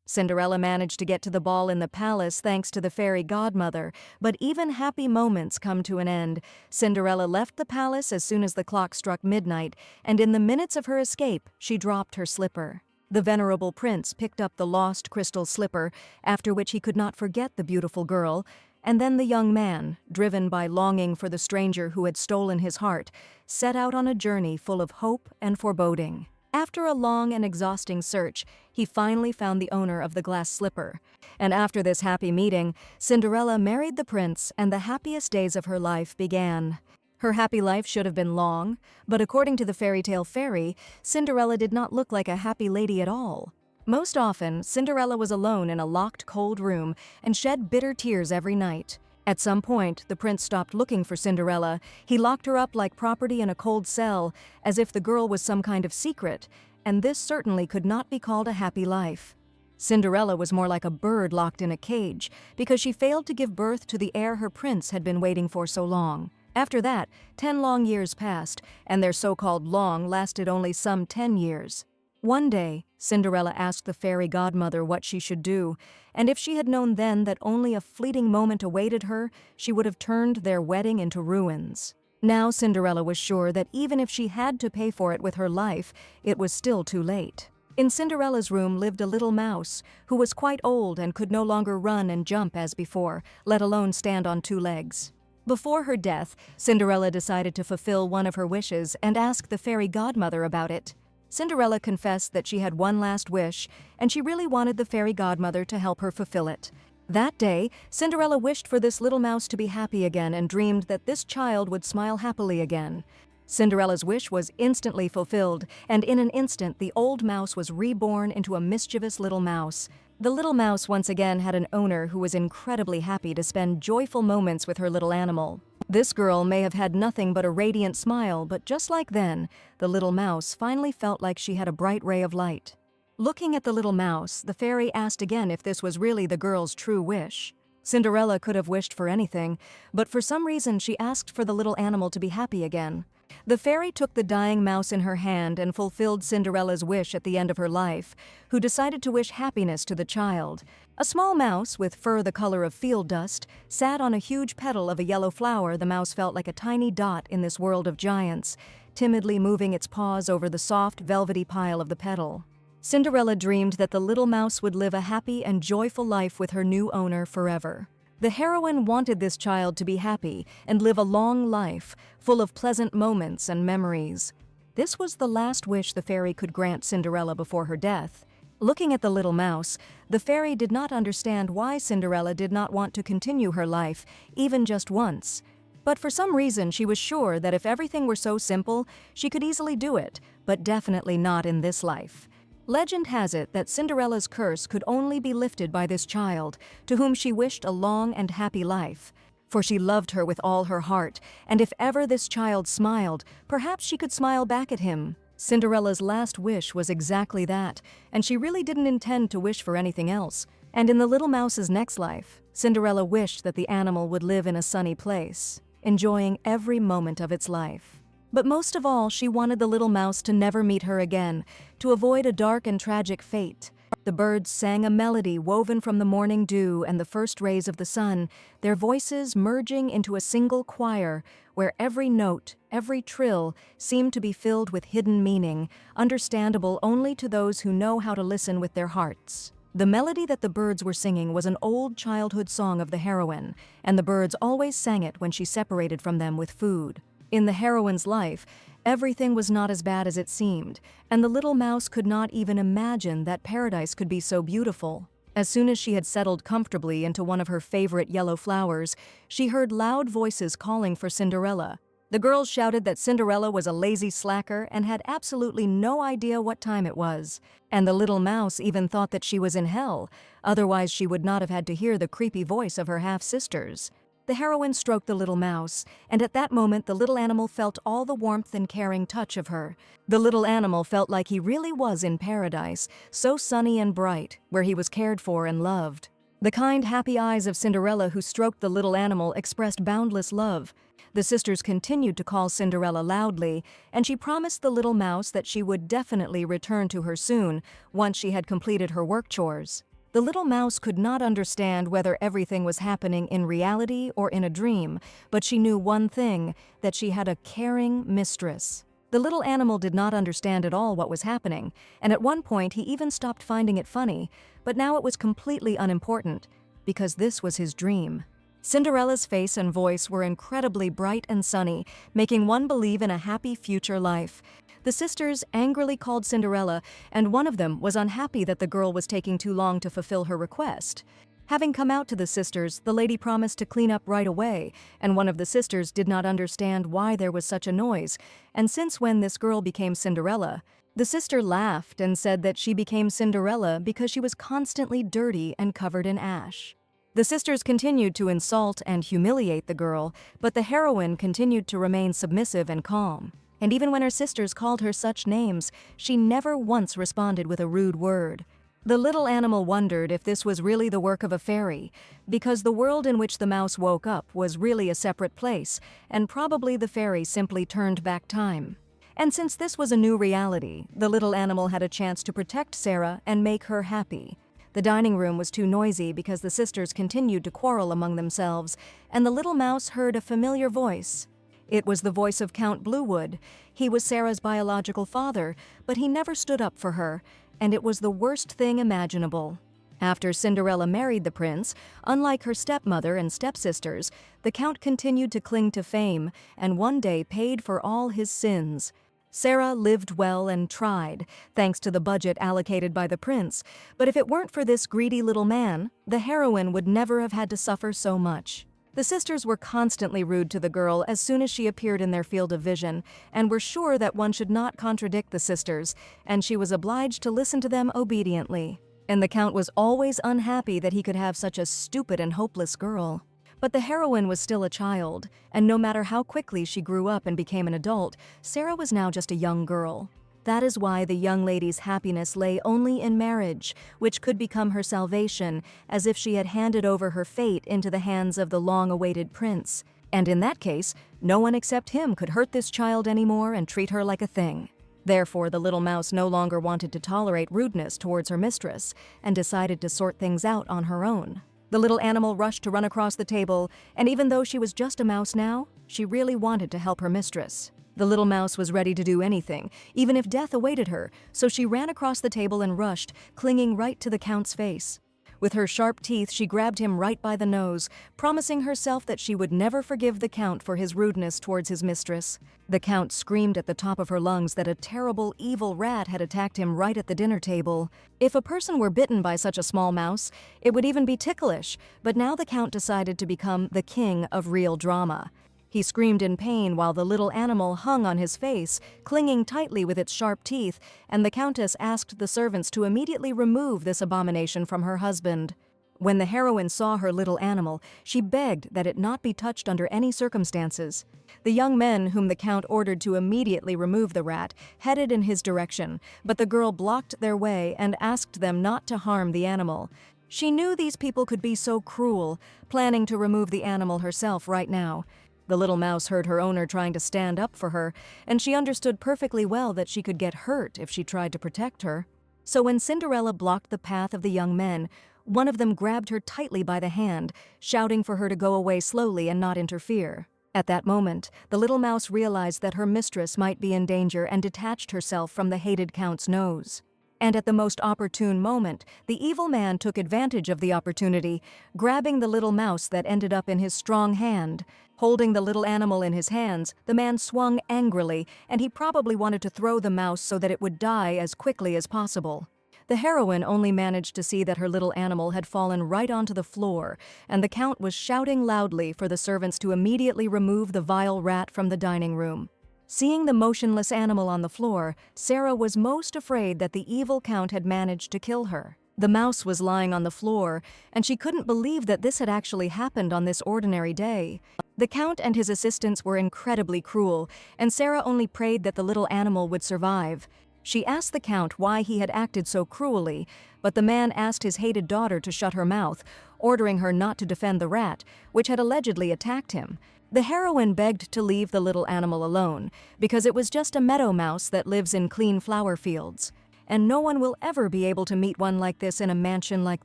Cinderella managed to get to the ball in the palace thanks to the fairy godmother, but even happy moments come to an end. Cinderella left the palace as soon as the clock struck midnight, and in the minutes of her escape, she dropped her slipper. The venerable prince picked up the lost crystal slipper, after which he could not forget the beautiful girl, and then the young man, driven by longing for the stranger who had stolen his heart, set out on a journey full of hope and foreboding. After a long and exhausting search, he finally found the owner of the glass slipper. And after this happy meeting, Cinderella married the prince, and the happiest days of her life began. Her happy life should have been long, but according to the fairy tale fairy, Cinderella did not look like a happy lady at all. Most often, Cinderella was alone in a locked, cold room and shed bitter tears every night. At some point, the prince stopped looking for Cinderella. He locked her up like property in a cold cell, as if the girl was some kind of secret, and this certainly could not be called a happy life. Cinderella was more like a bird locked in a cage, because she failed to give birth to the heir her prince had been waiting for so long. After that, 10 long years passed, and their so-called long lasted only some 10 years. One day, Cinderella asked the fairy godmother what she should do, and if she had known then that only a fleeting moment awaited her, she would have turned their wedding into ruins. Now Cinderella was sure that even if she had to pay for it with her life, it was still too late. In Cinderella's room lived a little mouse, who was quite old and could no longer run and jump as before, let alone stand on 2 legs. Before her death, Cinderella decided to fulfill one of her wishes and ask the fairy godmother about it. Cinderella confessed that she had one last wish, and she really wanted the fairy godmother to help her fulfill it. That day, Cinderella wished for this little mouse to be happy again and dreamed that this child would smile happily again. Cinderella's wish was instantly fulfilled, and in an instant the old mouse was reborn into a mischievous little mouse. The little mouse once again had an owner who was incredibly happy to spend joyful moments with her little animal. This girl may have had nothing but a radiant smile, but just like then, the little mouse finally felt like she had a bright ray of light. Looking at the little mouse, the fairy asked again if this was really the girl's true wish. Cinderella could have wished for anything, but for some reason she asked for the little animal to be happy again. The fairy took the dying mouse in her hand and fulfilled Cinderella's wish at the end of her life, who decided to wish happiness to the child. A small mouse, with fur the color of field dust, sat on a huge petal of a yellow flower. The mouse felt like a tiny dot in this world of giants, timidly moving its paws over the soft, velvety pile of the petal. Cinderella dreamed that the little mouse would live a happy and joyful life with her new owner forever. The heroine wanted this child to be happy and live a long life, full of pleasant moments and memories. This was the last wish the fairy could grant Cinderella before her death. Looking at the little mouse, the fairy did not understand why Cinderella did not want to continue her life, even just once. But for some reason she was sure that if everything were so simple, she could easily do it, but definitely not in this life. Legend has it that Cinderella's curse could only be lifted by this child, to whom she wished a long and happy life. For she loved her with all her heart, and if ever this child smiled, perhaps she could smile back at him. Cinderella's last wish was exactly that, and she really didn't intend to wish for anything else. And in the little mouse's next life, Cinderella wished that the animal would live in a sunny place, enjoying every moment of its life. But most of all, she wanted the little mouse to never meet her again, to avoid a dark and tragic fate. The birds sang a melody woven from the morning dew and the first rays of the sun, their voices merging into a single choir, where every note, every trill, seemed to be filled with hidden meaning, understandable only to those who know how to listen with their hearts. The melody that the birds were singing was an old childhood song of the heroine, and the birds always sang it when she separated from them with food. In the heroine's life, everything was not as bad as it seemed, and the little mouse could not even imagine that paradise could be so beautiful. As soon as she had settled comfortably into one of her favorite yellow flowers, she heard loud voices calling for Cinderella. The girls shouted that Cinderella was a lazy slacker and had absolutely no idea what time it was. And the little mouse even thought that she was in hell, otherwise she would not have had to hear the creepy voice of her half-sisters. The heroine stroked the little mouse, and at that moment the little animal felt all the warmth and caring touch of her. The little animal felt like he really was in paradise, so sunny and bright, where he was cared for and loved. The kind, happy eyes of Cinderella who stroked the little animal expressed boundless love. The sisters continued to call Cinderella loudly, and she promised the little mouse that she would definitely return to her soon, once she had completed her work chores. The little mouse could not understand whether everything was happening in reality or in a dream, but she knew one thing, that she had a caring mistress. The little animal did not understand at all what was happening, and at one point he even stopped finding it funny, but now it was completely unimportant, because this was his dream. Cinderella's face and voice were incredibly bright and sunny, making one believe in a happy future life. The sisters angrily called Cinderella, and one of them was unhappy that the girl was taking too long to fulfill her request. Having come out to the sisters, the lady promised to clean up right away, and one of the sisters did not understand why there was such a noise, and since when this girl became Cinderella. The sister laughed and said that she became Cinderella because she was constantly dirty and covered in ash. The sisters continued to insult and humiliate the girl, but the heroine continued to remain submissive and calm. And even when her sisters called her such names, she never once responded with a rude word. The little animal wondered if this was really the work of a fairy, because the world in which the mouse woke up was really a separate place, and probably the fairy simply turned back time. And since this was a new reality, the little animal had a chance to protect Sarah and make her happy. The dining room was too noisy because the sisters continued to quarrel among themselves, and the little mouse heard a familiar voice. It was the voice of Count Bluewood. He was Sarah's biological father, but he never stood up for her, and it was the worst thing imaginable. After Cinderella married the prince, unlike her stepmother and stepsisters, the Count continued to cling to fame, and one day paid for all his sins. Sarah lived well and tried, thanks to the budget allocated by the prince, but if it weren't for this greedy little man, the heroine would never have had to suffer so much. The sisters were constantly rude to the girl as soon as she appeared in their field of vision, and were sure that one should not contradict the sisters, and she was obliged to listen to them obediently. And the Count was always unhappy that he could have such a stupid and hopeless girl. But the heroine was still a child, and no matter how quickly she grew up and became an adult, Sarah was now just a young girl. That is why the young lady's happiness lay only in marriage, which could become her salvation, as if she had handed over her fate into the hands of the long-awaited prince. And in that case, no one except him could hurt this child anymore and treat her like a thing. Therefore, the little mouse no longer wanted to tolerate rudeness towards her mistress, and decided to sort things out on her own. The little animal rushed to run across the table, and even though she was just a mouse now, she really wanted to help her mistress. The little mouse was ready to do anything, even if death awaited her, so she ran across the table and rushed, clinging right to the Count's face. With her sharp teeth, she grabbed him right by the nose, promising herself that she would never forgive the Count for his rudeness towards his mistress. The Count screamed at the top of her lungs that a terrible, evil rat had attacked him right at the dinner table. If a person were bitten by such a small mouse, it would even be ticklish, but now the Count decided to become the king of real drama. He screamed in pain while the little animal hung on his face, clinging tightly with its sharp teeth, and the Countess asked the servants to immediately remove this abomination from her husband. When the heroine saw her little animal, she begged that it not be touched under any circumstances. The young men whom the Count ordered to immediately remove the rat headed in his direction, but the girl blocked their way and asked them not to harm the animal. She knew these people could be so cruel, planning to remove the animal herself right now. The little mouse heard her owner trying to stand up for her, and she understood perfectly well that she could get hurt if she tried to protect her. So when Cinderella blocked the path of the young men, one of them grabbed her tightly by the hand, shouting for her to go away slowly and not interfere. At that moment, the little mouse realized that her mistress might be in danger and detached herself from the hated Count's nose. And at the most opportune moment, the evil man took advantage of the opportunity, grabbing the little mouse that ended up in his strong hand. Holding the little animal in his hands, the man swung angrily, and he probably wanted to throw the mouse so that it would die as quickly as possible. The heroine only managed to see that her little animal had fallen right onto the floor, and the Count was shouting loudly for the servants to immediately remove the vile rat from the dining room. Seeing the motionless animal on the floor, Sarah was most afraid that the evil Count had managed to kill her. The mouse was lying on the floor, and she couldn't believe that this had actually happened on this ordinary day. The Count and his assistants were incredibly cruel, and Sarah only prayed that the little animal would survive. She asked the Count why he had acted so cruelly, but the man asked his hated daughter to shut her mouth, ordering her not to defend the rat, which had allegedly attacked him. The heroine begged to leave the little animal alone, because it was just a meadow mouse that lives in clean flower fields. and no one will ever be able to meet one like this in a mansion like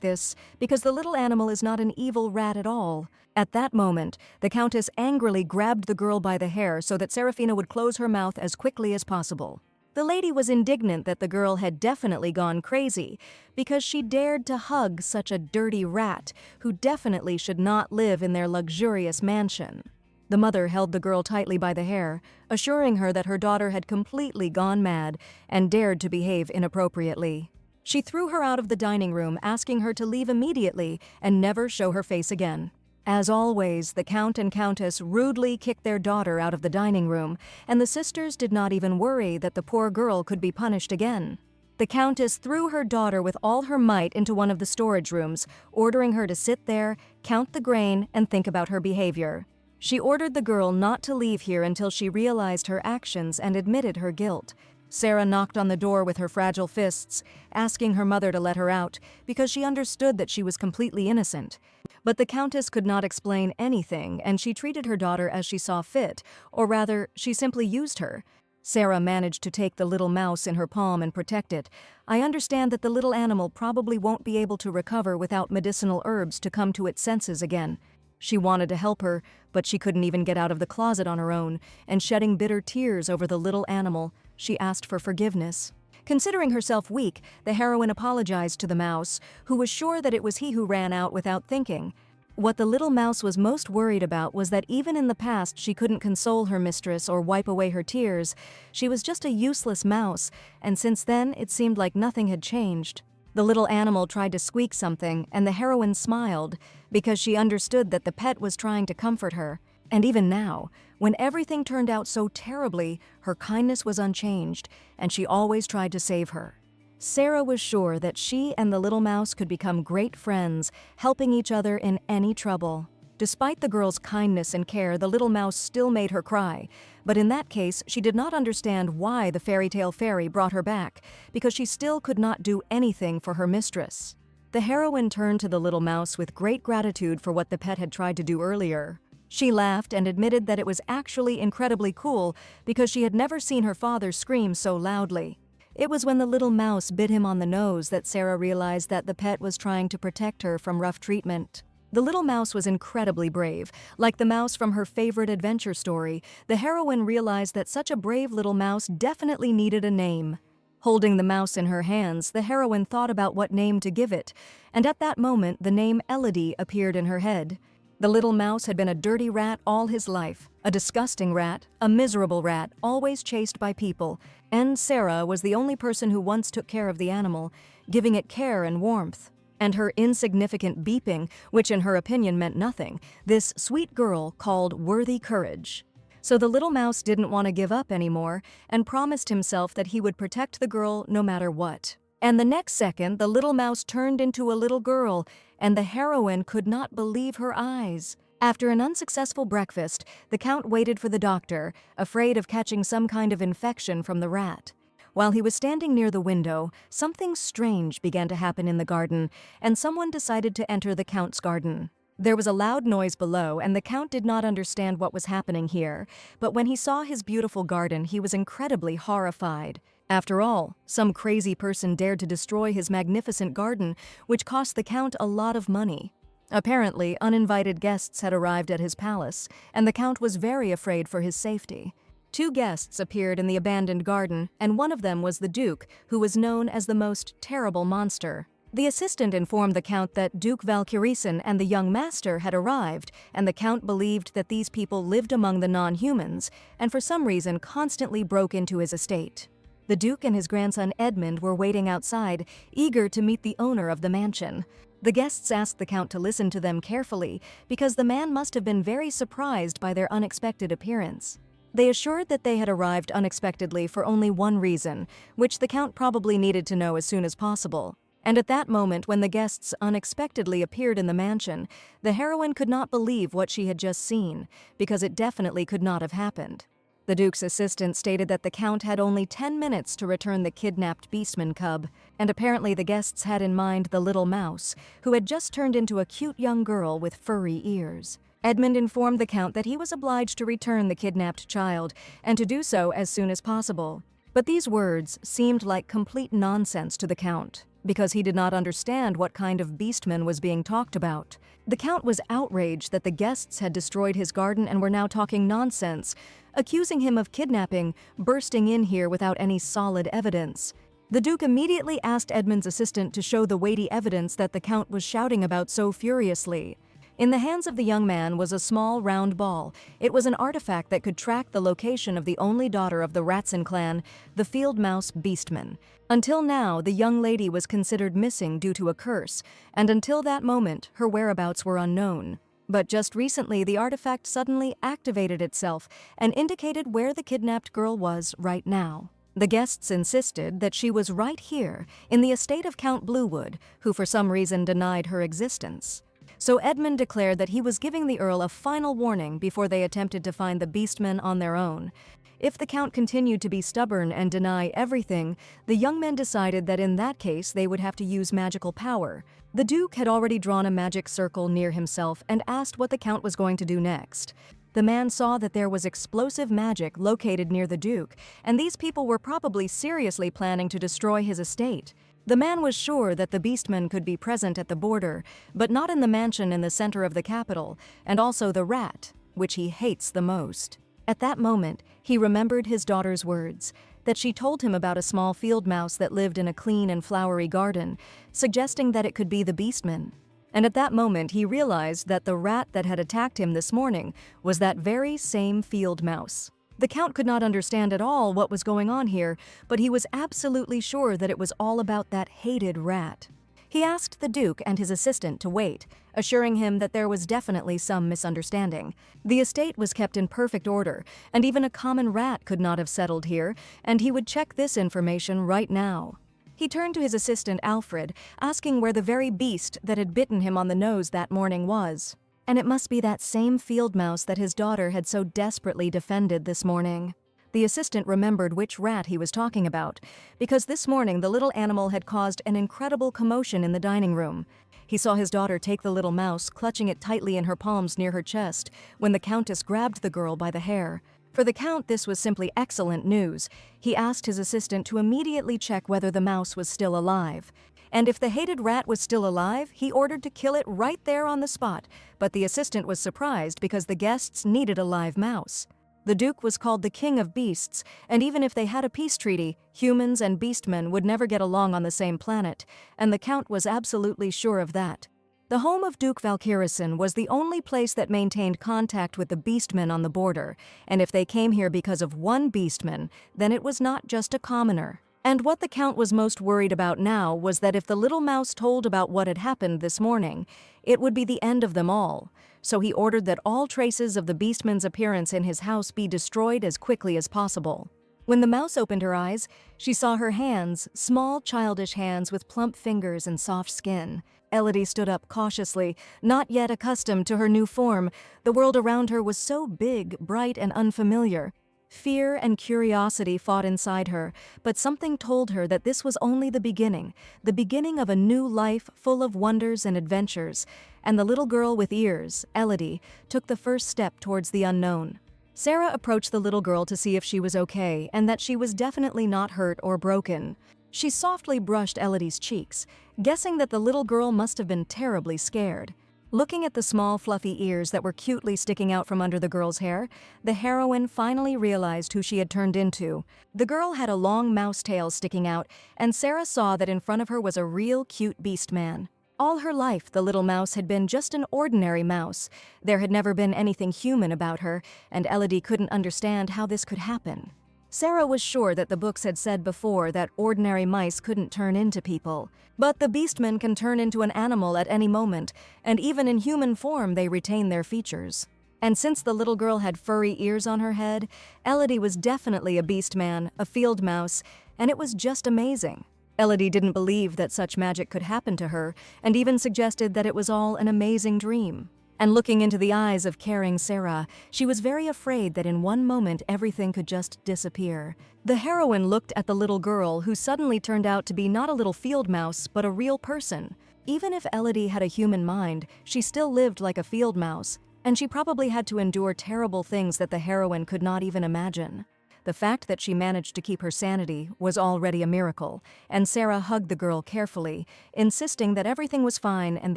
this, because the little animal is not an evil rat at all. At that moment, the Countess angrily grabbed the girl by the hair so that Serafina would close her mouth as quickly as possible. The lady was indignant that the girl had definitely gone crazy, because she dared to hug such a dirty rat who definitely should not live in their luxurious mansion. The mother held the girl tightly by the hair, assuring her that her daughter had completely gone mad and dared to behave inappropriately. She threw her out of the dining room, asking her to leave immediately and never show her face again. As always, the Count and Countess rudely kicked their daughter out of the dining room, and the sisters did not even worry that the poor girl could be punished again. The Countess threw her daughter with all her might into one of the storage rooms, ordering her to sit there, count the grain, and think about her behavior. She ordered the girl not to leave here until she realized her actions and admitted her guilt. Sarah knocked on the door with her fragile fists, asking her mother to let her out because she understood that she was completely innocent. But the Countess could not explain anything, and she treated her daughter as she saw fit, or rather, she simply used her. Sarah managed to take the little mouse in her palm and protect it. I understand that the little animal probably won't be able to recover without medicinal herbs to come to its senses again. She wanted to help her, but she couldn't even get out of the closet on her own, and shedding bitter tears over the little animal, she asked for forgiveness. Considering herself weak, the heroine apologized to the mouse, who was sure that it was he who ran out without thinking. What the little mouse was most worried about was that even in the past she couldn't console her mistress or wipe away her tears. She was just a useless mouse, and since then it seemed like nothing had changed. The little animal tried to squeak something, and the heroine smiled, because she understood that the pet was trying to comfort her. And even now, when everything turned out so terribly, her kindness was unchanged, and she always tried to save her. Sarah was sure that she and the little mouse could become great friends, helping each other in any trouble. Despite the girl's kindness and care, the little mouse still made her cry. But in that case, she did not understand why the fairy tale fairy brought her back, because she still could not do anything for her mistress. The heroine turned to the little mouse with great gratitude for what the pet had tried to do earlier. She laughed and admitted that it was actually incredibly cool because she had never seen her father scream so loudly. It was when the little mouse bit him on the nose that Sarah realized that the pet was trying to protect her from rough treatment. The little mouse was incredibly brave. Like the mouse from her favorite adventure story, the heroine realized that such a brave little mouse definitely needed a name. Holding the mouse in her hands, the heroine thought about what name to give it, and at that moment the name Elodie appeared in her head. The little mouse had been a dirty rat all his life, a disgusting rat, a miserable rat, always chased by people, and Sarah was the only person who once took care of the animal, giving it care and warmth. And her insignificant beeping, which in her opinion meant nothing, this sweet girl called worthy courage. So the little mouse didn't want to give up anymore and promised himself that he would protect the girl no matter what. And the next second, the little mouse turned into a little girl, and the heroine could not believe her eyes. After an unsuccessful breakfast, the Count waited for the doctor, afraid of catching some kind of infection from the rat. While he was standing near the window, something strange began to happen in the garden, and someone decided to enter the Count's garden. There was a loud noise below, and the Count did not understand what was happening here, but when he saw his beautiful garden, he was incredibly horrified. After all, some crazy person dared to destroy his magnificent garden, which cost the Count a lot of money. Apparently, uninvited guests had arrived at his palace, and the Count was very afraid for his safety. 2 guests appeared in the abandoned garden, and one of them was the Duke, who was known as the most terrible monster. The assistant informed the Count that Duke Valkyrieson and the young master had arrived, and the Count believed that these people lived among the non-humans, and for some reason constantly broke into his estate. The Duke and his grandson Edmund were waiting outside, eager to meet the owner of the mansion. The guests asked the Count to listen to them carefully, because the man must have been very surprised by their unexpected appearance. They assured that they had arrived unexpectedly for only one reason, which the Count probably needed to know as soon as possible. And at that moment, when the guests unexpectedly appeared in the mansion, the heroine could not believe what she had just seen, because it definitely could not have happened. The Duke's assistant stated that the Count had only 10 minutes to return the kidnapped beastman cub, and apparently the guests had in mind the little mouse, who had just turned into a cute young girl with furry ears. Edmund informed the Count that he was obliged to return the kidnapped child, and to do so as soon as possible. But these words seemed like complete nonsense to the Count, because he did not understand what kind of beastman was being talked about. The Count was outraged that the guests had destroyed his garden and were now talking nonsense, accusing him of kidnapping, bursting in here without any solid evidence. The Duke immediately asked Edmund's assistant to show the weighty evidence that the Count was shouting about so furiously. In the hands of the young man was a small round ball. It was an artifact that could track the location of the only daughter of the Ratson clan, the field mouse Beastman. Until now, the young lady was considered missing due to a curse, and until that moment, her whereabouts were unknown. But just recently, the artifact suddenly activated itself and indicated where the kidnapped girl was right now. The guests insisted that she was right here, in the estate of Count Bluewood, who for some reason denied her existence. So Edmund declared that he was giving the Earl a final warning before they attempted to find the Beastmen on their own. If the Count continued to be stubborn and deny everything, the young men decided that in that case they would have to use magical power. The Duke had already drawn a magic circle near himself and asked what the Count was going to do next. The man saw that there was explosive magic located near the Duke, and these people were probably seriously planning to destroy his estate. The man was sure that the Beastmen could be present at the border, but not in the mansion in the center of the capital, and also the rat, which he hates the most. At that moment, he remembered his daughter's words, that she told him about a small field mouse that lived in a clean and flowery garden, suggesting that it could be the Beastmen. And at that moment, he realized that the rat that had attacked him this morning was that very same field mouse. The Count could not understand at all what was going on here, but he was absolutely sure that it was all about that hated rat. He asked the Duke and his assistant to wait, assuring him that there was definitely some misunderstanding. The estate was kept in perfect order, and even a common rat could not have settled here, and he would check this information right now. He turned to his assistant Alfred, asking where the very beast that had bitten him on the nose that morning was. And it must be that same field mouse that his daughter had so desperately defended this morning. The assistant remembered which rat he was talking about, because this morning the little animal had caused an incredible commotion in the dining room. He saw his daughter take the little mouse, clutching it tightly in her palms near her chest, when the Countess grabbed the girl by the hair. For the Count, this was simply excellent news. He asked his assistant to immediately check whether the mouse was still alive. And if the hated rat was still alive, he ordered to kill it right there on the spot, but the assistant was surprised because the guests needed a live mouse. The Duke was called the King of Beasts, and even if they had a peace treaty, humans and beastmen would never get along on the same planet, and the Count was absolutely sure of that. The home of Duke Valkyrison was the only place that maintained contact with the beastmen on the border, and if they came here because of one beastman, then it was not just a commoner. And what the Count was most worried about now was that if the little mouse told about what had happened this morning, it would be the end of them all. So he ordered that all traces of the beastman's appearance in his house be destroyed as quickly as possible. When the mouse opened her eyes, she saw her hands, small childish hands with plump fingers and soft skin. Elodie stood up cautiously, not yet accustomed to her new form. The world around her was so big, bright, and unfamiliar. Fear and curiosity fought inside her, but something told her that this was only the beginning of a new life full of wonders and adventures, and the little girl with ears, Elodie, took the first step towards the unknown. Sarah approached the little girl to see if she was okay and that she was definitely not hurt or broken. She softly brushed Elodie's cheeks, guessing that the little girl must have been terribly scared. Looking at the small, fluffy ears that were cutely sticking out from under the girl's hair, the heroine finally realized who she had turned into. The girl had a long mouse tail sticking out, and Sarah saw that in front of her was a real cute beast man. All her life, the little mouse had been just an ordinary mouse. There had never been anything human about her, and Elodie couldn't understand how this could happen. Sarah was sure that the books had said before that ordinary mice couldn't turn into people. But the beastmen can turn into an animal at any moment, and even in human form they retain their features. And since the little girl had furry ears on her head, Elodie was definitely a beastman, a field mouse, and it was just amazing. Elodie didn't believe that such magic could happen to her, and even suggested that it was all an amazing dream. And looking into the eyes of caring Sarah, she was very afraid that in one moment everything could just disappear. The heroine looked at the little girl, who suddenly turned out to be not a little field mouse, but a real person. Even if Elodie had a human mind, she still lived like a field mouse, and she probably had to endure terrible things that the heroine could not even imagine. The The fact that she managed to keep her sanity was already a miracle, and Sarah hugged the girl carefully, insisting that everything was fine and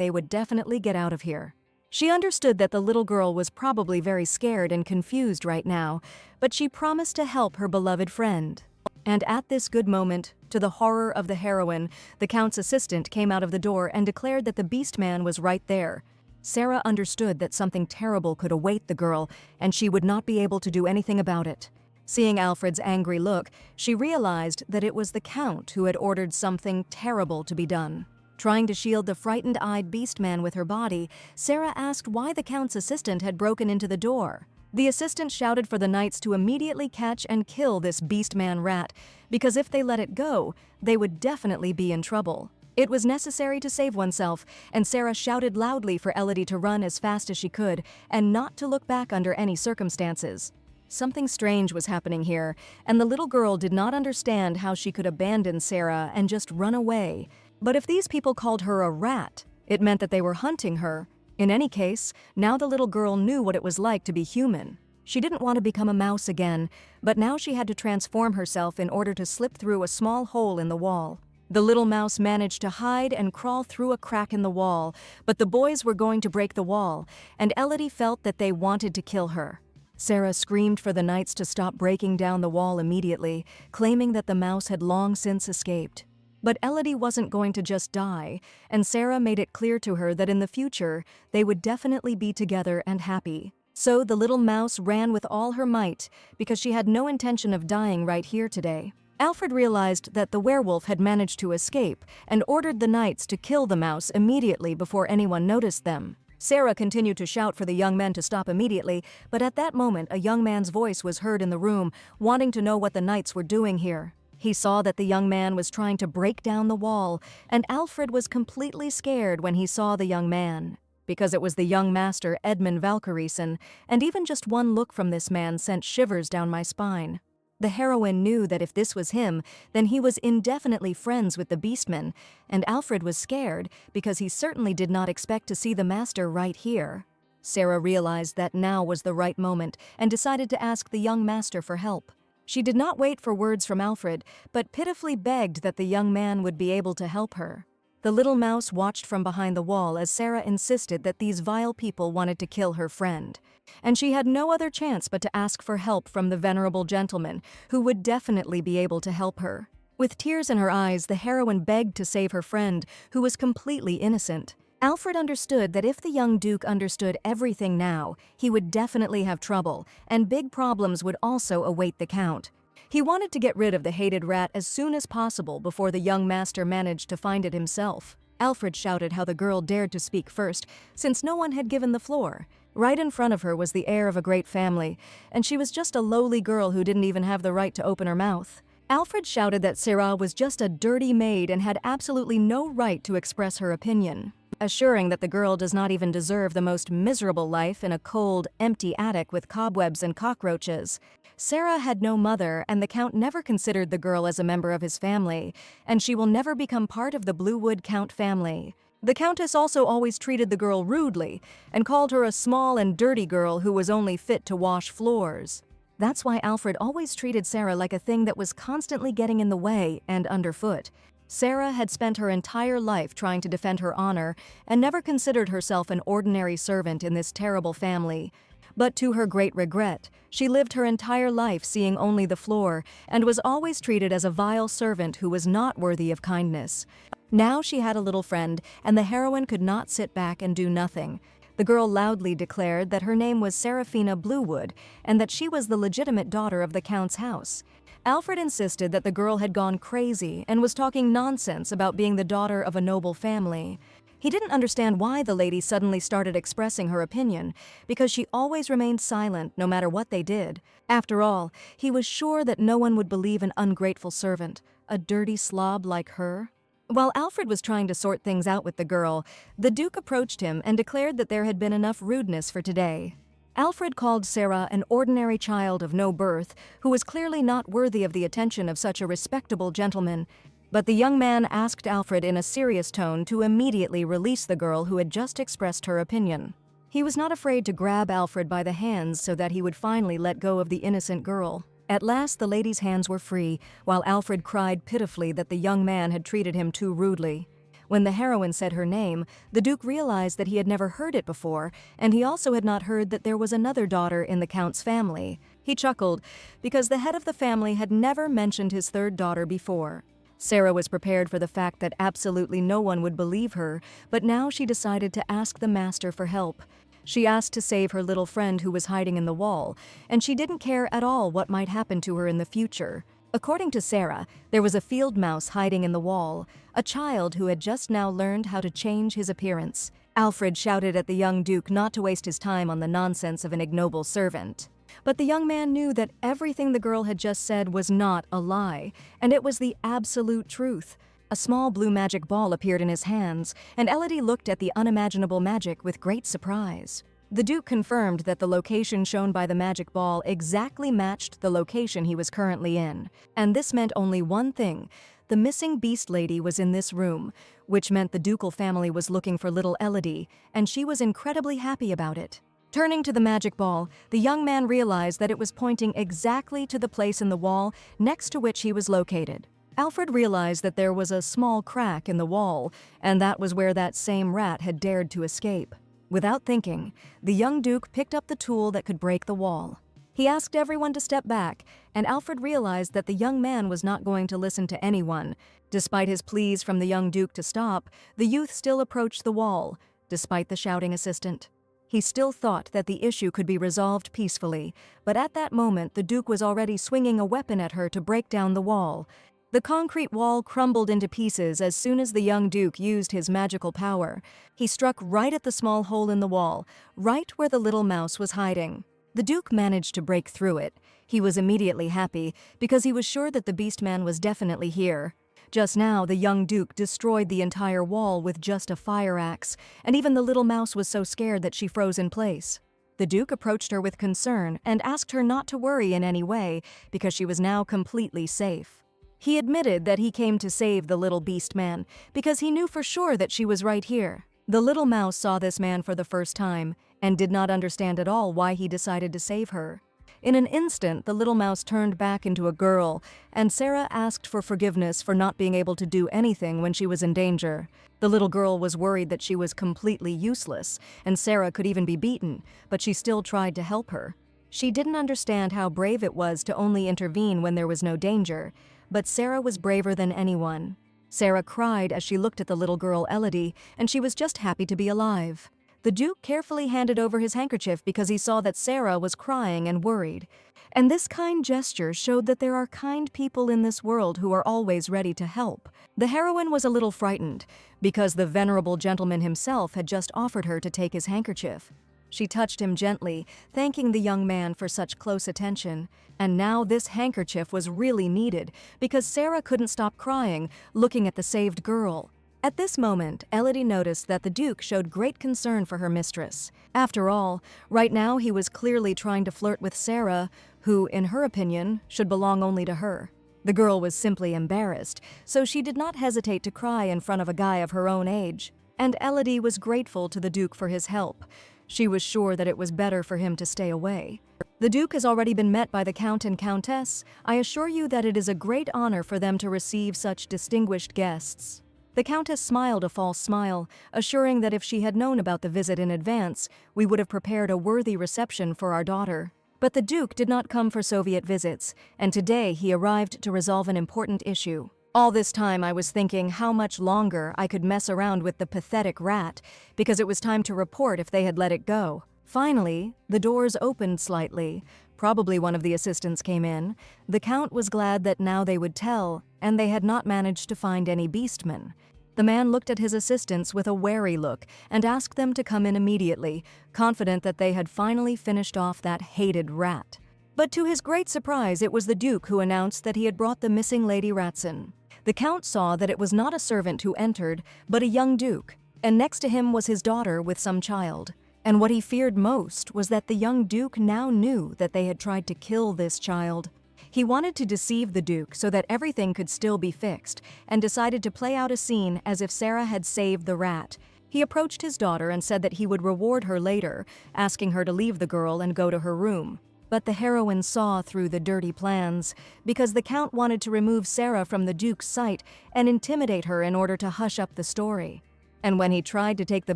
they would definitely get out of here. She understood that the little girl was probably very scared and confused right now, but she promised to help her beloved friend. And at this good moment, to the horror of the heroine, the Count's assistant came out of the door and declared that the beast man was right there. Sarah understood that something terrible could await the girl, and she would not be able to do anything about it. Seeing Alfred's angry look, she realized that it was the Count who had ordered something terrible to be done. Trying to shield the frightened-eyed beast man with her body, Sarah asked why the Count's assistant had broken into the door. The assistant shouted for the knights to immediately catch and kill this beast man rat, because if they let it go, they would definitely be in trouble. It was necessary to save oneself, and Sarah shouted loudly for Elodie to run as fast as she could and not to look back under any circumstances. Something strange was happening here, and the little girl did not understand how she could abandon Sarah and just run away. But if these people called her a rat, it meant that they were hunting her. In any case, now the little girl knew what it was like to be human. She didn't want to become a mouse again, but now she had to transform herself in order to slip through a small hole in the wall. The little mouse managed to hide and crawl through a crack in the wall, but the boys were going to break the wall, and Elodie felt that they wanted to kill her. Sarah screamed for the knights to stop breaking down the wall immediately, claiming that the mouse had long since escaped. But Elodie wasn't going to just die, and Sarah made it clear to her that in the future, they would definitely be together and happy. So the little mouse ran with all her might, because she had no intention of dying right here today. Alfred realized that the werewolf had managed to escape and ordered the knights to kill the mouse immediately before anyone noticed them. Sarah continued to shout for the young men to stop immediately, but at that moment a young man's voice was heard in the room, wanting to know what the knights were doing here. He saw that the young man was trying to break down the wall, and Alfred was completely scared when he saw the young man. Because it was the young master Edmund Valkyriesen, and even just one look from this man sent shivers down my spine. The heroine knew that if this was him, then he was indefinitely friends with the beastman, and Alfred was scared because he certainly did not expect to see the master right here. Sarah realized that now was the right moment and decided to ask the young master for help. She did not wait for words from Alfred, but pitifully begged that the young man would be able to help her. The little mouse watched from behind the wall as Sarah insisted that these vile people wanted to kill her friend. And she had no other chance but to ask for help from the venerable gentleman, who would definitely be able to help her. With tears in her eyes, the heroine begged to save her friend, who was completely innocent. Alfred understood that if the young duke understood everything now, he would definitely have trouble, and big problems would also await the Count. He wanted to get rid of the hated rat as soon as possible before the young master managed to find it himself. Alfred shouted how the girl dared to speak first, since no one had given the floor. Right in front of her was the heir of a great family, and she was just a lowly girl who didn't even have the right to open her mouth. Alfred shouted that Sarah was just a dirty maid and had absolutely no right to express her opinion, assuring that the girl does not even deserve the most miserable life in a cold, empty attic with cobwebs and cockroaches. Sarah had no mother, and the Count never considered the girl as a member of his family, and she will never become part of the Bluewood Count family. The Countess also always treated the girl rudely, and called her a small and dirty girl who was only fit to wash floors. That's why Alfred always treated Sarah like a thing that was constantly getting in the way and underfoot. Sarah had spent her entire life trying to defend her honor and never considered herself an ordinary servant in this terrible family. But to her great regret, she lived her entire life seeing only the floor and was always treated as a vile servant who was not worthy of kindness. Now she had a little friend, and the heroine could not sit back and do nothing. The girl loudly declared that her name was Seraphina Bluewood and that she was the legitimate daughter of the Count's house. Alfred insisted that the girl had gone crazy and was talking nonsense about being the daughter of a noble family. He didn't understand why the lady suddenly started expressing her opinion, because she always remained silent no matter what they did. After all, he was sure that no one would believe an ungrateful servant, a dirty slob like her. While Alfred was trying to sort things out with the girl, the Duke approached him and declared that there had been enough rudeness for today. Alfred called Sarah an ordinary child of no birth, who was clearly not worthy of the attention of such a respectable gentleman, but the young man asked Alfred in a serious tone to immediately release the girl who had just expressed her opinion. He was not afraid to grab Alfred by the hands so that he would finally let go of the innocent girl. At last the lady's hands were free, while Alfred cried pitifully that the young man had treated him too rudely. When the heroine said her name, the Duke realized that he had never heard it before, and he also had not heard that there was another daughter in the Count's family. He chuckled, because the head of the family had never mentioned his third daughter before. Sarah was prepared for the fact that absolutely no one would believe her, but now she decided to ask the master for help. She asked to save her little friend who was hiding in the wall, and she didn't care at all what might happen to her in the future. According to Sarah, there was a field mouse hiding in the wall, a child who had just now learned how to change his appearance. Alfred shouted at the young Duke not to waste his time on the nonsense of an ignoble servant. But the young man knew that everything the girl had just said was not a lie, and it was the absolute truth. A small blue magic ball appeared in his hands, and Elodie looked at the unimaginable magic with great surprise. The Duke confirmed that the location shown by the magic ball exactly matched the location he was currently in. And this meant only one thing: the missing beast lady was in this room, which meant the ducal family was looking for little Elodie, and she was incredibly happy about it. Turning to the magic ball, the young man realized that it was pointing exactly to the place in the wall next to which he was located. Alfred realized that there was a small crack in the wall, and that was where that same rat had dared to escape. Without thinking, the young Duke picked up the tool that could break the wall. He asked everyone to step back, and Alfred realized that the young man was not going to listen to anyone. Despite his pleas from the young Duke to stop, the youth still approached the wall, despite the shouting assistant. He still thought that the issue could be resolved peacefully, but at that moment the Duke was already swinging a weapon at her to break down the wall. The concrete wall crumbled into pieces as soon as the young Duke used his magical power. He struck right at the small hole in the wall, right where the little mouse was hiding. The Duke managed to break through it. He was immediately happy, because he was sure that the Beastman was definitely here. Just now, the young Duke destroyed the entire wall with just a fire axe, and even the little mouse was so scared that she froze in place. The Duke approached her with concern and asked her not to worry in any way, because she was now completely safe. He admitted that he came to save the little beast man, because he knew for sure that she was right here. The little mouse saw this man for the first time, and did not understand at all why he decided to save her. In an instant, the little mouse turned back into a girl, and Sarah asked for forgiveness for not being able to do anything when she was in danger. The little girl was worried that she was completely useless, and Sarah could even be beaten, but she still tried to help her. She didn't understand how brave it was to only intervene when there was no danger, but Sarah was braver than anyone. Sarah cried as she looked at the little girl Elodie, and she was just happy to be alive. The Duke carefully handed over his handkerchief because he saw that Sarah was crying and worried. And this kind gesture showed that there are kind people in this world who are always ready to help. The heroine was a little frightened, because the venerable gentleman himself had just offered her to take his handkerchief. She touched him gently, thanking the young man for such close attention. And now this handkerchief was really needed, because Sarah couldn't stop crying, looking at the saved girl. At this moment, Elodie noticed that the Duke showed great concern for her mistress. After all, right now he was clearly trying to flirt with Sarah, who, in her opinion, should belong only to her. The girl was simply embarrassed, so she did not hesitate to cry in front of a guy of her own age. And Elodie was grateful to the Duke for his help. She was sure that it was better for him to stay away. The Duke has already been met by the Count and Countess. I assure you that it is a great honor for them to receive such distinguished guests. The Countess smiled a false smile, assuring that if she had known about the visit in advance, we would have prepared a worthy reception for our daughter. But the Duke did not come for Soviet visits, and today he arrived to resolve an important issue. All this time I was thinking how much longer I could mess around with the pathetic rat, because it was time to report if they had let it go. Finally, the doors opened slightly. Probably one of the assistants came in. The Count was glad that now they would tell, and they had not managed to find any beastmen. The man looked at his assistants with a wary look and asked them to come in immediately, confident that they had finally finished off that hated rat. But to his great surprise, it was the Duke who announced that he had brought the missing Lady Ratson. The Count saw that it was not a servant who entered, but a young Duke, and next to him was his daughter with some child. And what he feared most was that the young Duke now knew that they had tried to kill this child. He wanted to deceive the Duke so that everything could still be fixed, and decided to play out a scene as if Sarah had saved the rat. He approached his daughter and said that he would reward her later, asking her to leave the girl and go to her room. But the heroine saw through the dirty plans, because the Count wanted to remove Sarah from the Duke's sight and intimidate her in order to hush up the story. And when he tried to take the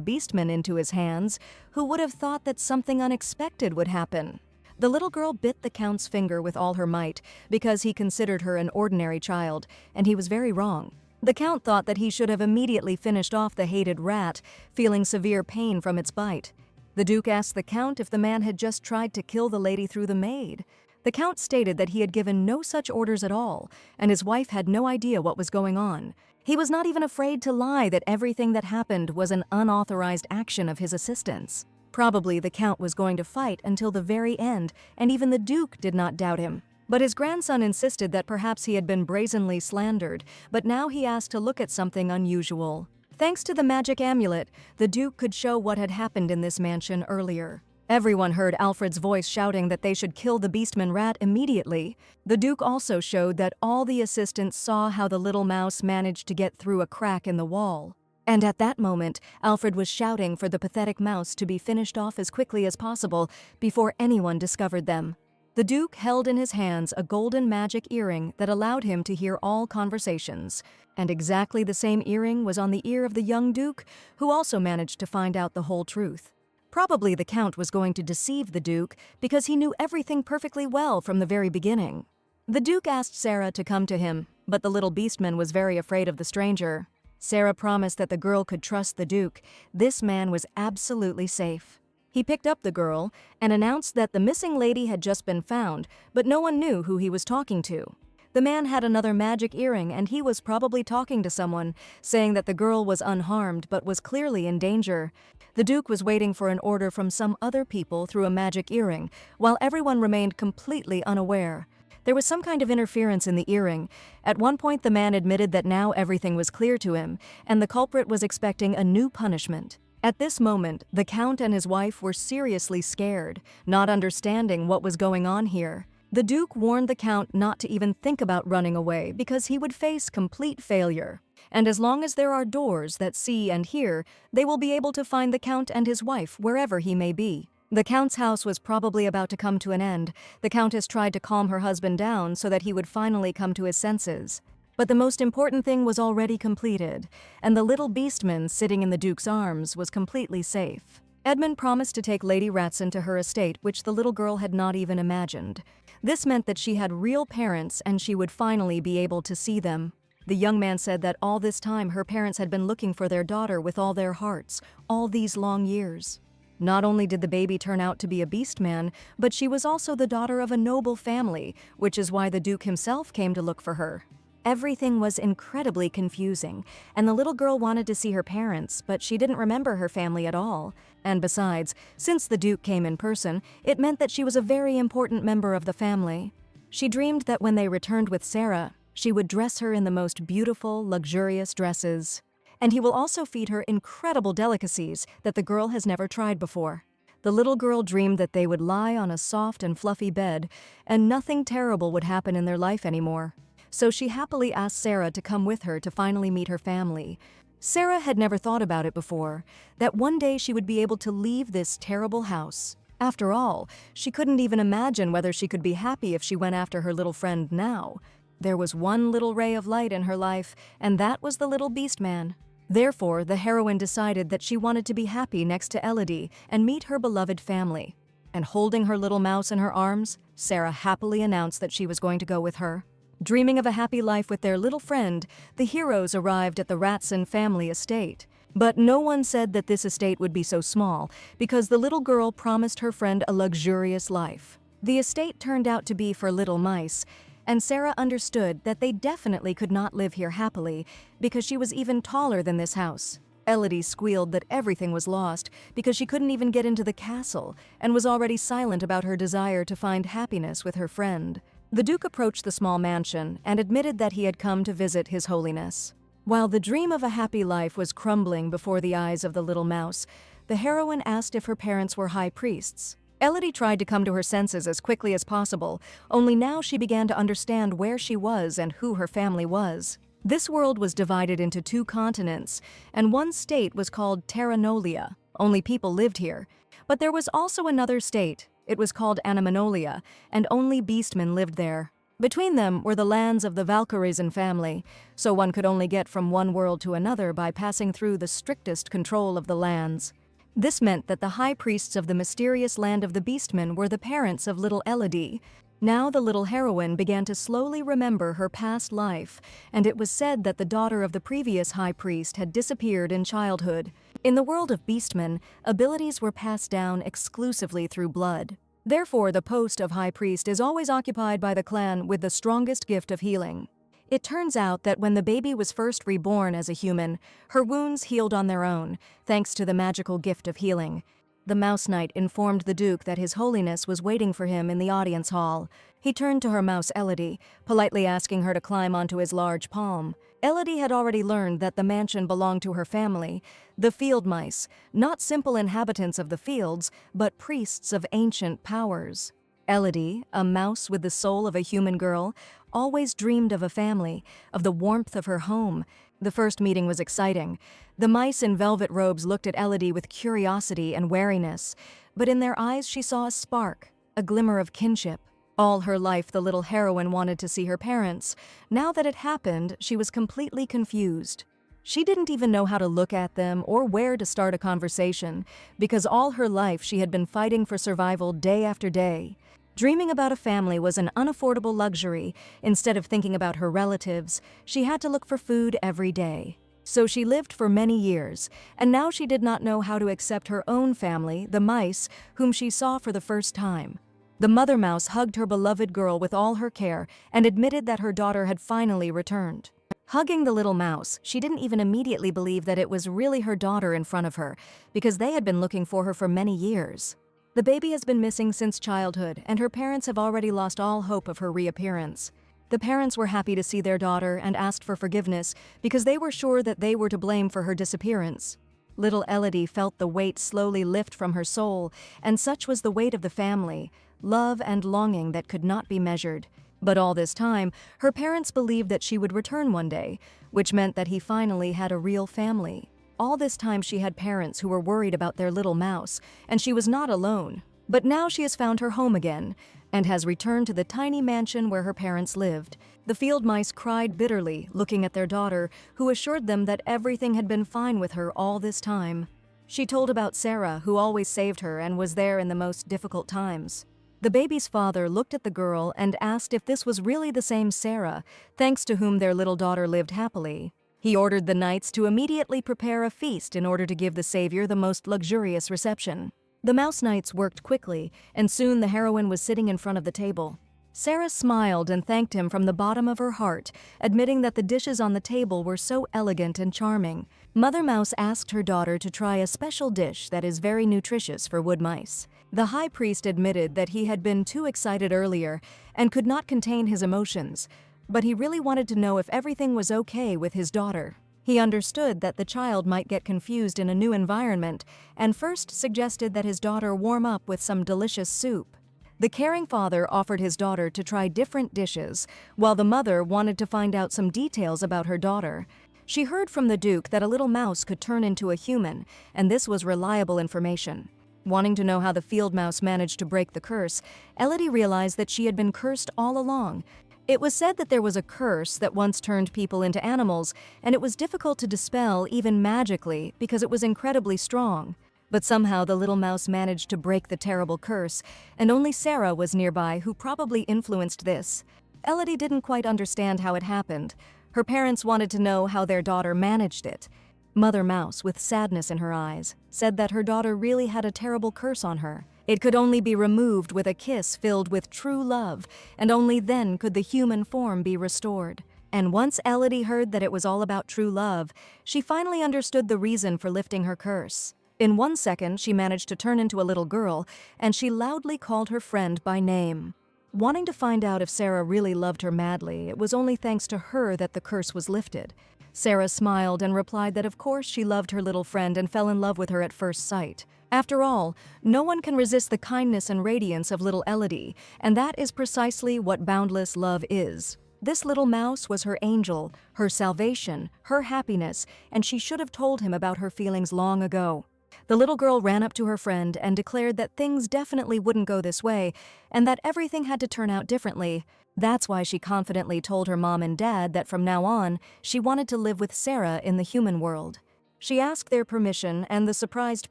Beastman into his hands, who would have thought that something unexpected would happen? The little girl bit the Count's finger with all her might because he considered her an ordinary child, and he was very wrong. The Count thought that he should have immediately finished off the hated rat, feeling severe pain from its bite. The Duke asked the Count if the man had just tried to kill the lady through the maid. The Count stated that he had given no such orders at all, and his wife had no idea what was going on. He was not even afraid to lie that everything that happened was an unauthorized action of his assistants. Probably the Count was going to fight until the very end, and even the Duke did not doubt him. But his grandson insisted that perhaps he had been brazenly slandered, but now he asked to look at something unusual. Thanks to the magic amulet, the Duke could show what had happened in this mansion earlier. Everyone heard Alfred's voice shouting that they should kill the Beastman rat immediately. The Duke also showed that all the assistants saw how the little mouse managed to get through a crack in the wall. And at that moment, Alfred was shouting for the pathetic mouse to be finished off as quickly as possible before anyone discovered them. The Duke held in his hands a golden magic earring that allowed him to hear all conversations. And exactly the same earring was on the ear of the young Duke, who also managed to find out the whole truth. Probably the Count was going to deceive the Duke because he knew everything perfectly well from the very beginning. The Duke asked Sarah to come to him, but the little Beastman was very afraid of the stranger. Sarah promised that the girl could trust the Duke. This man was absolutely safe. He picked up the girl and announced that the missing lady had just been found, but no one knew who he was talking to. The man had another magic earring, and he was probably talking to someone, saying that the girl was unharmed but was clearly in danger. The Duke was waiting for an order from some other people through a magic earring, while everyone remained completely unaware. There was some kind of interference in the earring. At one point, the man admitted that now everything was clear to him, and the culprit was expecting a new punishment. At this moment, the Count and his wife were seriously scared, not understanding what was going on here. The Duke warned the Count not to even think about running away because he would face complete failure. And as long as there are doors that see and hear, they will be able to find the Count and his wife wherever he may be. The Count's house was probably about to come to an end. The Countess tried to calm her husband down so that he would finally come to his senses. But the most important thing was already completed, and the little Beastman sitting in the Duke's arms was completely safe. Edmund promised to take Lady Ratson to her estate, which the little girl had not even imagined. This meant that she had real parents and she would finally be able to see them. The young man said that all this time her parents had been looking for their daughter with all their hearts, all these long years. Not only did the baby turn out to be a Beastman, but she was also the daughter of a noble family, which is why the Duke himself came to look for her. Everything was incredibly confusing, and the little girl wanted to see her parents, but she didn't remember her family at all. And besides, since the Duke came in person, it meant that she was a very important member of the family. She dreamed that when they returned with Sarah, she would dress her in the most beautiful, luxurious dresses. And he will also feed her incredible delicacies that the girl has never tried before. The little girl dreamed that they would lie on a soft and fluffy bed, and nothing terrible would happen in their life anymore. So she happily asked Sarah to come with her to finally meet her family. Sarah had never thought about it before, that one day she would be able to leave this terrible house. After all, she couldn't even imagine whether she could be happy if she went after her little friend now. There was one little ray of light in her life, and that was the little Beastman. Therefore, the heroine decided that she wanted to be happy next to Elodie and meet her beloved family. And holding her little mouse in her arms, Sarah happily announced that she was going to go with her. Dreaming of a happy life with their little friend, the heroes arrived at the Ratson family estate. But no one said that this estate would be so small, because the little girl promised her friend a luxurious life. The estate turned out to be for little mice, and Sarah understood that they definitely could not live here happily, because she was even taller than this house. Elodie squealed that everything was lost because she couldn't even get into the castle, and was already silent about her desire to find happiness with her friend. The Duke approached the small mansion and admitted that he had come to visit His Holiness. While the dream of a happy life was crumbling before the eyes of the little mouse, the heroine asked if her parents were high priests. Elodie tried to come to her senses as quickly as possible, only now she began to understand where she was and who her family was. This world was divided into 2 continents, and one state was called Terra Nolia. Only people lived here. But there was also another state. It was called Anemanolia, and only beastmen lived there. Between them were the lands of the Valkyrian family, so one could only get from one world to another by passing through the strictest control of the lands. This meant that the high priests of the mysterious land of the beastmen were the parents of little Elodie. Now the little heroine began to slowly remember her past life, and it was said that the daughter of the previous high priest had disappeared in childhood. In the world of beastmen, abilities were passed down exclusively through blood. Therefore, the post of high priest is always occupied by the clan with the strongest gift of healing. It turns out that when the baby was first reborn as a human, her wounds healed on their own, thanks to the magical gift of healing. The Mouse Knight informed the Duke that His Holiness was waiting for him in the audience hall. He turned to her mouse Elodie, politely asking her to climb onto his large palm. Elodie had already learned that the mansion belonged to her family, the field mice, not simple inhabitants of the fields, but priests of ancient powers. Elodie, a mouse with the soul of a human girl, always dreamed of a family, of the warmth of her home. The first meeting was exciting. The mice in velvet robes looked at Elodie with curiosity and wariness, but in their eyes she saw a spark, a glimmer of kinship. All her life the little heroine wanted to see her parents. Now that it happened, she was completely confused. She didn't even know how to look at them or where to start a conversation, because all her life she had been fighting for survival day after day. Dreaming about a family was an unaffordable luxury. Instead of thinking about her relatives, she had to look for food every day. So she lived for many years, and now she did not know how to accept her own family, the mice, whom she saw for the first time. The mother mouse hugged her beloved girl with all her care and admitted that her daughter had finally returned. Hugging the little mouse, she didn't even immediately believe that it was really her daughter in front of her, because they had been looking for her for many years. The baby has been missing since childhood, and her parents have already lost all hope of her reappearance. The parents were happy to see their daughter and asked for forgiveness because they were sure that they were to blame for her disappearance. Little Elodie felt the weight slowly lift from her soul, and such was the weight of the family, love and longing that could not be measured. But all this time, her parents believed that she would return one day, which meant that he finally had a real family. All this time she had parents who were worried about their little mouse, and she was not alone. But now she has found her home again, and has returned to the tiny mansion where her parents lived. The field mice cried bitterly, looking at their daughter, who assured them that everything had been fine with her all this time. She told about Sarah, who always saved her and was there in the most difficult times. The baby's father looked at the girl and asked if this was really the same Sarah, thanks to whom their little daughter lived happily. He ordered the knights to immediately prepare a feast in order to give the savior the most luxurious reception. The mouse knights worked quickly, and soon the heroine was sitting in front of the table. Sarah smiled and thanked him from the bottom of her heart, admitting that the dishes on the table were so elegant and charming. Mother Mouse asked her daughter to try a special dish that is very nutritious for wood mice. The high priest admitted that he had been too excited earlier and could not contain his emotions, but he really wanted to know if everything was okay with his daughter. He understood that the child might get confused in a new environment and first suggested that his daughter warm up with some delicious soup. The caring father offered his daughter to try different dishes, while the mother wanted to find out some details about her daughter. She heard from the Duke that a little mouse could turn into a human, and this was reliable information. Wanting to know how the field mouse managed to break the curse, Elodie realized that she had been cursed all along. It was said that there was a curse that once turned people into animals, and it was difficult to dispel even magically because it was incredibly strong. But somehow the little mouse managed to break the terrible curse, and only Sarah was nearby, who probably influenced this. Elodie didn't quite understand how it happened. Her parents wanted to know how their daughter managed it. Mother Mouse, with sadness in her eyes, said that her daughter really had a terrible curse on her. It could only be removed with a kiss filled with true love, and only then could the human form be restored. And once Elodie heard that it was all about true love, she finally understood the reason for lifting her curse. In 1 second, she managed to turn into a little girl, and she loudly called her friend by name. Wanting to find out if Sarah really loved her madly, it was only thanks to her that the curse was lifted. Sarah smiled and replied that of course she loved her little friend and fell in love with her at first sight. After all, no one can resist the kindness and radiance of little Elodie, and that is precisely what boundless love is. This little mouse was her angel, her salvation, her happiness, and she should have told him about her feelings long ago. The little girl ran up to her friend and declared that things definitely wouldn't go this way and that everything had to turn out differently. That's why she confidently told her mom and dad that from now on, she wanted to live with Sarah in the human world. She asked their permission, and the surprised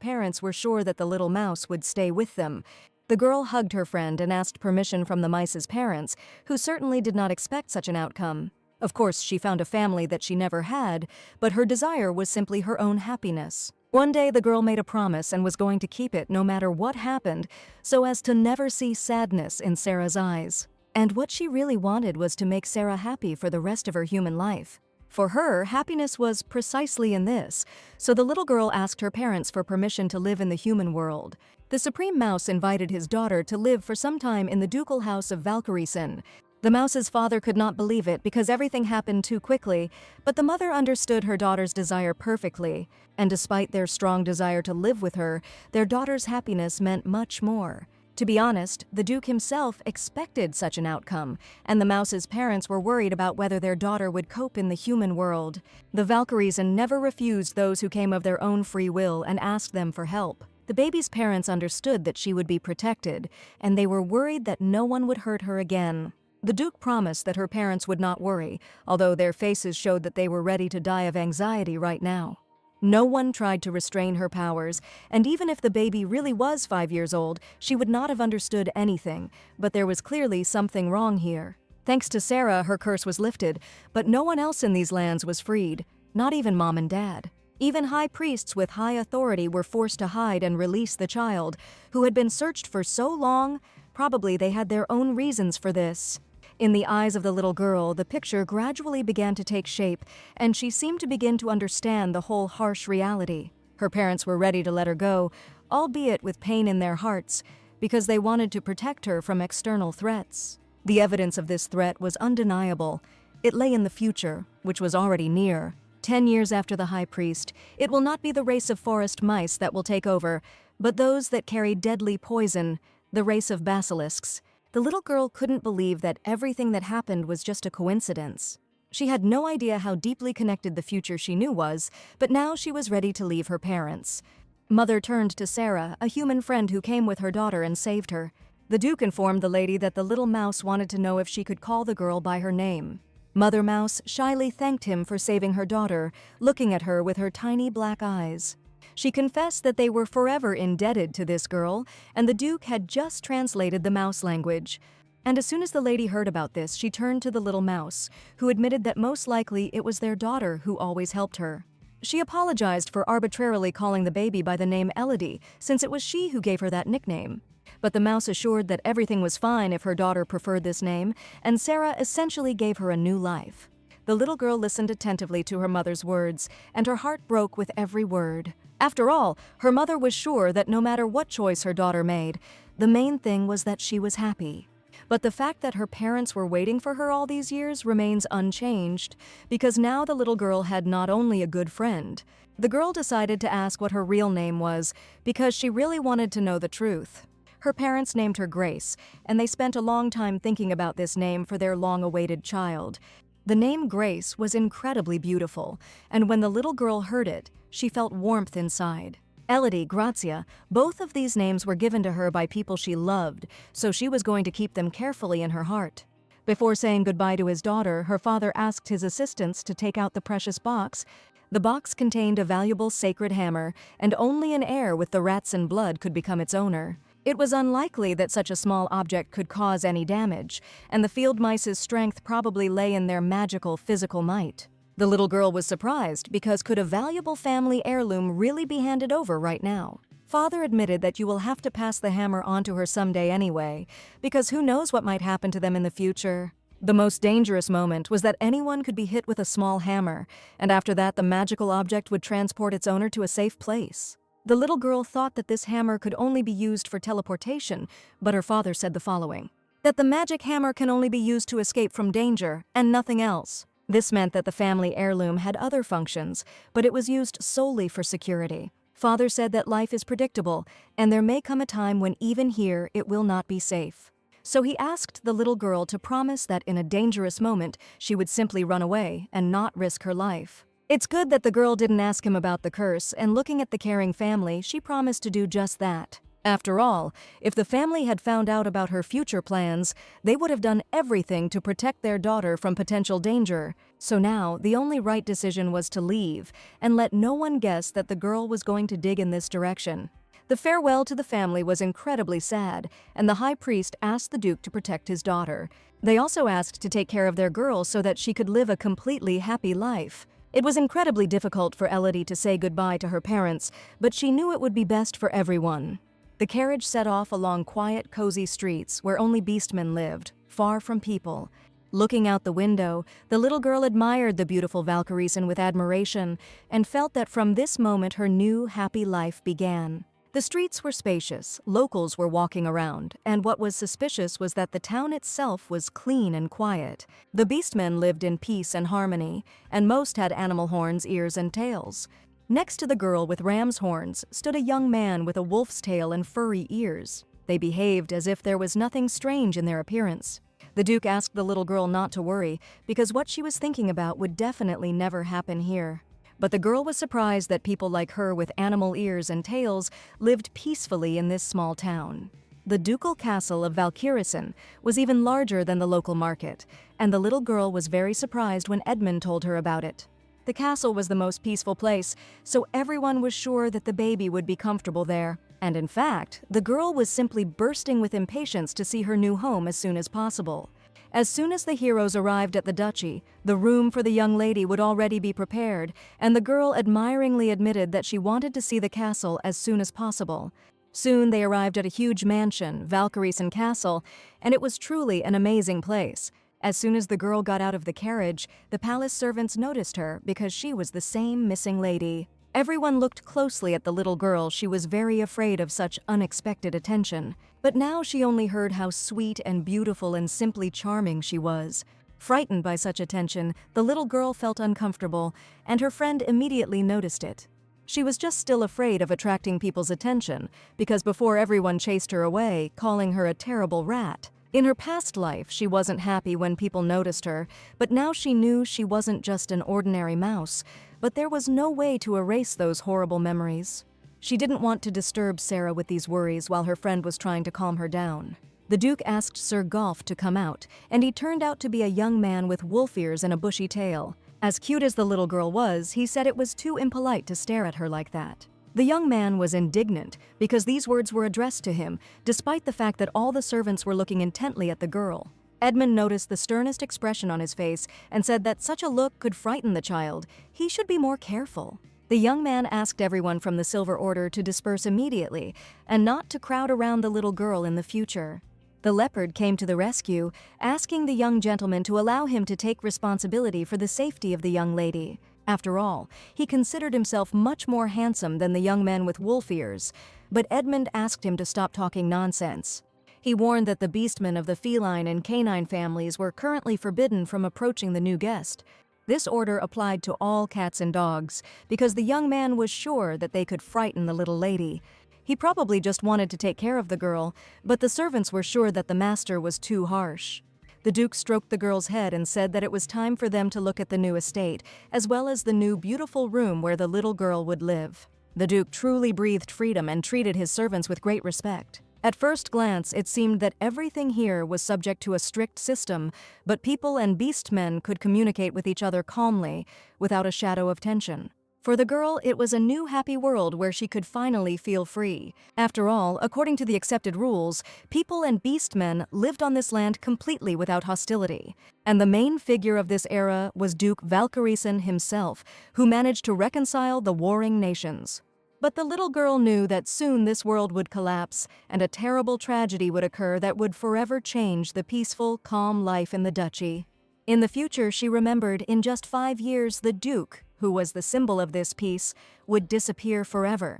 parents were sure that the little mouse would stay with them. The girl hugged her friend and asked permission from the mice's parents, who certainly did not expect such an outcome. Of course, she found a family that she never had, but her desire was simply her own happiness. One day, the girl made a promise and was going to keep it no matter what happened, so as to never see sadness in Sarah's eyes. And what she really wanted was to make Sarah happy for the rest of her human life. For her, happiness was precisely in this, so the little girl asked her parents for permission to live in the human world. The Supreme Mouse invited his daughter to live for some time in the ducal house of Valkyriesen. The mouse's father could not believe it because everything happened too quickly, but the mother understood her daughter's desire perfectly, and despite their strong desire to live with her, their daughter's happiness meant much more. To be honest, the Duke himself expected such an outcome, and the mouse's parents were worried about whether their daughter would cope in the human world. The Valkyriesen never refused those who came of their own free will and asked them for help. The baby's parents understood that she would be protected, and they were worried that no one would hurt her again. The Duke promised that her parents would not worry, although their faces showed that they were ready to die of anxiety right now. No one tried to restrain her powers, and even if the baby really was 5 years old, she would not have understood anything, but there was clearly something wrong here. Thanks to Sarah, her curse was lifted, but no one else in these lands was freed, not even mom and dad. Even high priests with high authority were forced to hide and release the child, who had been searched for so long. Probably they had their own reasons for this. In the eyes of the little girl, the picture gradually began to take shape, and she seemed to begin to understand the whole harsh reality. Her parents were ready to let her go, albeit with pain in their hearts, because they wanted to protect her from external threats. The evidence of this threat was undeniable. It lay in the future, which was already near. 10 years after the High Priest, it will not be the race of forest mice that will take over, but those that carry deadly poison, the race of basilisks. The little girl couldn't believe that everything that happened was just a coincidence. She had no idea how deeply connected the future she knew was, but now she was ready to leave her parents. Mother turned to Sarah, a human friend who came with her daughter and saved her. The Duke informed the lady that the little mouse wanted to know if she could call the girl by her name. Mother Mouse shyly thanked him for saving her daughter, looking at her with her tiny black eyes. She confessed that they were forever indebted to this girl, and the Duke had just translated the mouse language. And as soon as the lady heard about this, she turned to the little mouse, who admitted that most likely it was their daughter who always helped her. She apologized for arbitrarily calling the baby by the name Elodie, since it was she who gave her that nickname. But the mouse assured that everything was fine if her daughter preferred this name, and Sarah essentially gave her a new life. The little girl listened attentively to her mother's words, and her heart broke with every word. After all, her mother was sure that no matter what choice her daughter made, the main thing was that she was happy. But the fact that her parents were waiting for her all these years remains unchanged, because now the little girl had not only a good friend. The girl decided to ask what her real name was, because she really wanted to know the truth. Her parents named her Grace, and they spent a long time thinking about this name for their long-awaited child. The name Grace was incredibly beautiful, and when the little girl heard it, she felt warmth inside. Elodie, Grazia, both of these names were given to her by people she loved, so she was going to keep them carefully in her heart. Before saying goodbye to his daughter, her father asked his assistants to take out the precious box. The box contained a valuable sacred hammer, and only an heir with the rats and blood could become its owner. It was unlikely that such a small object could cause any damage, and the field mice's strength probably lay in their magical physical might. The little girl was surprised because could a valuable family heirloom really be handed over right now? Father admitted that you will have to pass the hammer on to her someday anyway, because who knows what might happen to them in the future. The most dangerous moment was that anyone could be hit with a small hammer, and after that the magical object would transport its owner to a safe place. The little girl thought that this hammer could only be used for teleportation, but her father said the following: that the magic hammer can only be used to escape from danger, and nothing else. This meant that the family heirloom had other functions, but it was used solely for security. Father said that life is predictable, and there may come a time when even here it will not be safe. So he asked the little girl to promise that in a dangerous moment she would simply run away and not risk her life. It's good that the girl didn't ask him about the curse, and looking at the caring family, she promised to do just that. After all, if the family had found out about her future plans, they would have done everything to protect their daughter from potential danger. So now, the only right decision was to leave, and let no one guess that the girl was going to dig in this direction. The farewell to the family was incredibly sad, and the high priest asked the Duke to protect his daughter. They also asked to take care of their girl so that she could live a completely happy life. It was incredibly difficult for Elodie to say goodbye to her parents, but she knew it would be best for everyone. The carriage set off along quiet, cozy streets where only beastmen lived, far from people. Looking out the window, the little girl admired the beautiful Valkyriesen with admiration and felt that from this moment her new, happy life began. The streets were spacious, locals were walking around, and what was suspicious was that the town itself was clean and quiet. The beastmen lived in peace and harmony, and most had animal horns, ears, and tails. Next to the girl with ram's horns stood a young man with a wolf's tail and furry ears. They behaved as if there was nothing strange in their appearance. The Duke asked the little girl not to worry, because what she was thinking about would definitely never happen here. But the girl was surprised that people like her with animal ears and tails lived peacefully in this small town. The ducal castle of Valkyriesen was even larger than the local market, and the little girl was very surprised when Edmund told her about it. The castle was the most peaceful place, so everyone was sure that the baby would be comfortable there. And in fact, the girl was simply bursting with impatience to see her new home as soon as possible. As soon as the heroes arrived at the duchy, the room for the young lady would already be prepared, and the girl admiringly admitted that she wanted to see the castle as soon as possible. Soon they arrived at a huge mansion, Valkyriesen Castle, and it was truly an amazing place. As soon as the girl got out of the carriage, the palace servants noticed her because she was the same missing lady. Everyone looked closely at the little girl. She was very afraid of such unexpected attention. But now she only heard how sweet and beautiful and simply charming she was. Frightened by such attention, the little girl felt uncomfortable, and her friend immediately noticed it. She was just still afraid of attracting people's attention, because before everyone chased her away, calling her a terrible rat. In her past life, she wasn't happy when people noticed her, but now she knew she wasn't just an ordinary mouse, but there was no way to erase those horrible memories. She didn't want to disturb Sarah with these worries while her friend was trying to calm her down. The Duke asked Sir Golf to come out, and he turned out to be a young man with wolf ears and a bushy tail. As cute as the little girl was, he said it was too impolite to stare at her like that. The young man was indignant because these words were addressed to him, despite the fact that all the servants were looking intently at the girl. Edmund noticed the sternest expression on his face and said that such a look could frighten the child. He should be more careful. The young man asked everyone from the Silver Order to disperse immediately and not to crowd around the little girl in the future. The leopard came to the rescue, asking the young gentleman to allow him to take responsibility for the safety of the young lady. After all, he considered himself much more handsome than the young man with wolf ears, but Edmund asked him to stop talking nonsense. He warned that the beastmen of the feline and canine families were currently forbidden from approaching the new guest. This order applied to all cats and dogs, because the young man was sure that they could frighten the little lady. He probably just wanted to take care of the girl, but the servants were sure that the master was too harsh. The Duke stroked the girl's head and said that it was time for them to look at the new estate, as well as the new beautiful room where the little girl would live. The Duke truly breathed freedom and treated his servants with great respect. At first glance, it seemed that everything here was subject to a strict system, but people and beastmen could communicate with each other calmly, without a shadow of tension. For the girl, it was a new happy world where she could finally feel free. After all, according to the accepted rules, people and beastmen lived on this land completely without hostility. And the main figure of this era was Duke Valkyriesen himself, who managed to reconcile the warring nations. But the little girl knew that soon this world would collapse, and a terrible tragedy would occur that would forever change the peaceful, calm life in the duchy. In the future, she remembered, in just 5 years, the Duke, who was the symbol of this peace, would disappear forever.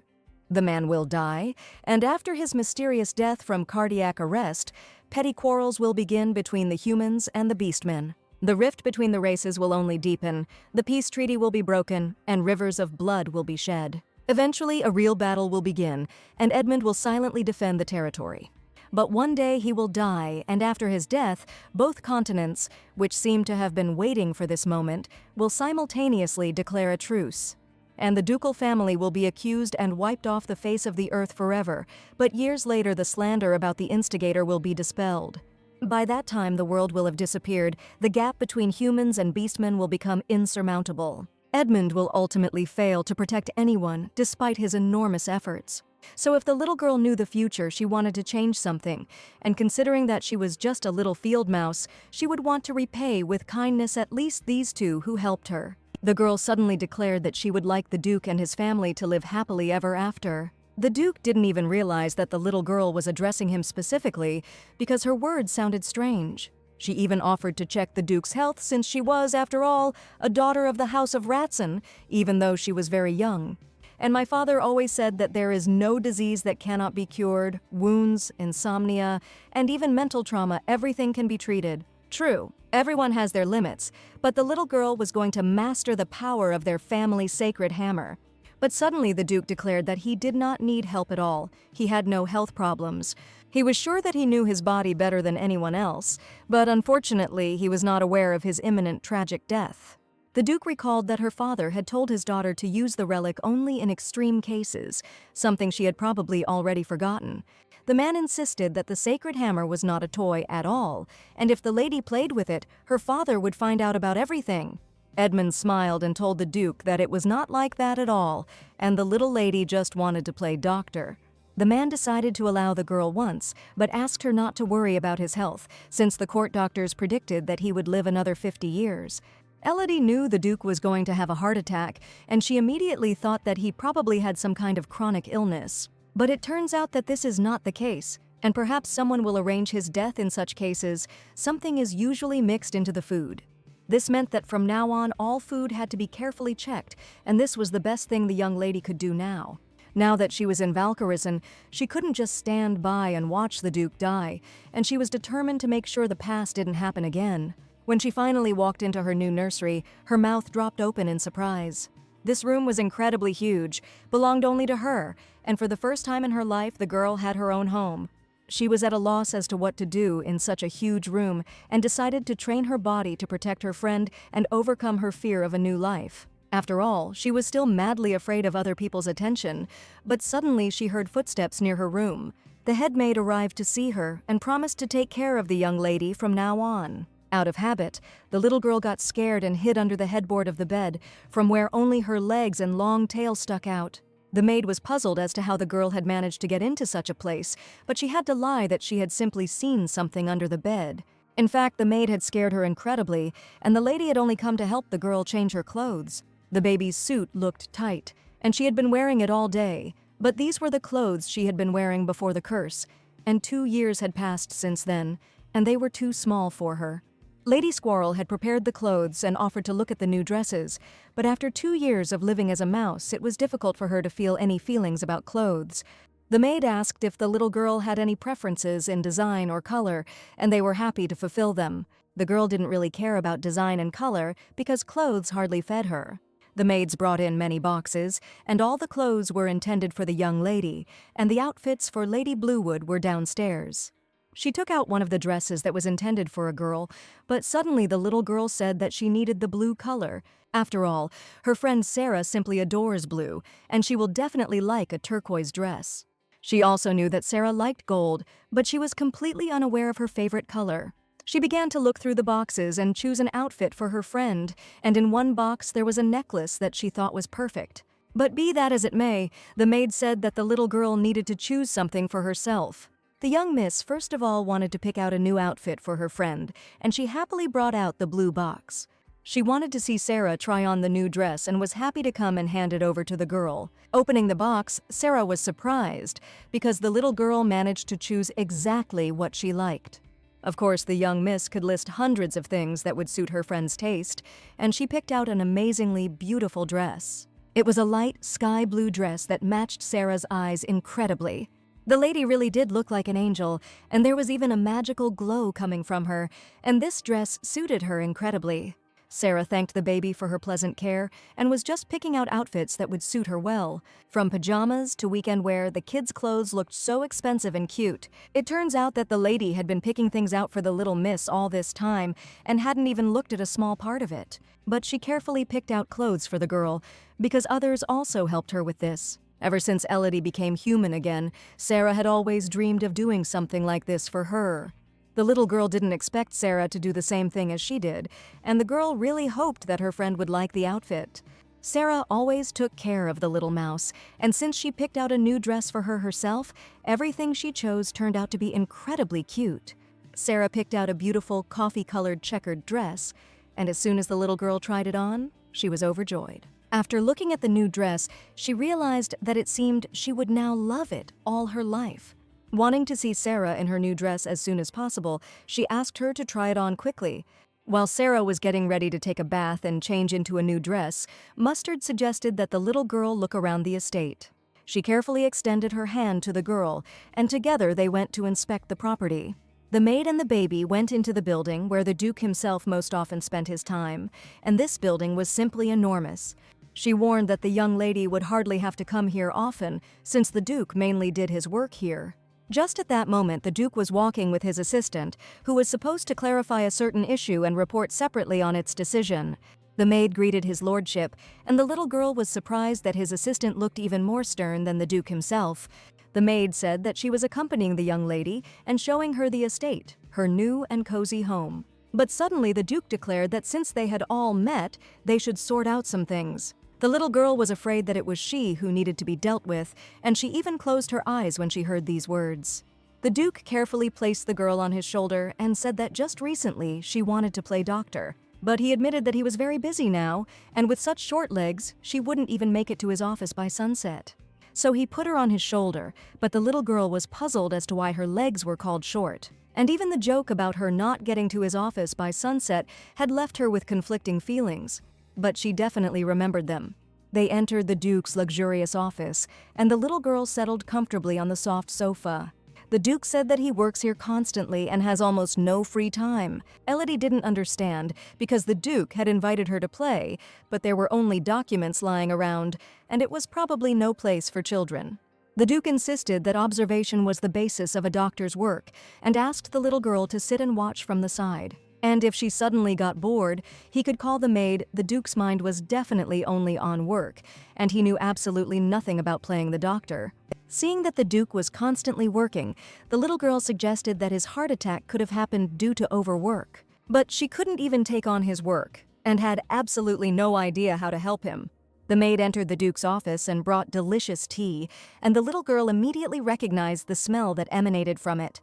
The man will die, and after his mysterious death from cardiac arrest, petty quarrels will begin between the humans and the beastmen. The rift between the races will only deepen, the peace treaty will be broken, and rivers of blood will be shed. Eventually, a real battle will begin, and Edmund will silently defend the territory. But one day he will die, and after his death, both continents, which seem to have been waiting for this moment, will simultaneously declare a truce. And the ducal family will be accused and wiped off the face of the earth forever, but years later the slander about the instigator will be dispelled. By that time the world will have disappeared, the gap between humans and beastmen will become insurmountable. Edmund will ultimately fail to protect anyone, despite his enormous efforts. So if the little girl knew the future, she wanted to change something, and considering that she was just a little field mouse, she would want to repay with kindness at least these two who helped her. The girl suddenly declared that she would like the Duke and his family to live happily ever after. The Duke didn't even realize that the little girl was addressing him specifically because her words sounded strange. She even offered to check the Duke's health since she was, after all, a daughter of the House of Ratson, even though she was very young. And my father always said that there is no disease that cannot be cured, wounds, insomnia, and even mental trauma, everything can be treated. True, everyone has their limits, but the little girl was going to master the power of their family's sacred hammer. But suddenly the Duke declared that he did not need help at all. He had no health problems. He was sure that he knew his body better than anyone else, but unfortunately he was not aware of his imminent tragic death. The Duke recalled that her father had told his daughter to use the relic only in extreme cases, something she had probably already forgotten. The man insisted that the sacred hammer was not a toy at all, and if the lady played with it, her father would find out about everything. Edmund smiled and told the Duke that it was not like that at all, and the little lady just wanted to play doctor. The man decided to allow the girl once, but asked her not to worry about his health, since the court doctors predicted that he would live another 50 years. Elodie knew the Duke was going to have a heart attack, and she immediately thought that he probably had some kind of chronic illness. But it turns out that this is not the case, and perhaps someone will arrange his death in such cases. Something is usually mixed into the food. This meant that from now on all food had to be carefully checked, and this was the best thing the young lady could do now. Now that she was in Valkyrisson, she couldn't just stand by and watch the Duke die, and she was determined to make sure the past didn't happen again. When she finally walked into her new nursery, her mouth dropped open in surprise. This room was incredibly huge, belonged only to her, and for the first time in her life, the girl had her own home. She was at a loss as to what to do in such a huge room and decided to train her body to protect her friend and overcome her fear of a new life. After all, she was still madly afraid of other people's attention, but suddenly she heard footsteps near her room. The head maid arrived to see her and promised to take care of the young lady from now on. Out of habit, the little girl got scared and hid under the headboard of the bed, from where only her legs and long tail stuck out. The maid was puzzled as to how the girl had managed to get into such a place, but she had to lie that she had simply seen something under the bed. In fact, the maid had scared her incredibly, and the lady had only come to help the girl change her clothes. The baby's suit looked tight, and she had been wearing it all day, but these were the clothes she had been wearing before the curse, and 2 years had passed since then, and they were too small for her. Lady Squirrel had prepared the clothes and offered to look at the new dresses, but after 2 years of living as a mouse, it was difficult for her to feel any feelings about clothes. The maid asked if the little girl had any preferences in design or color, and they were happy to fulfill them. The girl didn't really care about design and color because clothes hardly fed her. The maids brought in many boxes, and all the clothes were intended for the young lady, and the outfits for Lady Bluewood were downstairs. She took out one of the dresses that was intended for a girl, but suddenly the little girl said that she needed the blue color. After all, her friend Sarah simply adores blue, and she will definitely like a turquoise dress. She also knew that Sarah liked gold, but she was completely unaware of her favorite color. She began to look through the boxes and choose an outfit for her friend, and in one box there was a necklace that she thought was perfect. But be that as it may, the maid said that the little girl needed to choose something for herself. The young miss first of all wanted to pick out a new outfit for her friend, and she happily brought out the blue box. She wanted to see Sarah try on the new dress and was happy to come and hand it over to the girl. Opening the box, Sarah was surprised because the little girl managed to choose exactly what she liked. Of course, the young miss could list hundreds of things that would suit her friend's taste, and she picked out an amazingly beautiful dress. It was a light sky blue dress that matched Sarah's eyes incredibly. The lady really did look like an angel, and there was even a magical glow coming from her, and this dress suited her incredibly. Sarah thanked the baby for her pleasant care and was just picking out outfits that would suit her well. From pajamas to weekend wear, the kids' clothes looked so expensive and cute. It turns out that the lady had been picking things out for the little miss all this time and hadn't even looked at a small part of it. But she carefully picked out clothes for the girl, because others also helped her with this. Ever since Elodie became human again, Sarah had always dreamed of doing something like this for her. The little girl didn't expect Sarah to do the same thing as she did, and the girl really hoped that her friend would like the outfit. Sarah always took care of the little mouse, and since she picked out a new dress for her herself, everything she chose turned out to be incredibly cute. Sarah picked out a beautiful coffee-colored checkered dress, and as soon as the little girl tried it on, she was overjoyed. After looking at the new dress, she realized that it seemed she would now love it all her life. Wanting to see Sarah in her new dress as soon as possible, she asked her to try it on quickly. While Sarah was getting ready to take a bath and change into a new dress, Mustard suggested that the little girl look around the estate. She carefully extended her hand to the girl, and together they went to inspect the property. The maid and the baby went into the building where the Duke himself most often spent his time, and this building was simply enormous. She warned that the young lady would hardly have to come here often, since the Duke mainly did his work here. Just at that moment, the Duke was walking with his assistant, who was supposed to clarify a certain issue and report separately on its decision. The maid greeted his lordship, and the little girl was surprised that his assistant looked even more stern than the Duke himself. The maid said that she was accompanying the young lady and showing her the estate, her new and cozy home. But suddenly the Duke declared that since they had all met, they should sort out some things. The little girl was afraid that it was she who needed to be dealt with, and she even closed her eyes when she heard these words. The Duke carefully placed the girl on his shoulder and said that just recently she wanted to play doctor. But he admitted that he was very busy now, and with such short legs, she wouldn't even make it to his office by sunset. So he put her on his shoulder, but the little girl was puzzled as to why her legs were called short. And even the joke about her not getting to his office by sunset had left her with conflicting feelings. But she definitely remembered them. They entered the Duke's luxurious office, and the little girl settled comfortably on the soft sofa. The Duke said that he works here constantly and has almost no free time. Elodie didn't understand, because the Duke had invited her to play, but there were only documents lying around, and it was probably no place for children. The Duke insisted that observation was the basis of a doctor's work, and asked the little girl to sit and watch from the side. And if she suddenly got bored, he could call the maid. The Duke's mind was definitely only on work, and he knew absolutely nothing about playing the doctor. Seeing that the Duke was constantly working, the little girl suggested that his heart attack could have happened due to overwork. But she couldn't even take on his work, and had absolutely no idea how to help him. The maid entered the Duke's office and brought delicious tea, and the little girl immediately recognized the smell that emanated from it.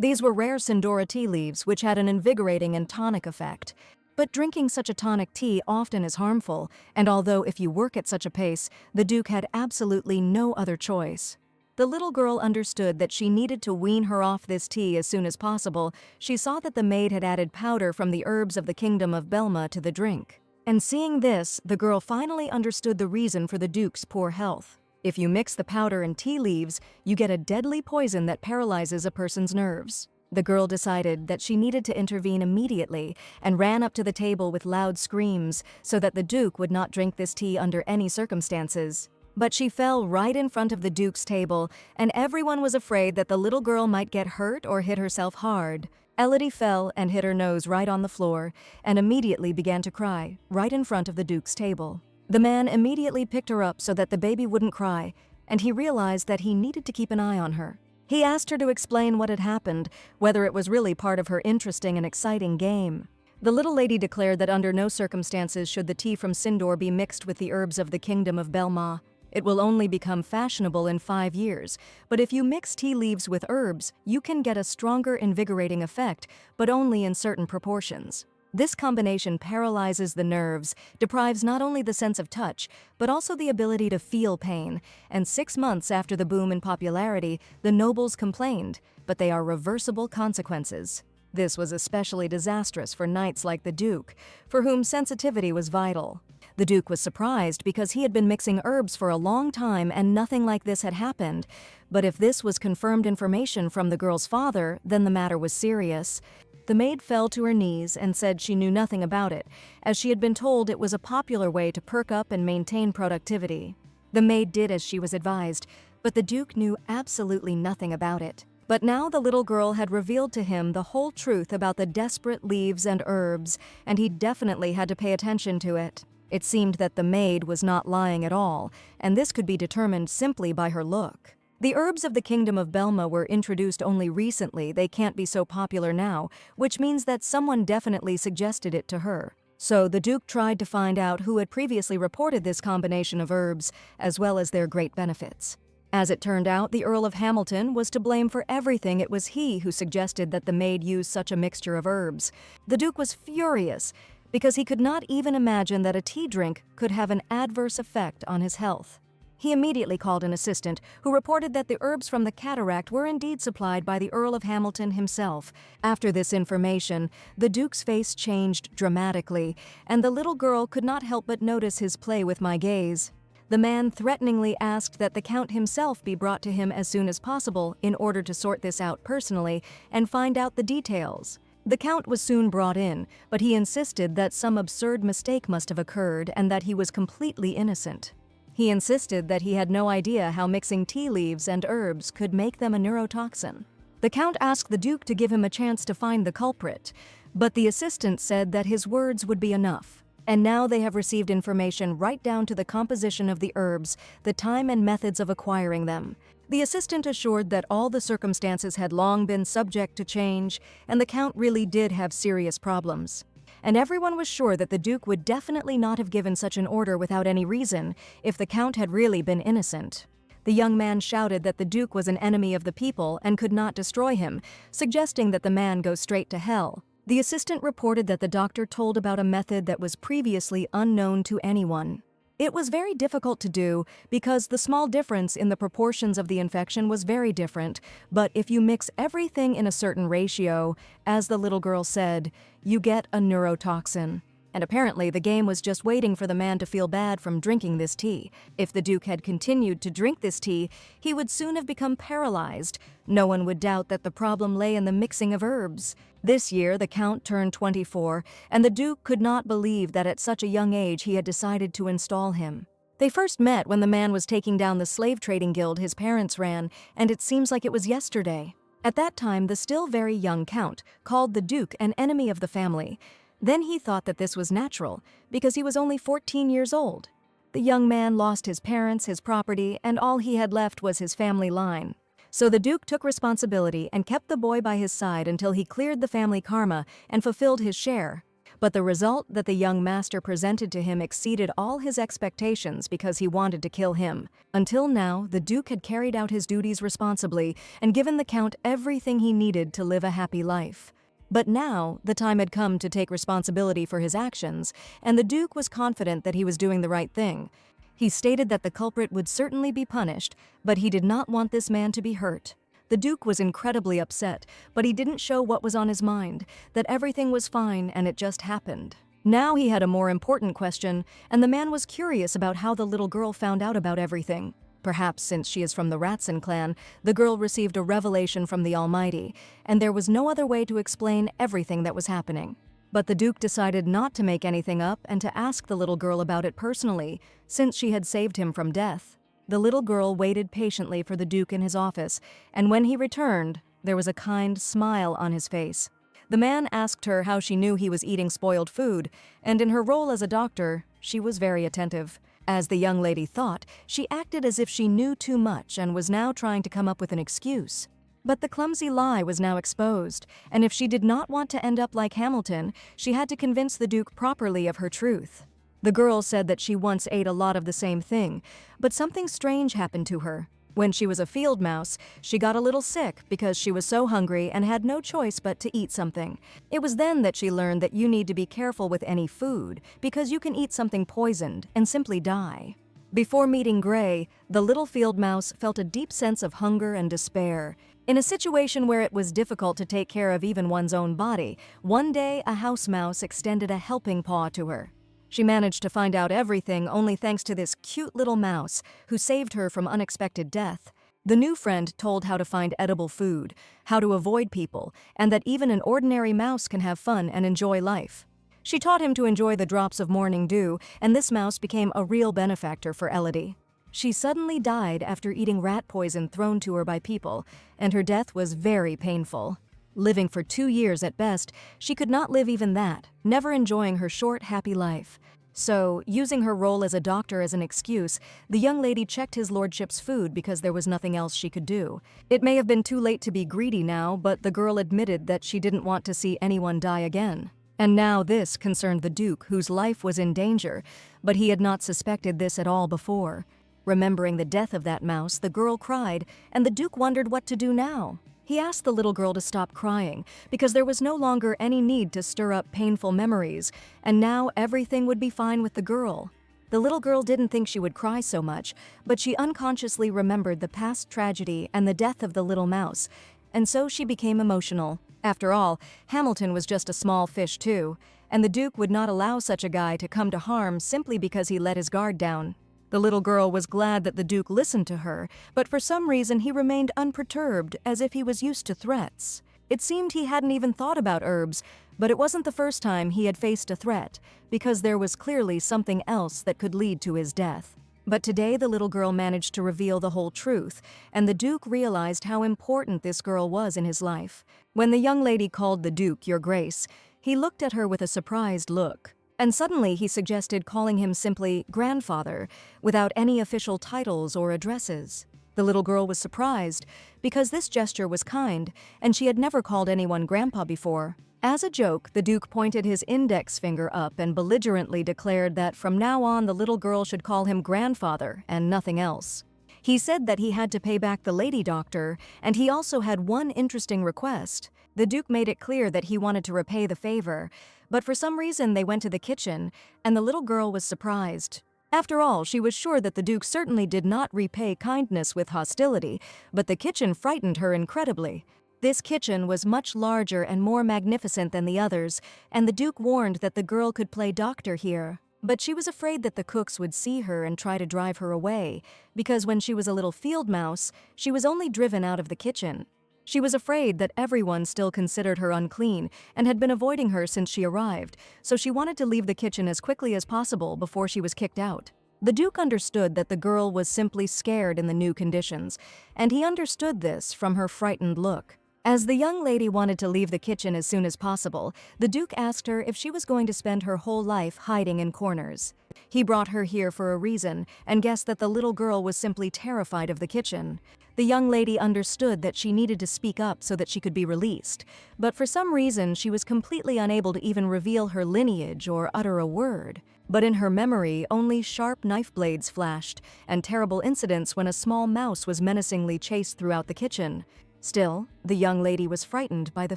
These were rare Sindora tea leaves, which had an invigorating and tonic effect. But drinking such a tonic tea often is harmful, and although if you work at such a pace, the Duke had absolutely no other choice. The little girl understood that she needed to wean her off this tea as soon as possible. She saw that the maid had added powder from the herbs of the kingdom of Belma to the drink. And seeing this, the girl finally understood the reason for the Duke's poor health. If you mix the powder and tea leaves, you get a deadly poison that paralyzes a person's nerves. The girl decided that she needed to intervene immediately and ran up to the table with loud screams so that the Duke would not drink this tea under any circumstances. But she fell right in front of the Duke's table, and everyone was afraid that the little girl might get hurt or hit herself hard. Elodie fell and hit her nose right on the floor and immediately began to cry right in front of the Duke's table. The man immediately picked her up so that the baby wouldn't cry, and he realized that he needed to keep an eye on her. He asked her to explain what had happened, whether it was really part of her interesting and exciting game. The little lady declared that under no circumstances should the tea from Sindor be mixed with the herbs of the kingdom of Belma. It will only become fashionable in 5 years, but if you mix tea leaves with herbs, you can get a stronger, invigorating effect, but only in certain proportions. This combination paralyzes the nerves, deprives not only the sense of touch, but also the ability to feel pain, and 6 months after the boom in popularity, the nobles complained, but they are reversible consequences. This was especially disastrous for knights like the Duke, for whom sensitivity was vital. The Duke was surprised because he had been mixing herbs for a long time and nothing like this had happened, but if this was confirmed information from the girl's father, then the matter was serious. The maid fell to her knees and said she knew nothing about it, as she had been told it was a popular way to perk up and maintain productivity. The maid did as she was advised, but the Duke knew absolutely nothing about it. But now the little girl had revealed to him the whole truth about the desperate leaves and herbs, and he definitely had to pay attention to it. It seemed that the maid was not lying at all, and this could be determined simply by her look. The herbs of the Kingdom of Belma were introduced only recently. They can't be so popular now, which means that someone definitely suggested it to her. So the Duke tried to find out who had previously reported this combination of herbs, as well as their great benefits. As it turned out, the Earl of Hamilton was to blame for everything. It was he who suggested that the maid use such a mixture of herbs. The Duke was furious, because he could not even imagine that a tea drink could have an adverse effect on his health. He immediately called an assistant, who reported that the herbs from the cataract were indeed supplied by the Earl of Hamilton himself. After this information, the Duke's face changed dramatically, and the little girl could not help but notice his play with my gaze. The man threateningly asked that the Count himself be brought to him as soon as possible in order to sort this out personally and find out the details. The Count was soon brought in, but he insisted that some absurd mistake must have occurred and that he was completely innocent. He insisted that he had no idea how mixing tea leaves and herbs could make them a neurotoxin. The Count asked the Duke to give him a chance to find the culprit, but the assistant said that his words would be enough. And now they have received information right down to the composition of the herbs, the time and methods of acquiring them. The assistant assured that all the circumstances had long been subject to change, and the Count really did have serious problems. And everyone was sure that the Duke would definitely not have given such an order without any reason if the Count had really been innocent. The young man shouted that the Duke was an enemy of the people and could not destroy him, suggesting that the man go straight to hell. The assistant reported that the doctor told about a method that was previously unknown to anyone. It was very difficult to do because the small difference in the proportions of the infection was very different, but if you mix everything in a certain ratio, as the little girl said, you get a neurotoxin. And apparently the game was just waiting for the man to feel bad from drinking this tea. If the Duke had continued to drink this tea, he would soon have become paralyzed. No one would doubt that the problem lay in the mixing of herbs. This year, the Count turned 24, and the Duke could not believe that at such a young age he had decided to install him. They first met when the man was taking down the slave trading guild his parents ran, and it seems like it was yesterday. At that time, the still very young Count called the Duke an enemy of the family. Then he thought that this was natural, because he was only 14 years old. The young man lost his parents, his property, and all he had left was his family line. So the Duke took responsibility and kept the boy by his side until he cleared the family karma and fulfilled his share. But the result that the young master presented to him exceeded all his expectations because he wanted to kill him. Until now, the Duke had carried out his duties responsibly and given the Count everything he needed to live a happy life. But now, the time had come to take responsibility for his actions, and the Duke was confident that he was doing the right thing. He stated that the culprit would certainly be punished, but he did not want this man to be hurt. The Duke was incredibly upset, but he didn't show what was on his mind, that everything was fine and it just happened. Now he had a more important question, and the man was curious about how the little girl found out about everything. Perhaps since she is from the Ratson clan, the girl received a revelation from the Almighty, and there was no other way to explain everything that was happening. But the Duke decided not to make anything up and to ask the little girl about it personally, since she had saved him from death. The little girl waited patiently for the Duke in his office, and when he returned, there was a kind smile on his face. The man asked her how she knew he was eating spoiled food, and in her role as a doctor, she was very attentive. As the young lady thought, she acted as if she knew too much and was now trying to come up with an excuse. But the clumsy lie was now exposed, and if she did not want to end up like Hamilton, she had to convince the Duke properly of her truth. The girl said that she once ate a lot of the same thing, but something strange happened to her. When she was a field mouse, she got a little sick because she was so hungry and had no choice but to eat something. It was then that she learned that you need to be careful with any food because you can eat something poisoned and simply die. Before meeting Gray, the little field mouse felt a deep sense of hunger and despair. In a situation where it was difficult to take care of even one's own body, one day a house mouse extended a helping paw to her. She managed to find out everything only thanks to this cute little mouse who saved her from unexpected death. The new friend told how to find edible food, how to avoid people, and that even an ordinary mouse can have fun and enjoy life. She taught him to enjoy the drops of morning dew, and this mouse became a real benefactor for Elodie. She suddenly died after eating rat poison thrown to her by people, and her death was very painful. Living for 2 years at best, she could not live even that, never enjoying her short, happy life. So, using her role as a doctor as an excuse, the young lady checked his lordship's food because there was nothing else she could do. It may have been too late to be greedy now, but the girl admitted that she didn't want to see anyone die again. And now this concerned the Duke, whose life was in danger, but he had not suspected this at all before. Remembering the death of that mouse, the girl cried, and the Duke wondered what to do now. He asked the little girl to stop crying, because there was no longer any need to stir up painful memories, and now everything would be fine with the girl. The little girl didn't think she would cry so much, but she unconsciously remembered the past tragedy and the death of the little mouse, and so she became emotional. After all, Hamilton was just a small fish too, and the Duke would not allow such a guy to come to harm simply because he let his guard down. The little girl was glad that the Duke listened to her, but for some reason he remained unperturbed, as if he was used to threats. It seemed he hadn't even thought about herbs, but it wasn't the first time he had faced a threat, because there was clearly something else that could lead to his death. But today the little girl managed to reveal the whole truth, and the Duke realized how important this girl was in his life. When the young lady called the Duke Your Grace, he looked at her with a surprised look. And suddenly he suggested calling him simply grandfather, without any official titles or addresses. The little girl was surprised, because this gesture was kind, and she had never called anyone grandpa before. As a joke, the Duke pointed his index finger up and belligerently declared that from now on the little girl should call him grandfather and nothing else. He said that he had to pay back the lady doctor, and he also had one interesting request. The Duke made it clear that he wanted to repay the favor, but for some reason they went to the kitchen, and the little girl was surprised. After all, she was sure that the Duke certainly did not repay kindness with hostility, but the kitchen frightened her incredibly. This kitchen was much larger and more magnificent than the others, and the Duke warned that the girl could play doctor here. But she was afraid that the cooks would see her and try to drive her away, because when she was a little field mouse, she was only driven out of the kitchen. She was afraid that everyone still considered her unclean and had been avoiding her since she arrived, so she wanted to leave the kitchen as quickly as possible before she was kicked out. The Duke understood that the girl was simply scared in the new conditions, and he understood this from her frightened look. As the young lady wanted to leave the kitchen as soon as possible, the Duke asked her if she was going to spend her whole life hiding in corners. He brought her here for a reason, and guessed that the little girl was simply terrified of the kitchen. The young lady understood that she needed to speak up so that she could be released, but for some reason she was completely unable to even reveal her lineage or utter a word. But in her memory, only sharp knife blades flashed, and terrible incidents when a small mouse was menacingly chased throughout the kitchen. Still, the young lady was frightened by the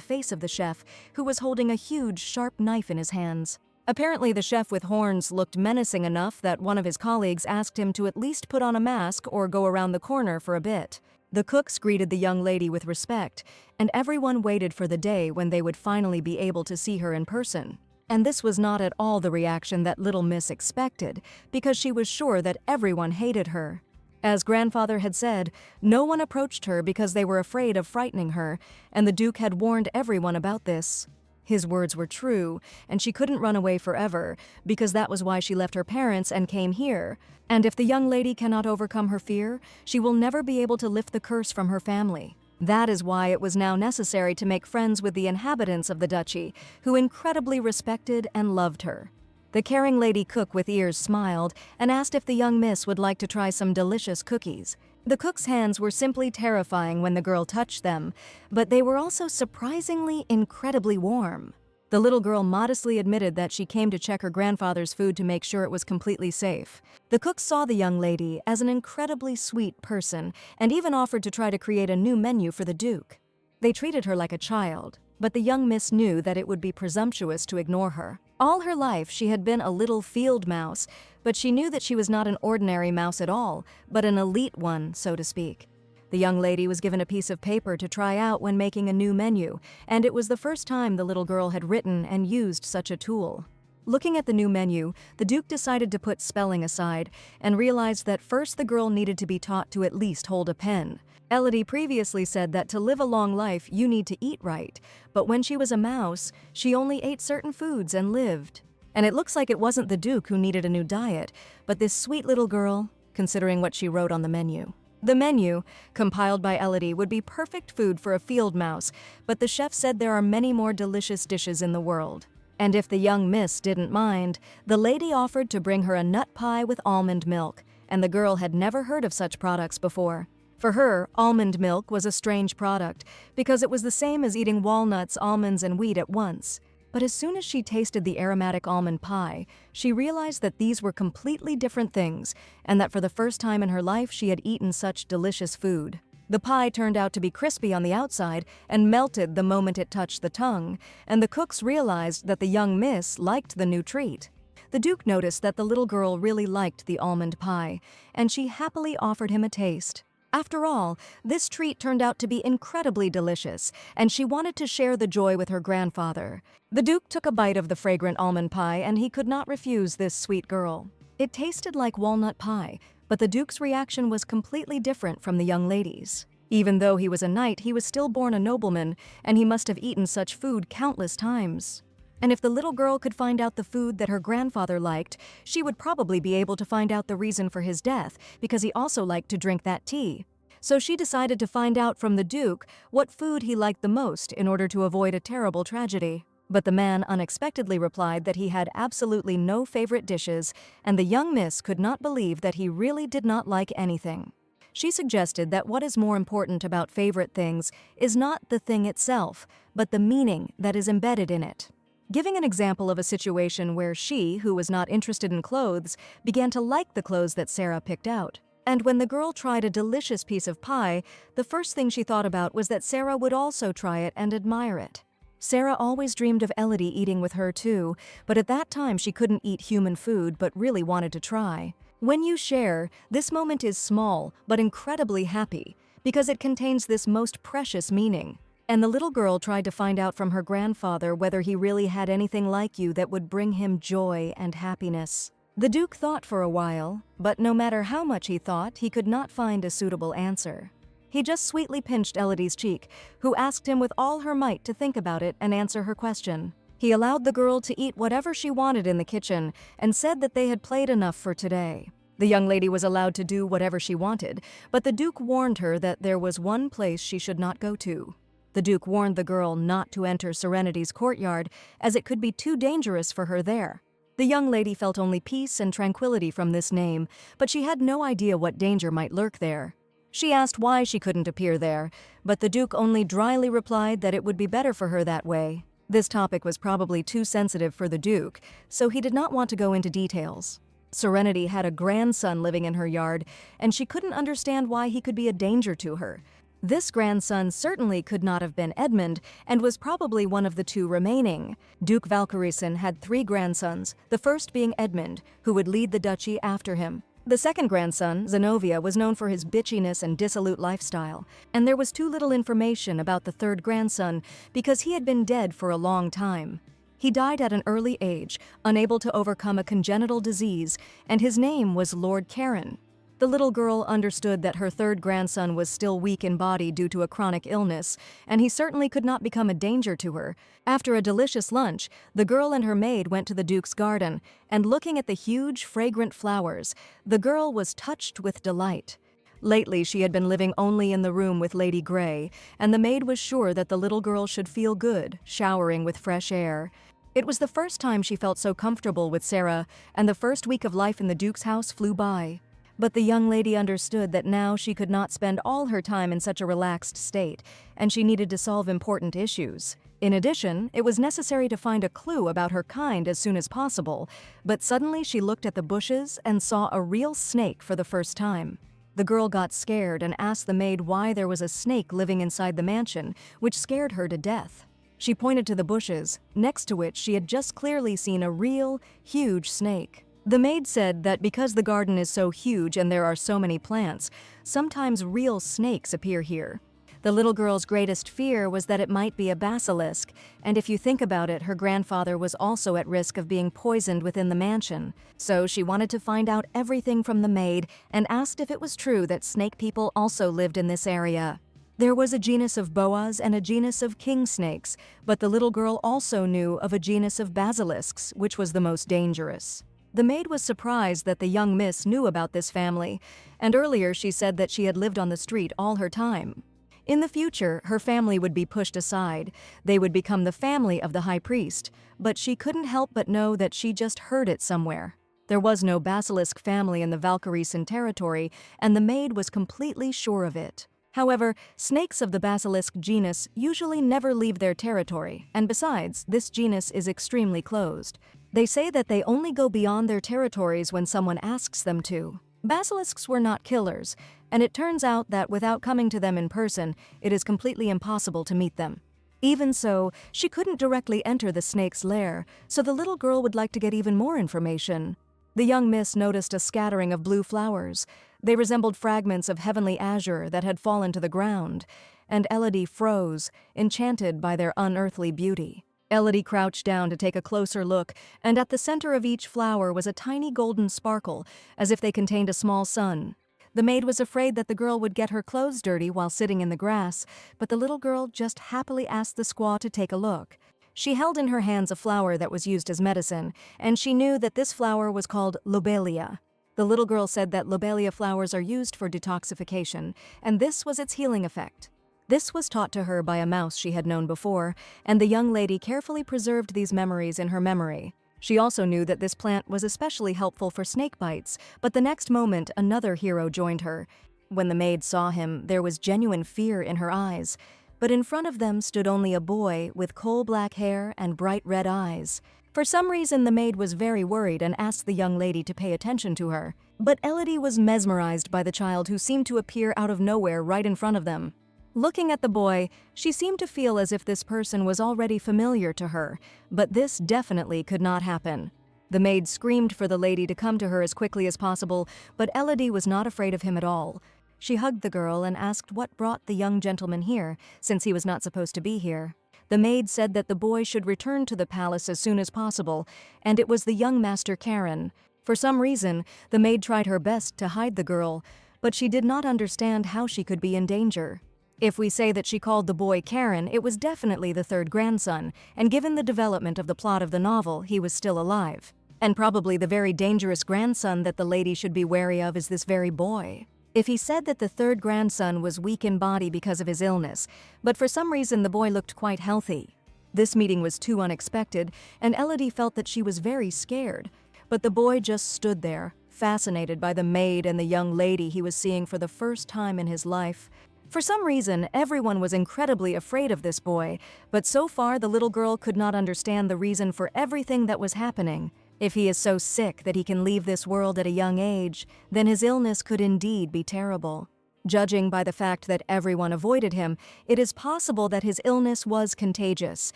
face of the chef, who was holding a huge, sharp knife in his hands. Apparently, the chef with horns looked menacing enough that one of his colleagues asked him to at least put on a mask or go around the corner for a bit. The cooks greeted the young lady with respect, and everyone waited for the day when they would finally be able to see her in person. And this was not at all the reaction that Little Miss expected, because she was sure that everyone hated her. As grandfather had said, no one approached her because they were afraid of frightening her, and the Duke had warned everyone about this. His words were true, and she couldn't run away forever, because that was why she left her parents and came here. And if the young lady cannot overcome her fear, she will never be able to lift the curse from her family. That is why it was now necessary to make friends with the inhabitants of the duchy, who incredibly respected and loved her. The caring lady cook with ears smiled and asked if the young miss would like to try some delicious cookies. The cook's hands were simply terrifying when the girl touched them, but they were also surprisingly incredibly warm. The little girl modestly admitted that she came to check her grandfather's food to make sure it was completely safe. The cook saw the young lady as an incredibly sweet person and even offered to try to create a new menu for the Duke. They treated her like a child, but the young miss knew that it would be presumptuous to ignore her. All her life she had been a little field mouse, but she knew that she was not an ordinary mouse at all, but an elite one, so to speak. The young lady was given a piece of paper to try out when making a new menu, and it was the first time the little girl had written and used such a tool. Looking at the new menu, the Duke decided to put spelling aside and realized that first the girl needed to be taught to at least hold a pen. Elodie previously said that to live a long life, you need to eat right, but when she was a mouse, she only ate certain foods and lived. And it looks like it wasn't the Duke who needed a new diet, but this sweet little girl, considering what she wrote on the menu. The menu, compiled by Elodie, would be perfect food for a field mouse, but the chef said there are many more delicious dishes in the world. And if the young miss didn't mind, the lady offered to bring her a nut pie with almond milk, and the girl had never heard of such products before. For her, almond milk was a strange product, because it was the same as eating walnuts, almonds, and wheat at once. But as soon as she tasted the aromatic almond pie, she realized that these were completely different things, and that for the first time in her life she had eaten such delicious food. The pie turned out to be crispy on the outside and melted the moment it touched the tongue, and the cooks realized that the young miss liked the new treat. The Duke noticed that the little girl really liked the almond pie, and she happily offered him a taste. After all, this treat turned out to be incredibly delicious, and she wanted to share the joy with her grandfather. The Duke took a bite of the fragrant almond pie, and he could not refuse this sweet girl. It tasted like walnut pie, but the Duke's reaction was completely different from the young lady's. Even though he was a knight, he was still born a nobleman, and he must have eaten such food countless times. And if the little girl could find out the food that her grandfather liked, she would probably be able to find out the reason for his death, because he also liked to drink that tea. So she decided to find out from the Duke what food he liked the most in order to avoid a terrible tragedy. But the man unexpectedly replied that he had absolutely no favorite dishes, and the young miss could not believe that he really did not like anything. She suggested that what is more important about favorite things is not the thing itself, but the meaning that is embedded in it. Giving an example of a situation where she, who was not interested in clothes, began to like the clothes that Sarah picked out. And when the girl tried a delicious piece of pie, the first thing she thought about was that Sarah would also try it and admire it. Sarah always dreamed of Elodie eating with her too, but at that time she couldn't eat human food but really wanted to try. When you share, this moment is small but incredibly happy, because it contains this most precious meaning. And the little girl tried to find out from her grandfather whether he really had anything like you that would bring him joy and happiness. The Duke thought for a while, but no matter how much he thought, he could not find a suitable answer. He just sweetly pinched Elodie's cheek, who asked him with all her might to think about it and answer her question. He allowed the girl to eat whatever she wanted in the kitchen and said that they had played enough for today. The young lady was allowed to do whatever she wanted, but the Duke warned her that there was one place she should not go to. The Duke warned the girl not to enter Serenity's courtyard, as it could be too dangerous for her there. The young lady felt only peace and tranquility from this name, but she had no idea what danger might lurk there. She asked why she couldn't appear there, but the Duke only dryly replied that it would be better for her that way. This topic was probably too sensitive for the Duke, so he did not want to go into details. Serenity had a grandson living in her yard, and she couldn't understand why he could be a danger to her. This grandson certainly could not have been Edmund, and was probably one of the two remaining. Duke Valkyriesen had 3 grandsons, the first being Edmund, who would lead the duchy after him. The second grandson, Zenobia, was known for his bitchiness and dissolute lifestyle, and there was too little information about the third grandson because he had been dead for a long time. He died at an early age, unable to overcome a congenital disease, and his name was Lord Karen. The little girl understood that her third grandson was still weak in body due to a chronic illness, and he certainly could not become a danger to her. After a delicious lunch, the girl and her maid went to the Duke's garden, and looking at the huge, fragrant flowers, the girl was touched with delight. Lately, she had been living only in the room with Lady Grey, and the maid was sure that the little girl should feel good, showering with fresh air. It was the first time she felt so comfortable with Sarah, and the first week of life in the Duke's house flew by. But the young lady understood that now she could not spend all her time in such a relaxed state, and she needed to solve important issues. In addition, it was necessary to find a clue about her kind as soon as possible, but suddenly she looked at the bushes and saw a real snake for the first time. The girl got scared and asked the maid why there was a snake living inside the mansion, which scared her to death. She pointed to the bushes, next to which she had just clearly seen a real, huge snake. The maid said that because the garden is so huge and there are so many plants, sometimes real snakes appear here. The little girl's greatest fear was that it might be a basilisk, and if you think about it, her grandfather was also at risk of being poisoned within the mansion. So she wanted to find out everything from the maid and asked if it was true that snake people also lived in this area. There was a genus of boas and a genus of king snakes, but the little girl also knew of a genus of basilisks, which was the most dangerous. The maid was surprised that the young miss knew about this family, and earlier she said that she had lived on the street all her time. In the future, her family would be pushed aside. They would become the family of the high priest, but she couldn't help but know that she just heard it somewhere. There was no basilisk family in the Valkyrian territory, and the maid was completely sure of it. However, snakes of the basilisk genus usually never leave their territory, and besides, this genus is extremely closed. They say that they only go beyond their territories when someone asks them to. Basilisks were not killers, and it turns out that without coming to them in person, it is completely impossible to meet them. Even so, she couldn't directly enter the snake's lair, so the little girl would like to get even more information. The young miss noticed a scattering of blue flowers. They resembled fragments of heavenly azure that had fallen to the ground, and Elodie froze, enchanted by their unearthly beauty. Elodie crouched down to take a closer look, and at the center of each flower was a tiny golden sparkle, as if they contained a small sun. The maid was afraid that the girl would get her clothes dirty while sitting in the grass, but the little girl just happily asked the squaw to take a look. She held in her hands a flower that was used as medicine, and she knew that this flower was called lobelia. The little girl said that lobelia flowers are used for detoxification, and this was its healing effect. This was taught to her by a mouse she had known before, and the young lady carefully preserved these memories in her memory. She also knew that this plant was especially helpful for snake bites, but the next moment another hero joined her. When the maid saw him, there was genuine fear in her eyes, but in front of them stood only a boy with coal-black hair and bright red eyes. For some reason, the maid was very worried and asked the young lady to pay attention to her. But Elodie was mesmerized by the child who seemed to appear out of nowhere right in front of them. Looking at the boy, she seemed to feel as if this person was already familiar to her, but this definitely could not happen. The maid screamed for the lady to come to her as quickly as possible, but Elodie was not afraid of him at all. She hugged the girl and asked what brought the young gentleman here, since he was not supposed to be here. The maid said that the boy should return to the palace as soon as possible, and it was the young Master Karen. For some reason, the maid tried her best to hide the girl, but she did not understand how she could be in danger. If we say that she called the boy Karen, it was definitely the third grandson, and given the development of the plot of the novel, he was still alive. And probably the very dangerous grandson that the lady should be wary of is this very boy. If he said that the third grandson was weak in body because of his illness, but for some reason the boy looked quite healthy. This meeting was too unexpected, and Elodie felt that she was very scared. But the boy just stood there, fascinated by the maid and the young lady he was seeing for the first time in his life. For some reason, everyone was incredibly afraid of this boy, but so far the little girl could not understand the reason for everything that was happening. If he is so sick that he can leave this world at a young age, then his illness could indeed be terrible. Judging by the fact that everyone avoided him, it is possible that his illness was contagious,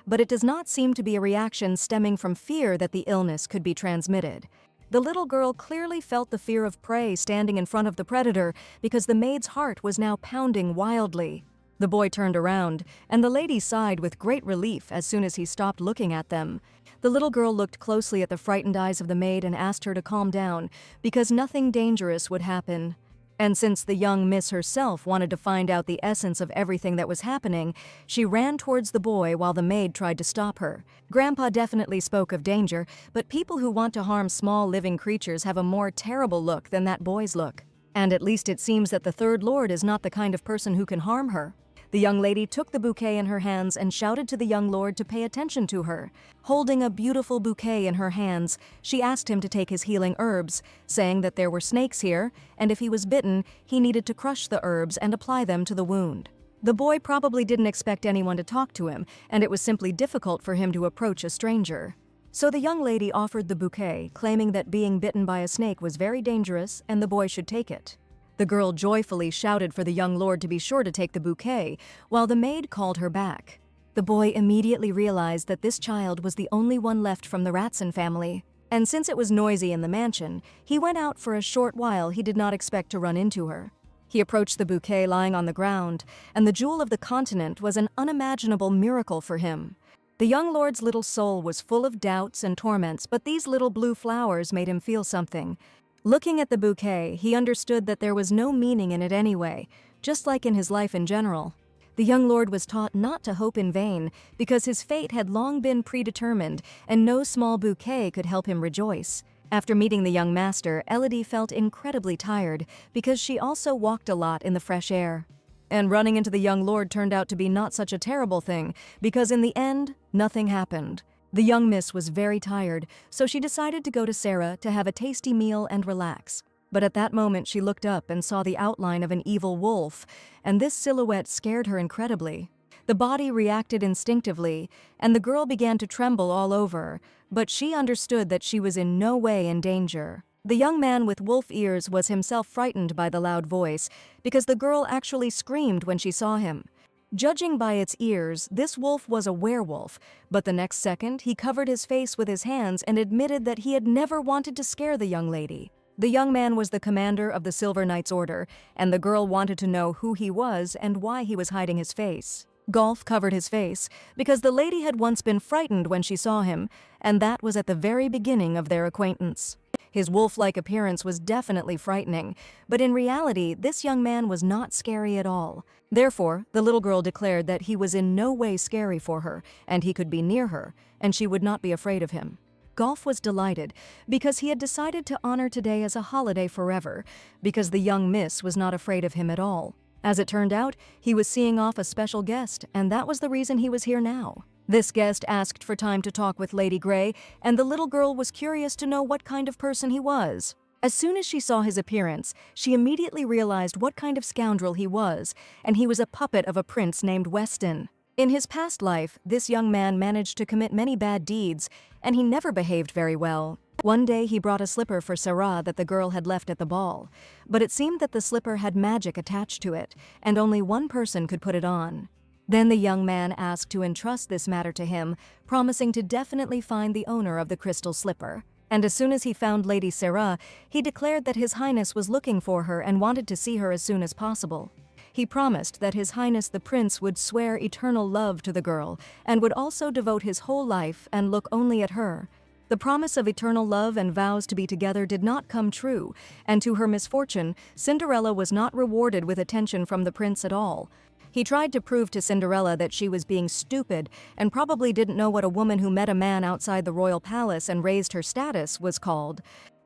but it does not seem to be a reaction stemming from fear that the illness could be transmitted. The little girl clearly felt the fear of prey standing in front of the predator because the maid's heart was now pounding wildly. The boy turned around, and the lady sighed with great relief as soon as he stopped looking at them. The little girl looked closely at the frightened eyes of the maid and asked her to calm down, because nothing dangerous would happen. And since the young miss herself wanted to find out the essence of everything that was happening, she ran towards the boy while the maid tried to stop her. Grandpa definitely spoke of danger, but people who want to harm small living creatures have a more terrible look than that boy's look. And at least it seems that the Third Lord is not the kind of person who can harm her. The young lady took the bouquet in her hands and shouted to the young lord to pay attention to her. Holding a beautiful bouquet in her hands, she asked him to take his healing herbs, saying that there were snakes here, and if he was bitten, he needed to crush the herbs and apply them to the wound. The boy probably didn't expect anyone to talk to him, and it was simply difficult for him to approach a stranger. So the young lady offered the bouquet, claiming that being bitten by a snake was very dangerous and the boy should take it. The girl joyfully shouted for the young lord to be sure to take the bouquet, while the maid called her back. The boy immediately realized that this child was the only one left from the Ratson family, and since it was noisy in the mansion, he went out for a short while. He did not expect to run into her. He approached the bouquet lying on the ground, and the jewel of the continent was an unimaginable miracle for him. The young lord's little soul was full of doubts and torments, but these little blue flowers made him feel something. Looking at the bouquet, he understood that there was no meaning in it anyway, just like in his life in general. The young lord was taught not to hope in vain, because his fate had long been predetermined, and no small bouquet could help him rejoice. After meeting the young master, Elodie felt incredibly tired, because she also walked a lot in the fresh air. And running into the young lord turned out to be not such a terrible thing, because in the end, nothing happened. The young miss was very tired, so she decided to go to Sarah to have a tasty meal and relax. But at that moment she looked up and saw the outline of an evil wolf, and this silhouette scared her incredibly. The body reacted instinctively, and the girl began to tremble all over, but she understood that she was in no way in danger. The young man with wolf ears was himself frightened by the loud voice, because the girl actually screamed when she saw him. Judging by its ears, this wolf was a werewolf, but the next second he covered his face with his hands and admitted that he had never wanted to scare the young lady. The young man was the commander of the Silver Knights Order, and the girl wanted to know who he was and why he was hiding his face. Golf covered his face, because the lady had once been frightened when she saw him, and that was at the very beginning of their acquaintance. His wolf-like appearance was definitely frightening, but in reality, this young man was not scary at all. Therefore, the little girl declared that he was in no way scary for her, and he could be near her, and she would not be afraid of him. Golf was delighted, because he had decided to honor today as a holiday forever, because the young miss was not afraid of him at all. As it turned out, he was seeing off a special guest, and that was the reason he was here now. This guest asked for time to talk with Lady Grey, and the little girl was curious to know what kind of person he was. As soon as she saw his appearance, she immediately realized what kind of scoundrel he was, and he was a puppet of a prince named Weston. In his past life, this young man managed to commit many bad deeds, and he never behaved very well. One day he brought a slipper for Sarah that the girl had left at the ball, but it seemed that the slipper had magic attached to it, and only one person could put it on. Then the young man asked to entrust this matter to him, promising to definitely find the owner of the crystal slipper. And as soon as he found Lady Sarah, he declared that His Highness was looking for her and wanted to see her as soon as possible. He promised that His Highness the Prince would swear eternal love to the girl, and would also devote his whole life and look only at her. The promise of eternal love and vows to be together did not come true, and to her misfortune, Cinderella was not rewarded with attention from the prince at all. He tried to prove to Cinderella that she was being stupid and probably didn't know what a woman who met a man outside the royal palace and raised her status was called.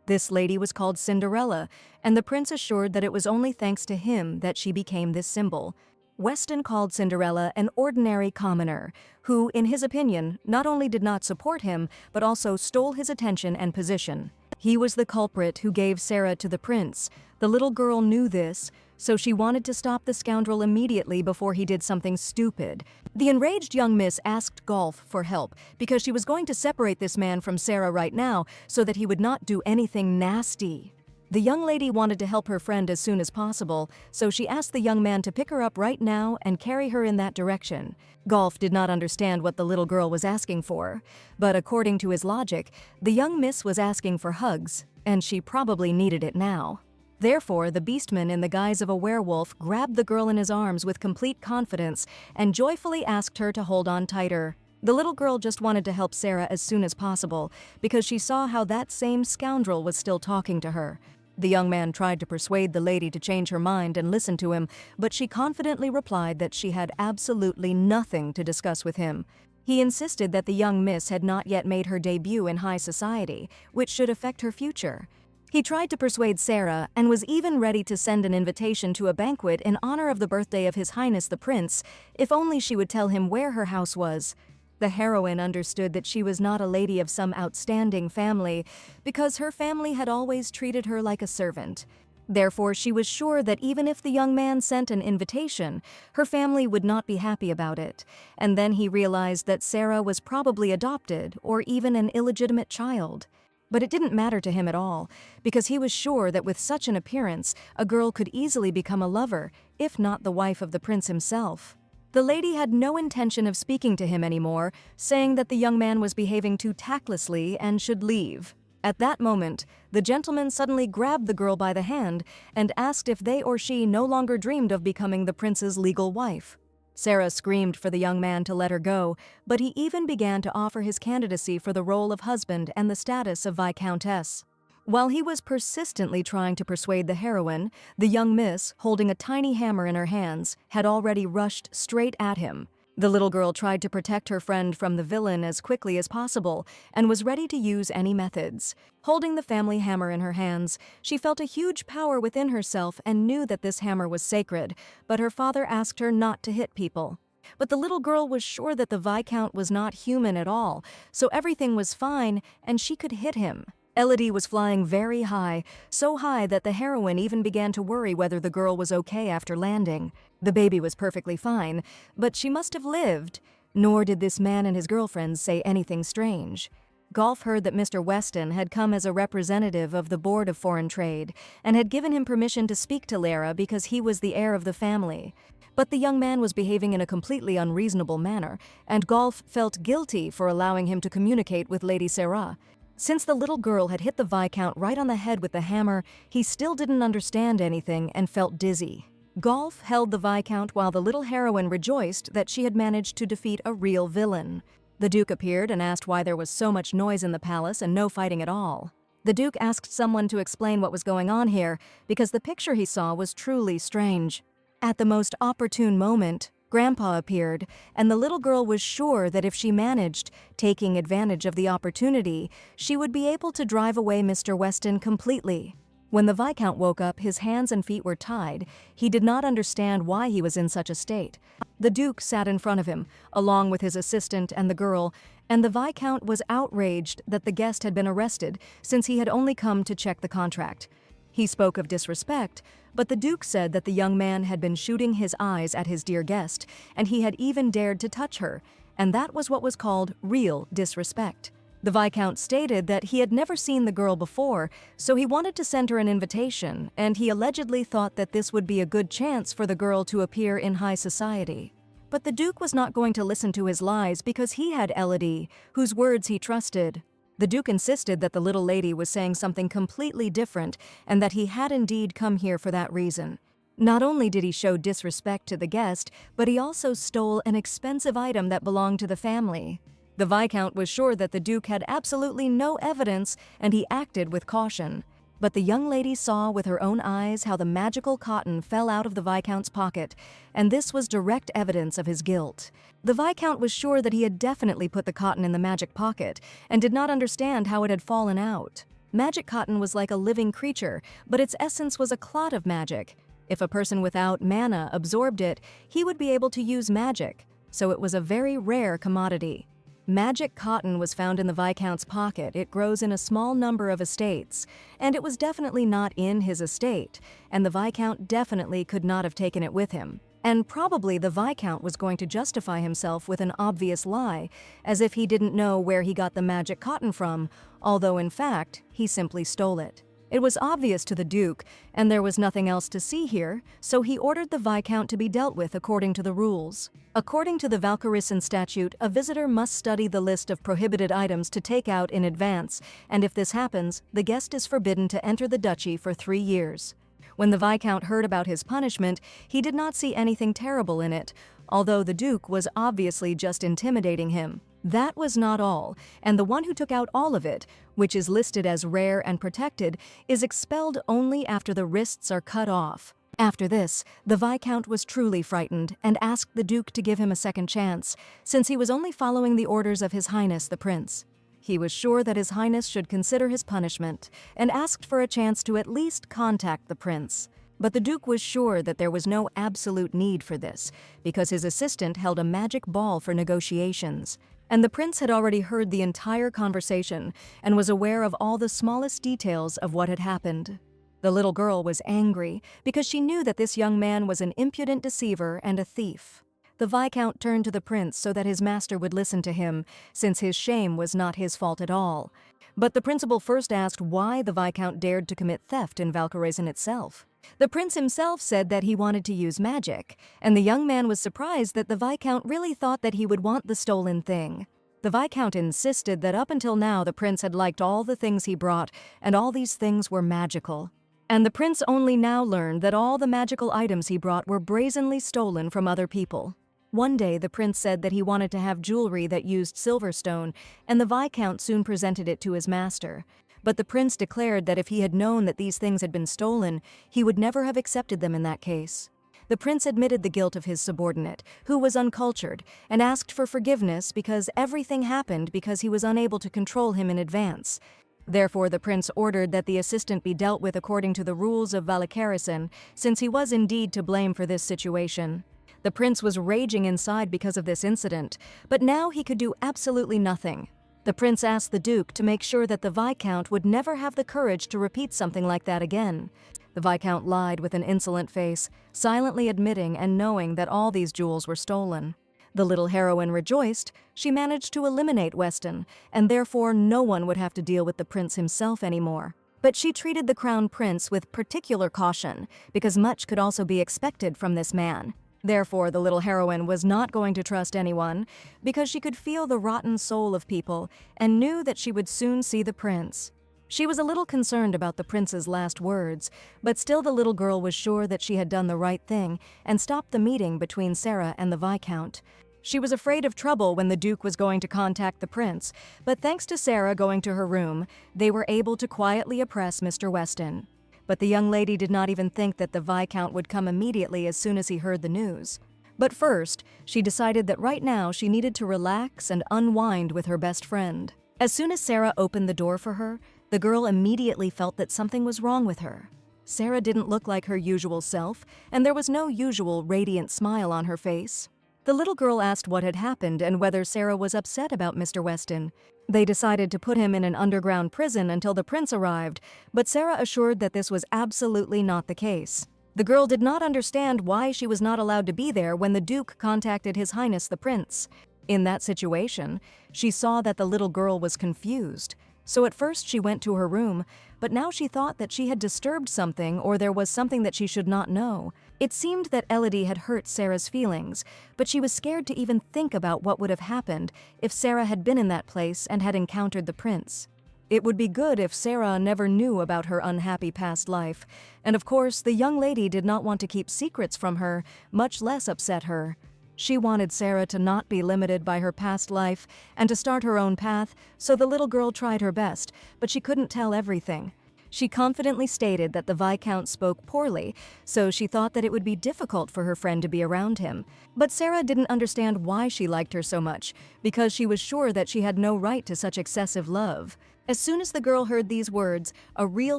This lady was called Cinderella, and the prince assured that it was only thanks to him that she became this symbol. Weston called Cinderella an ordinary commoner, who, in his opinion, not only did not support him, but also stole his attention and position. He was the culprit who gave Sarah to the prince. The little girl knew this, so she wanted to stop the scoundrel immediately before he did something stupid. The enraged young miss asked Golf for help, because she was going to separate this man from Sarah right now so that he would not do anything nasty. The young lady wanted to help her friend as soon as possible, so she asked the young man to pick her up right now and carry her in that direction. Golf did not understand what the little girl was asking for, but according to his logic, the young miss was asking for hugs, and she probably needed it now. Therefore, the beastman in the guise of a werewolf grabbed the girl in his arms with complete confidence and joyfully asked her to hold on tighter. The little girl just wanted to help Sarah as soon as possible, because she saw how that same scoundrel was still talking to her. The young man tried to persuade the lady to change her mind and listen to him, but she confidently replied that she had absolutely nothing to discuss with him. He insisted that the young miss had not yet made her debut in high society, which should affect her future. He tried to persuade Sarah and was even ready to send an invitation to a banquet in honor of the birthday of His Highness the Prince, if only she would tell him where her house was. The heroine understood that she was not a lady of some outstanding family, because her family had always treated her like a servant. Therefore, she was sure that even if the young man sent an invitation, her family would not be happy about it. And then he realized that Sarah was probably adopted or even an illegitimate child. But it didn't matter to him at all, because he was sure that with such an appearance, a girl could easily become a lover, if not the wife of the prince himself. The lady had no intention of speaking to him anymore, saying that the young man was behaving too tactlessly and should leave. At that moment, the gentleman suddenly grabbed the girl by the hand and asked if they or she no longer dreamed of becoming the prince's legal wife. Sarah screamed for the young man to let her go, but he even began to offer his candidacy for the role of husband and the status of viscountess. While he was persistently trying to persuade the heroine, the young miss, holding a tiny hammer in her hands, had already rushed straight at him. The little girl tried to protect her friend from the villain as quickly as possible and was ready to use any methods. Holding the family hammer in her hands, she felt a huge power within herself and knew that this hammer was sacred, but her father asked her not to hit people. But the little girl was sure that the Viscount was not human at all, so everything was fine and she could hit him. Elodie was flying very high, so high that the heroine even began to worry whether the girl was okay after landing. The baby was perfectly fine, but she must have lived. Nor did this man and his girlfriends say anything strange. Golf heard that Mr. Weston had come as a representative of the Board of Foreign Trade and had given him permission to speak to Lara because he was the heir of the family. But the young man was behaving in a completely unreasonable manner, and Golf felt guilty for allowing him to communicate with Lady Sarah. Since the little girl had hit the Viscount right on the head with the hammer, he still didn't understand anything and felt dizzy. Golf held the Viscount while the little heroine rejoiced that she had managed to defeat a real villain. The Duke appeared and asked why there was so much noise in the palace and no fighting at all. The Duke asked someone to explain what was going on here, because the picture he saw was truly strange. At the most opportune moment, Grandpa appeared, and the little girl was sure that if she managed, taking advantage of the opportunity, she would be able to drive away Mr. Weston completely. When the Viscount woke up, his hands and feet were tied. He did not understand why he was in such a state. The Duke sat in front of him, along with his assistant and the girl, and the Viscount was outraged that the guest had been arrested since he had only come to check the contract. He spoke of disrespect, but the Duke said that the young man had been shooting his eyes at his dear guest, and he had even dared to touch her, and that was what was called real disrespect. The Viscount stated that he had never seen the girl before, so he wanted to send her an invitation, and he allegedly thought that this would be a good chance for the girl to appear in high society. But the Duke was not going to listen to his lies because he had Elodie, whose words he trusted. The Duke insisted that the little lady was saying something completely different and that he had indeed come here for that reason. Not only did he show disrespect to the guest, but he also stole an expensive item that belonged to the family. The Viscount was sure that the Duke had absolutely no evidence, and he acted with caution. But the young lady saw with her own eyes how the magical cotton fell out of the Viscount's pocket, and this was direct evidence of his guilt. The Viscount was sure that he had definitely put the cotton in the magic pocket, and did not understand how it had fallen out. Magic cotton was like a living creature, but its essence was a clot of magic. If a person without mana absorbed it, he would be able to use magic, so it was a very rare commodity. Magic cotton was found in the Viscount's pocket. It grows in a small number of estates, and it was definitely not in his estate, and the Viscount definitely could not have taken it with him. And probably the Viscount was going to justify himself with an obvious lie, as if he didn't know where he got the magic cotton from, although in fact, he simply stole it. It was obvious to the Duke, and there was nothing else to see here, so he ordered the Viscount to be dealt with according to the rules. According to the Valkyrisan statute, a visitor must study the list of prohibited items to take out in advance, and if this happens, the guest is forbidden to enter the duchy for 3 years. When the Viscount heard about his punishment, he did not see anything terrible in it, although the Duke was obviously just intimidating him. That was not all, and the one who took out all of it, which is listed as rare and protected, is expelled only after the wrists are cut off. After this, the Viscount was truly frightened and asked the Duke to give him a second chance, since he was only following the orders of His Highness the Prince. He was sure that His Highness should consider his punishment, and asked for a chance to at least contact the Prince. But the Duke was sure that there was no absolute need for this, because his assistant held a magic ball for negotiations. And the Prince had already heard the entire conversation and was aware of all the smallest details of what had happened. The little girl was angry because she knew that this young man was an impudent deceiver and a thief. The Viscount turned to the Prince so that his master would listen to him, since his shame was not his fault at all. But the principal first asked why the Viscount dared to commit theft in Valkyrisan itself. The Prince himself said that he wanted to use magic, and the young man was surprised that the Viscount really thought that he would want the stolen thing. The Viscount insisted that up until now the prince had liked all the things he brought, and all these things were magical. And the prince only now learned that all the magical items he brought were brazenly stolen from other people. One day the prince said that he wanted to have jewelry that used silverstone, and the Viscount soon presented it to his master. But the prince declared that if he had known that these things had been stolen, he would never have accepted them in that case. The prince admitted the guilt of his subordinate, who was uncultured, and asked for forgiveness because everything happened because he was unable to control him in advance. Therefore, the prince ordered that the assistant be dealt with according to the rules of Valakarisin, since he was indeed to blame for this situation. The prince was raging inside because of this incident, but now he could do absolutely nothing. The prince asked the duke to make sure that the Viscount would never have the courage to repeat something like that again. The Viscount lied with an insolent face, silently admitting and knowing that all these jewels were stolen. The little heroine rejoiced. She managed to eliminate Weston, and therefore no one would have to deal with the prince himself anymore. But she treated the crown prince with particular caution, because much could also be expected from this man. Therefore, the little heroine was not going to trust anyone, because she could feel the rotten soul of people and knew that she would soon see the prince. She was a little concerned about the prince's last words, but still the little girl was sure that she had done the right thing and stopped the meeting between Sarah and the Viscount. She was afraid of trouble when the Duke was going to contact the prince, but thanks to Sarah going to her room, they were able to quietly oppress Mr. Weston. But the young lady did not even think that the Viscount would come immediately as soon as he heard the news. But first, she decided that right now she needed to relax and unwind with her best friend. As soon as Sarah opened the door for her, the girl immediately felt that something was wrong with her. Sarah didn't look like her usual self, and there was no usual radiant smile on her face. The little girl asked what had happened and whether Sarah was upset about Mr. Weston. They decided to put him in an underground prison until the prince arrived, but Sarah assured that this was absolutely not the case. The girl did not understand why she was not allowed to be there when the Duke contacted His Highness the Prince. In that situation, she saw that the little girl was confused. So at first she went to her room, but now she thought that she had disturbed something or there was something that she should not know. It seemed that Elodie had hurt Sarah's feelings, but she was scared to even think about what would have happened if Sarah had been in that place and had encountered the prince. It would be good if Sarah never knew about her unhappy past life, and of course the young lady did not want to keep secrets from her, much less upset her. She wanted Sarah to not be limited by her past life and to start her own path, so the little girl tried her best, but she couldn't tell everything. She confidently stated that the Viscount spoke poorly, so she thought that it would be difficult for her friend to be around him. But Sarah didn't understand why she liked her so much, because she was sure that she had no right to such excessive love. As soon as the girl heard these words, a real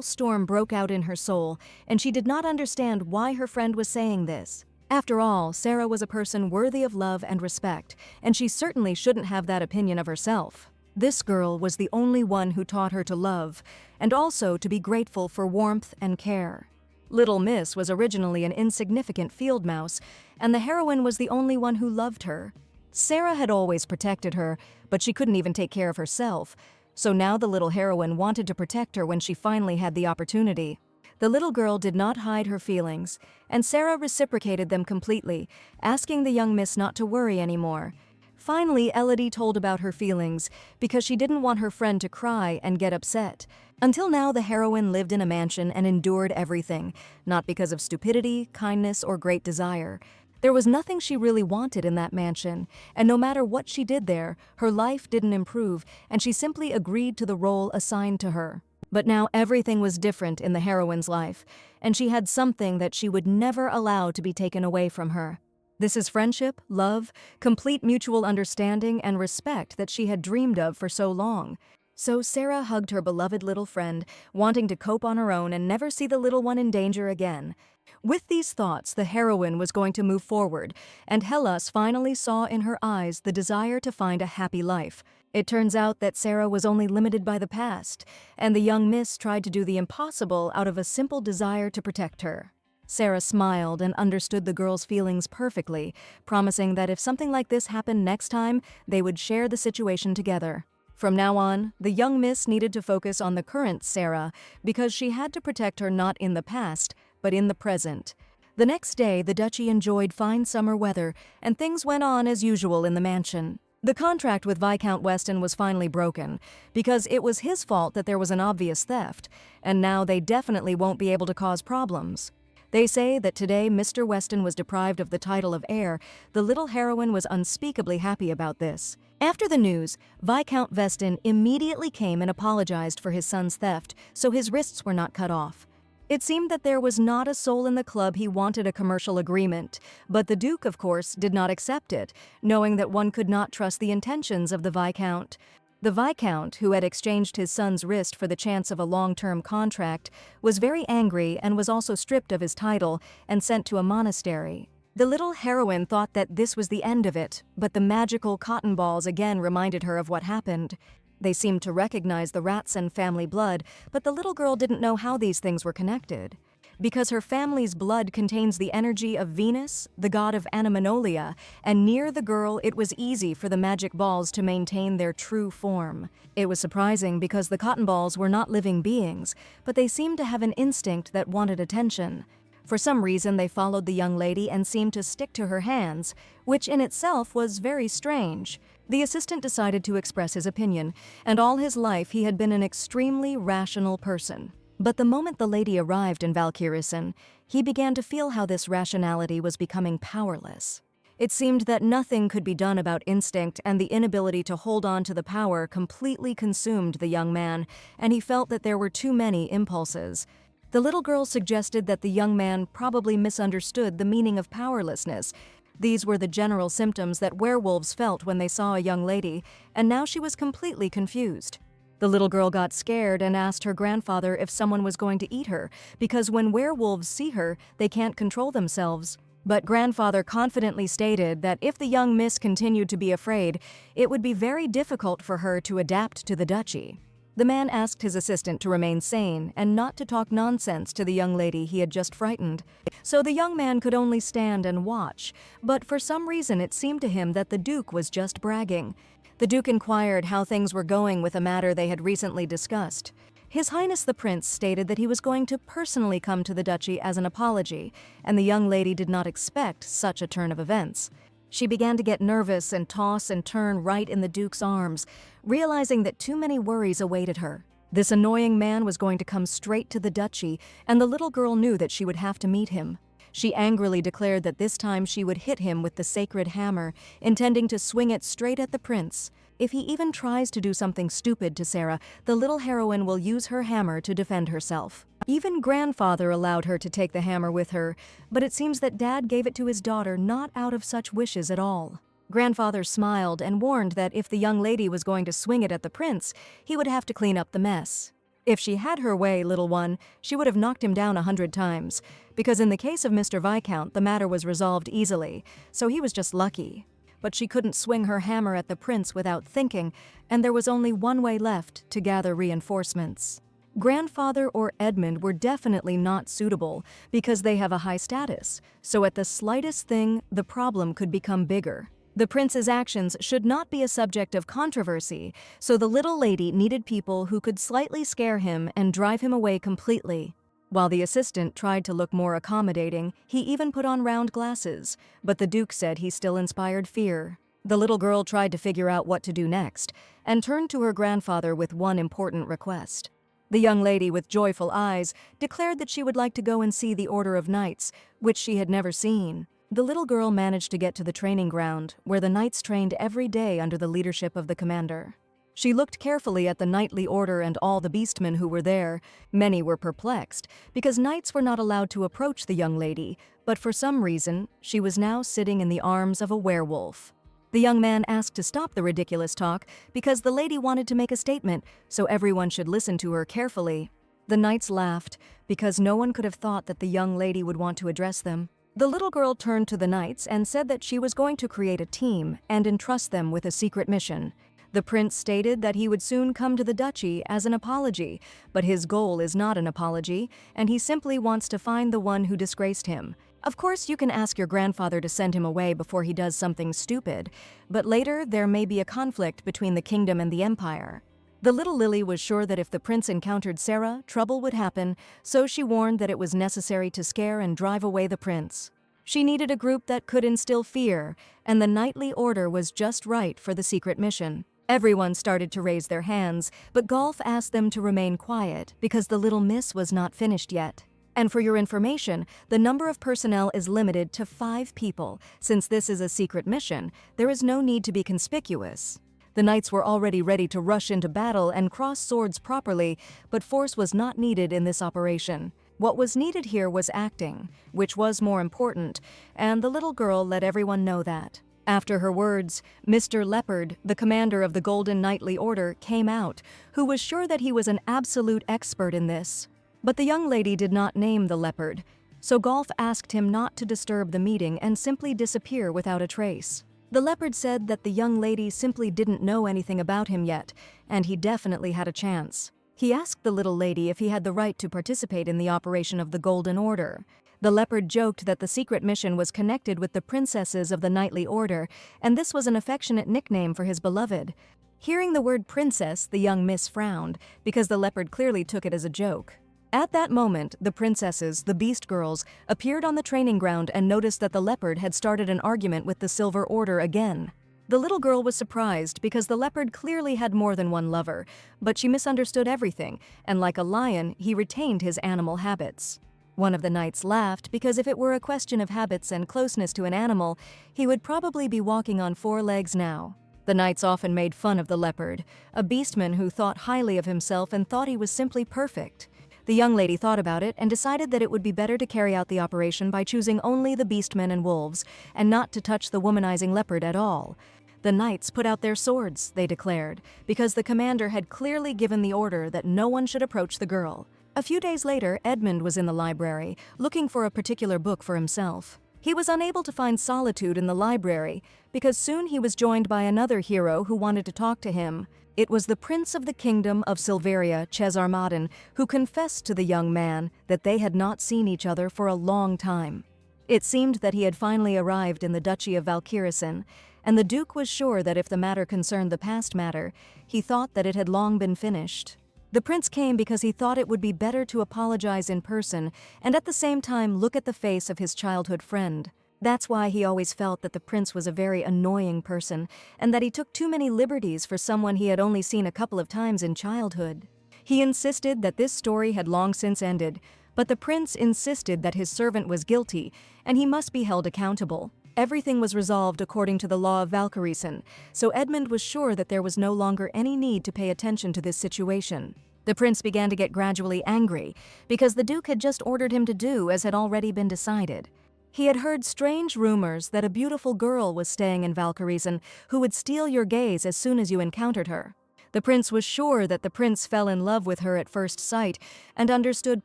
storm broke out in her soul, and she did not understand why her friend was saying this. After all, Sarah was a person worthy of love and respect, and she certainly shouldn't have that opinion of herself. This girl was the only one who taught her to love, and also to be grateful for warmth and care. Little Miss was originally an insignificant field mouse, and the heroine was the only one who loved her. Sarah had always protected her, but she couldn't even take care of herself, so now the little heroine wanted to protect her when she finally had the opportunity. The little girl did not hide her feelings, and Sarah reciprocated them completely, asking the young miss not to worry anymore. Finally, Elodie told about her feelings, because she didn't want her friend to cry and get upset. Until now, the heroine lived in a mansion and endured everything, not because of stupidity, kindness, or great desire. There was nothing she really wanted in that mansion, and no matter what she did there, her life didn't improve, and she simply agreed to the role assigned to her. But now everything was different in the heroine's life, and she had something that she would never allow to be taken away from her. This is friendship, love, complete mutual understanding, and respect that she had dreamed of for so long. So Sarah hugged her beloved little friend, wanting to cope on her own and never see the little one in danger again. With these thoughts, the heroine was going to move forward, and Hellas finally saw in her eyes the desire to find a happy life. It turns out that Sarah was only limited by the past, and the young miss tried to do the impossible out of a simple desire to protect her. Sarah smiled and understood the girl's feelings perfectly, promising that if something like this happened next time, they would share the situation together. From now on, the young miss needed to focus on the current Sarah because she had to protect her not in the past, but in the present. The next day, the duchy enjoyed fine summer weather, and things went on as usual in the mansion. The contract with Viscount Weston was finally broken, because it was his fault that there was an obvious theft, and now they definitely won't be able to cause problems. They say that today Mr. Weston was deprived of the title of heir. The little heroine was unspeakably happy about this. After the news, Viscount Weston immediately came and apologized for his son's theft, so his wrists were not cut off. It seemed that there was not a soul in the club he wanted a commercial agreement, but the Duke, of course, did not accept it, knowing that one could not trust the intentions of the Viscount. The Viscount, who had exchanged his son's wrist for the chance of a long-term contract, was very angry and was also stripped of his title and sent to a monastery. The little heroine thought that this was the end of it, but the magical cotton balls again reminded her of what happened. They seemed to recognize the Ratson family blood, but the little girl didn't know how these things were connected. Because her family's blood contains the energy of Venus, the god of Anemone, and near the girl it was easy for the magic balls to maintain their true form. It was surprising because the cotton balls were not living beings, but they seemed to have an instinct that wanted attention. For some reason they followed the young lady and seemed to stick to her hands, which in itself was very strange. The assistant decided to express his opinion, and all his life he had been an extremely rational person. But the moment the lady arrived in Valkyrison, he began to feel how this rationality was becoming powerless. It seemed that nothing could be done about instinct, and the inability to hold on to the power completely consumed the young man, and he felt that there were too many impulses. The little girl suggested that the young man probably misunderstood the meaning of powerlessness. These were the general symptoms that werewolves felt when they saw a young lady, and now she was completely confused. The little girl got scared and asked her grandfather if someone was going to eat her, because when werewolves see her, they can't control themselves. But grandfather confidently stated that if the young miss continued to be afraid, it would be very difficult for her to adapt to the duchy. The man asked his assistant to remain sane and not to talk nonsense to the young lady he had just frightened. So the young man could only stand and watch, but for some reason it seemed to him that the Duke was just bragging. The Duke inquired how things were going with a matter they had recently discussed. His Highness the Prince stated that he was going to personally come to the duchy as an apology, and the young lady did not expect such a turn of events. She began to get nervous and toss and turn right in the Duke's arms, realizing that too many worries awaited her. This annoying man was going to come straight to the duchy, and the little girl knew that she would have to meet him. She angrily declared that this time she would hit him with the sacred hammer, intending to swing it straight at the prince. If he even tries to do something stupid to Sarah, the little heroine will use her hammer to defend herself. Even grandfather allowed her to take the hammer with her, but it seems that Dad gave it to his daughter not out of such wishes at all. Grandfather smiled and warned that if the young lady was going to swing it at the prince, he would have to clean up the mess. If she had her way, little one, she would have knocked him down 100 times, because in the case of Mr. Viscount, the matter was resolved easily, so he was just lucky. But she couldn't swing her hammer at the prince without thinking, and there was only one way left to gather reinforcements. Grandfather or Edmund were definitely not suitable because they have a high status, so at the slightest thing, the problem could become bigger. The prince's actions should not be a subject of controversy, so the little lady needed people who could slightly scare him and drive him away completely. While the assistant tried to look more accommodating, he even put on round glasses, but the Duke said he still inspired fear. The little girl tried to figure out what to do next, and turned to her grandfather with one important request. The young lady with joyful eyes declared that she would like to go and see the Order of Knights, which she had never seen. The little girl managed to get to the training ground, where the knights trained every day under the leadership of the commander. She looked carefully at the knightly order and all the beastmen who were there. Many were perplexed, because knights were not allowed to approach the young lady, but for some reason, she was now sitting in the arms of a werewolf. The young man asked to stop the ridiculous talk because the lady wanted to make a statement, so everyone should listen to her carefully. The knights laughed, because no one could have thought that the young lady would want to address them. The little girl turned to the knights and said that she was going to create a team and entrust them with a secret mission. The prince stated that he would soon come to the duchy as an apology, but his goal is not an apology, and he simply wants to find the one who disgraced him. Of course, you can ask your grandfather to send him away before he does something stupid, but later there may be a conflict between the kingdom and the empire. The little Lily was sure that if the prince encountered Sarah, trouble would happen, so she warned that it was necessary to scare and drive away the prince. She needed a group that could instill fear, and the knightly order was just right for the secret mission. Everyone started to raise their hands, but Golf asked them to remain quiet because the little miss was not finished yet. And for your information, the number of personnel is limited to 5 people. Since this is a secret mission, there is no need to be conspicuous. The knights were already ready to rush into battle and cross swords properly, but force was not needed in this operation. What was needed here was acting, which was more important, and the little girl let everyone know that. After her words, Mr. Leopard, the commander of the Golden Knightly Order, came out, who was sure that he was an absolute expert in this. But the young lady did not name the leopard, so Golf asked him not to disturb the meeting and simply disappear without a trace. The leopard said that the young lady simply didn't know anything about him yet, and he definitely had a chance. He asked the little lady if he had the right to participate in the operation of the Golden Order. The leopard joked that the secret mission was connected with the princesses of the Knightly Order, and this was an affectionate nickname for his beloved. Hearing the word princess, the young miss frowned, because the leopard clearly took it as a joke. At that moment, the princesses, the Beast Girls, appeared on the training ground and noticed that the leopard had started an argument with the Silver Order again. The little girl was surprised because the leopard clearly had more than one lover, but she misunderstood everything, and like a lion, he retained his animal habits. One of the knights laughed because if it were a question of habits and closeness to an animal, he would probably be walking on 4 legs now. The knights often made fun of the leopard, a beastman who thought highly of himself and thought he was simply perfect. The young lady thought about it and decided that it would be better to carry out the operation by choosing only the beastmen and wolves, and not to touch the womanizing leopard at all. The knights put out their swords, they declared, because the commander had clearly given the order that no one should approach the girl. A few days later, Edmund was in the library, looking for a particular book for himself. He was unable to find solitude in the library, because soon he was joined by another hero who wanted to talk to him. It was the Prince of the Kingdom of Silveria, Chesarmadon, who confessed to the young man that they had not seen each other for a long time. It seemed that he had finally arrived in the Duchy of Valkyrison, and the Duke was sure that if the matter concerned the past matter, he thought that it had long been finished. The prince came because he thought it would be better to apologize in person and at the same time look at the face of his childhood friend. That's why he always felt that the prince was a very annoying person and that he took too many liberties for someone he had only seen a couple of times in childhood. He insisted that this story had long since ended, but the prince insisted that his servant was guilty and he must be held accountable. Everything was resolved according to the law of Valkyrison, so Edmund was sure that there was no longer any need to pay attention to this situation. The prince began to get gradually angry because the duke had just ordered him to do as had already been decided. He had heard strange rumors that a beautiful girl was staying in Valkyrison who would steal your gaze as soon as you encountered her. The prince was sure that the prince fell in love with her at first sight and understood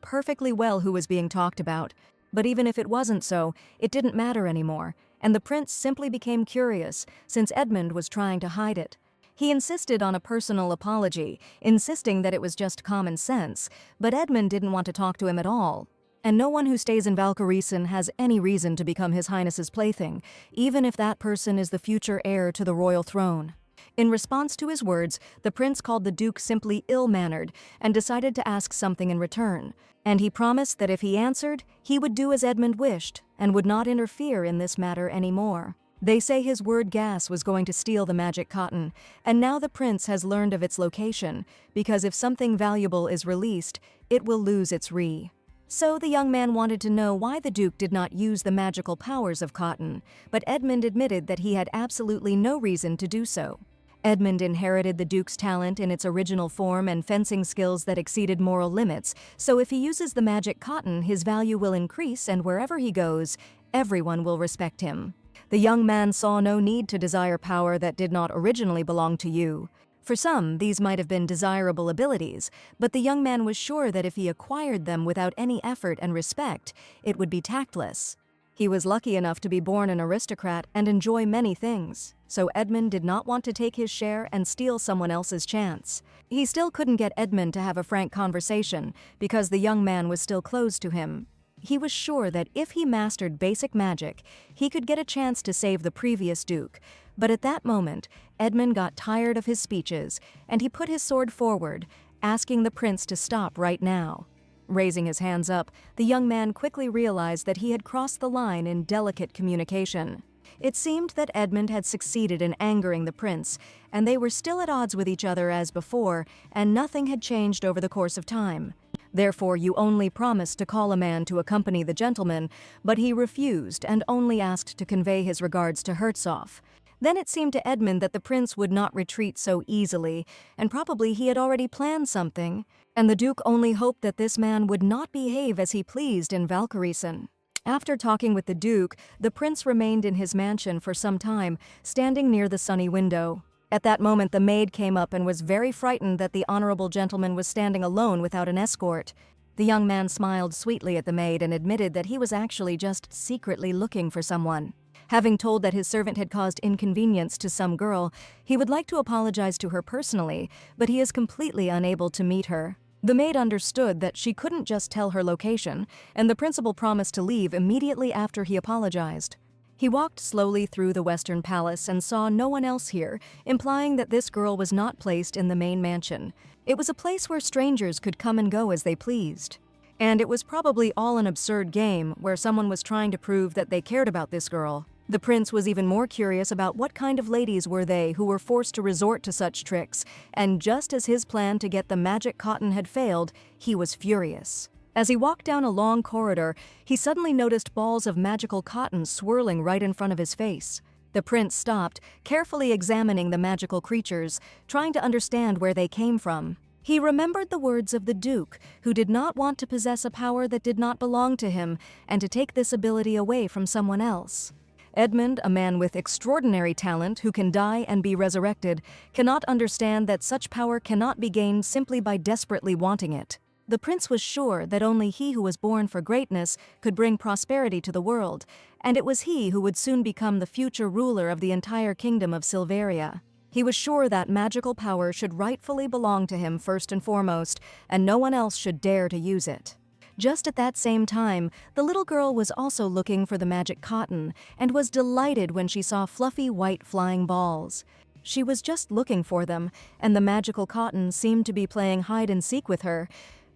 perfectly well who was being talked about. But even if it wasn't so, it didn't matter anymore, and the prince simply became curious since Edmund was trying to hide it. He insisted on a personal apology, insisting that it was just common sense, but Edmund didn't want to talk to him at all. And no one who stays in Valkyrison has any reason to become His Highness's plaything, even if that person is the future heir to the royal throne. In response to his words, the prince called the duke simply ill-mannered and decided to ask something in return. And he promised that if he answered, he would do as Edmund wished and would not interfere in this matter anymore. They say his word gas was going to steal the magic cotton, and now the prince has learned of its location, because if something valuable is released, it will lose its re. So the young man wanted to know why the duke did not use the magical powers of cotton, but Edmund admitted that he had absolutely no reason to do so. Edmund inherited the duke's talent in its original form and fencing skills that exceeded moral limits, so if he uses the magic cotton, his value will increase, and wherever he goes, everyone will respect him. The young man saw no need to desire power that did not originally belong to you. For some, these might have been desirable abilities, but the young man was sure that if he acquired them without any effort and respect, it would be tactless. He was lucky enough to be born an aristocrat and enjoy many things, so Edmund did not want to take his share and steal someone else's chance. He still couldn't get Edmund to have a frank conversation because the young man was still closed to him. He was sure that if he mastered basic magic, he could get a chance to save the previous duke. But at that moment, Edmund got tired of his speeches, and he put his sword forward, asking the prince to stop right now. Raising his hands up, the young man quickly realized that he had crossed the line in delicate communication. It seemed that Edmund had succeeded in angering the prince, and they were still at odds with each other as before, and nothing had changed over the course of time. Therefore, you only promised to call a man to accompany the gentleman, but he refused and only asked to convey his regards to Hertshoff. Then it seemed to Edmund that the prince would not retreat so easily, and probably he had already planned something, and the Duke only hoped that this man would not behave as he pleased in Valkyriesen. After talking with the Duke, the prince remained in his mansion for some time, standing near the sunny window. At that moment the maid came up and was very frightened that the honorable gentleman was standing alone without an escort. The young man smiled sweetly at the maid and admitted that he was actually just secretly looking for someone. Having told that his servant had caused inconvenience to some girl, he would like to apologize to her personally, but he is completely unable to meet her. The maid understood that she couldn't just tell her location, and the principal promised to leave immediately after he apologized. He walked slowly through the Western Palace and saw no one else here, implying that this girl was not placed in the main mansion. It was a place where strangers could come and go as they pleased. And it was probably all an absurd game where someone was trying to prove that they cared about this girl. The prince was even more curious about what kind of ladies were they who were forced to resort to such tricks, and just as his plan to get the magic cotton had failed, he was furious. As he walked down a long corridor, he suddenly noticed balls of magical cotton swirling right in front of his face. The prince stopped, carefully examining the magical creatures, trying to understand where they came from. He remembered the words of the Duke, who did not want to possess a power that did not belong to him, and to take this ability away from someone else. Edmund, a man with extraordinary talent who can die and be resurrected, cannot understand that such power cannot be gained simply by desperately wanting it. The prince was sure that only he who was born for greatness could bring prosperity to the world, and it was he who would soon become the future ruler of the entire kingdom of Silveria. He was sure that magical power should rightfully belong to him first and foremost, and no one else should dare to use it. Just at that same time, the little girl was also looking for the magic cotton, and was delighted when she saw fluffy white flying balls. She was just looking for them, and the magical cotton seemed to be playing hide-and-seek with her.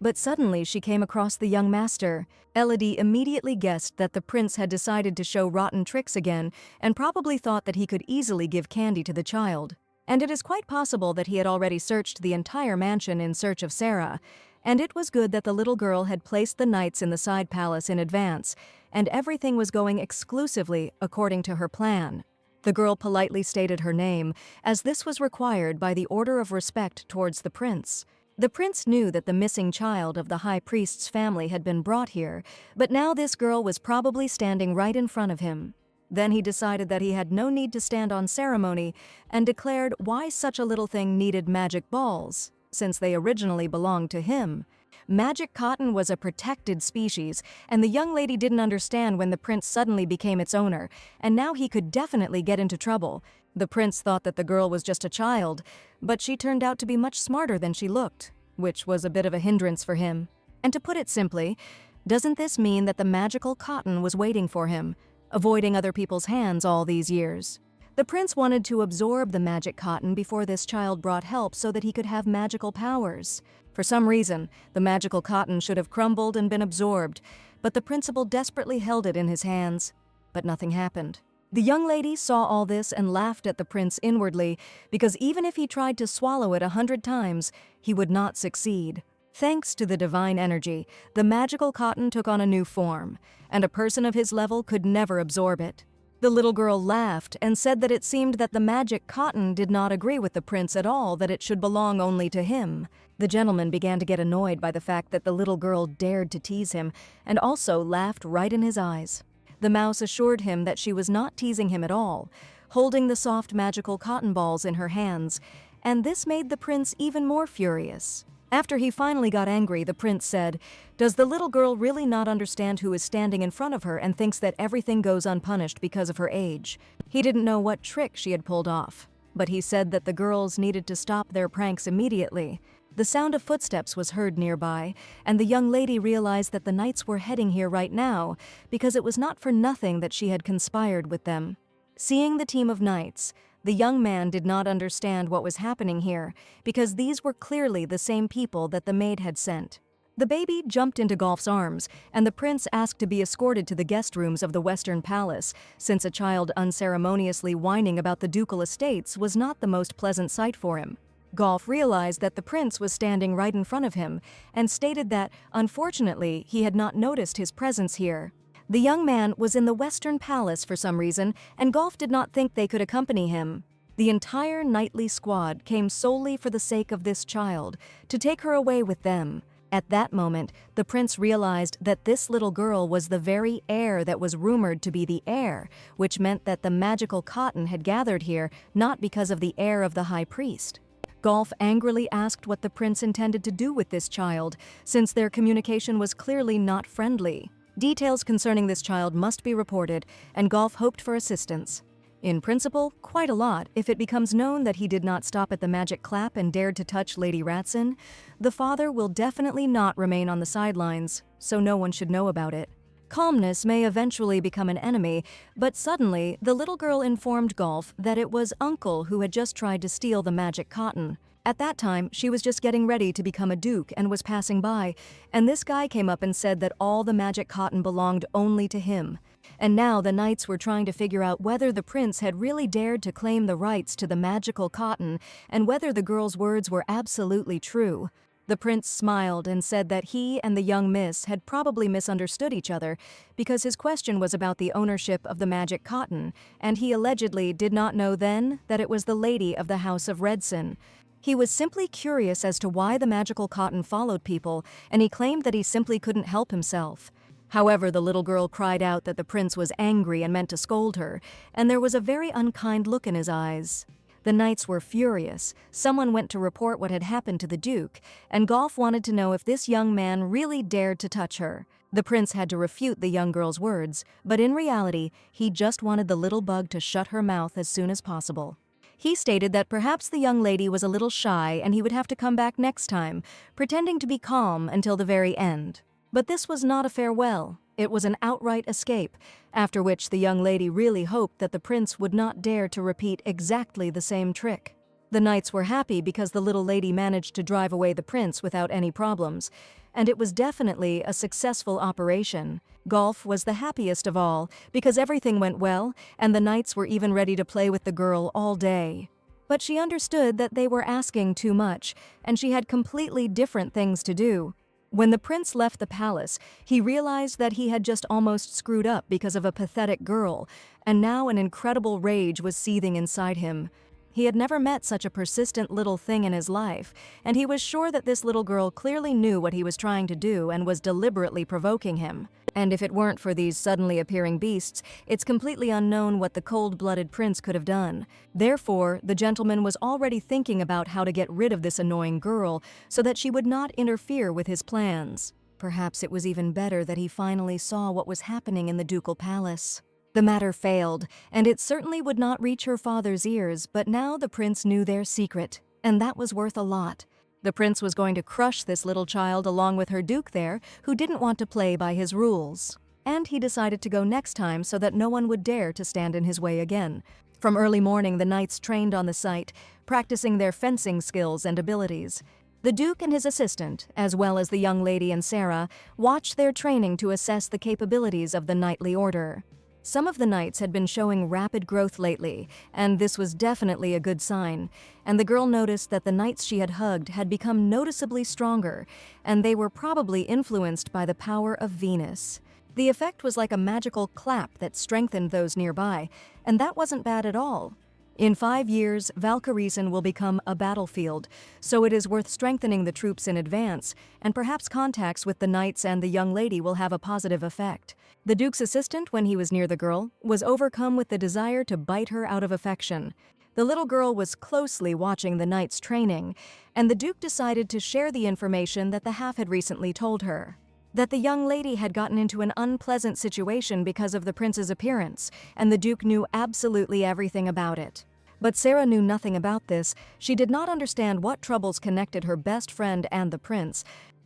But suddenly she came across the young master. Elodie immediately guessed that the prince had decided to show rotten tricks again, and probably thought that he could easily give candy to the child. And it is quite possible that he had already searched the entire mansion in search of Sarah. And it was good that the little girl had placed the knights in the side palace in advance, and everything was going exclusively according to her plan. The girl politely stated her name, as this was required by the order of respect towards the prince. The prince knew that the missing child of the high priest's family had been brought here, but now this girl was probably standing right in front of him. Then he decided that he had no need to stand on ceremony, and declared why such a little thing needed magic balls, since they originally belonged to him. Magic cotton was a protected species, and the young lady didn't understand when the prince suddenly became its owner, and now he could definitely get into trouble. The prince thought that the girl was just a child, but she turned out to be much smarter than she looked, which was a bit of a hindrance for him. And to put it simply, doesn't this mean that the magical cotton was waiting for him, avoiding other people's hands all these years? The prince wanted to absorb the magic cotton before this child brought help so that he could have magical powers. For some reason, the magical cotton should have crumbled and been absorbed, but the principal desperately held it in his hands. But nothing happened. The young lady saw all this and laughed at the prince inwardly, because even if he tried to swallow it 100 times, he would not succeed. Thanks to the divine energy, the magical cotton took on a new form, and a person of his level could never absorb it. The little girl laughed and said that it seemed that the magic cotton did not agree with the prince at all, that it should belong only to him. The gentleman began to get annoyed by the fact that the little girl dared to tease him, and also laughed right in his eyes. The mouse assured him that she was not teasing him at all, holding the soft magical cotton balls in her hands, and this made the prince even more furious. After he finally got angry, the prince said, "Does the little girl really not understand who is standing in front of her and thinks that everything goes unpunished because of her age?" He didn't know what trick she had pulled off, but he said that the girls needed to stop their pranks immediately. The sound of footsteps was heard nearby, and the young lady realized that the knights were heading here right now, because it was not for nothing that she had conspired with them. Seeing the team of knights, the young man did not understand what was happening here, because these were clearly the same people that the maid had sent. The baby jumped into Golf's arms, and the prince asked to be escorted to the guest rooms of the Western Palace, since a child unceremoniously whining about the ducal estates was not the most pleasant sight for him. Golf realized that the prince was standing right in front of him, and stated that, unfortunately, he had not noticed his presence here. The young man was in the Western Palace for some reason, and Golf did not think they could accompany him. The entire knightly squad came solely for the sake of this child, to take her away with them. At that moment, the prince realized that this little girl was the very heir that was rumored to be the heir, which meant that the magical cotton had gathered here not because of the heir of the high priest. Golf angrily asked what the prince intended to do with this child, since their communication was clearly not friendly. Details concerning this child must be reported, and Golf hoped for assistance. In principle, quite a lot, if it becomes known that he did not stop at the magic clap and dared to touch Lady Ratson. The father will definitely not remain on the sidelines, so no one should know about it. Calmness may eventually become an enemy, but suddenly the little girl informed Golf that it was Uncle who had just tried to steal the magic cotton. At that time, she was just getting ready to become a duke and was passing by, and this guy came up and said that all the magic cotton belonged only to him. And now the knights were trying to figure out whether the prince had really dared to claim the rights to the magical cotton and whether the girl's words were absolutely true. The prince smiled and said that he and the young miss had probably misunderstood each other because his question was about the ownership of the magic cotton, and he allegedly did not know then that it was the lady of the House of Redson. He was simply curious as to why the magical cotton followed people, and he claimed that he simply couldn't help himself. However, the little girl cried out that the prince was angry and meant to scold her, and there was a very unkind look in his eyes. The knights were furious. Someone went to report what had happened to the duke, and Golf wanted to know if this young man really dared to touch her. The prince had to refute the young girl's words, but in reality, he just wanted the little bug to shut her mouth as soon as possible. He stated that perhaps the young lady was a little shy and he would have to come back next time, pretending to be calm until the very end. But this was not a farewell. It was an outright escape, after which the young lady really hoped that the prince would not dare to repeat exactly the same trick. The knights were happy because the little lady managed to drive away the prince without any problems, and it was definitely a successful operation. Golf was the happiest of all because everything went well, and the knights were even ready to play with the girl all day. But she understood that they were asking too much, and she had completely different things to do. When the prince left the palace, he realized that he had just almost screwed up because of a pathetic girl, and now an incredible rage was seething inside him. He had never met such a persistent little thing in his life, and he was sure that this little girl clearly knew what he was trying to do and was deliberately provoking him. And if it weren't for these suddenly appearing beasts, it's completely unknown what the cold-blooded prince could have done. Therefore, the gentleman was already thinking about how to get rid of this annoying girl so that she would not interfere with his plans. Perhaps it was even better that he finally saw what was happening in the ducal palace. The matter failed, and it certainly would not reach her father's ears, but now the prince knew their secret, and that was worth a lot. The prince was going to crush this little child along with her duke there, who didn't want to play by his rules. And he decided to go next time so that no one would dare to stand in his way again. From early morning, the knights trained on the site, practicing their fencing skills and abilities. The duke and his assistant, as well as the young lady and Sarah, watched their training to assess the capabilities of the knightly order. Some of the knights had been showing rapid growth lately, and this was definitely a good sign, and the girl noticed that the knights she had hugged had become noticeably stronger, and they were probably influenced by the power of Venus. The effect was like a magical clap that strengthened those nearby, and that wasn't bad at all. In 5 years, Valkyriesen will become a battlefield, so it is worth strengthening the troops in advance, and perhaps contacts with the knights and the young lady will have a positive effect. The duke's assistant, when he was near the girl, was overcome with the desire to bite her out of affection. The little girl was closely watching the knights' training, and the duke decided to share the information that the half had recently told her. That the young lady had gotten into an unpleasant situation because of the prince's appearance, and the duke knew absolutely everything about it. But Sarah knew nothing about this. She did not understand what troubles connected her best friend and the prince.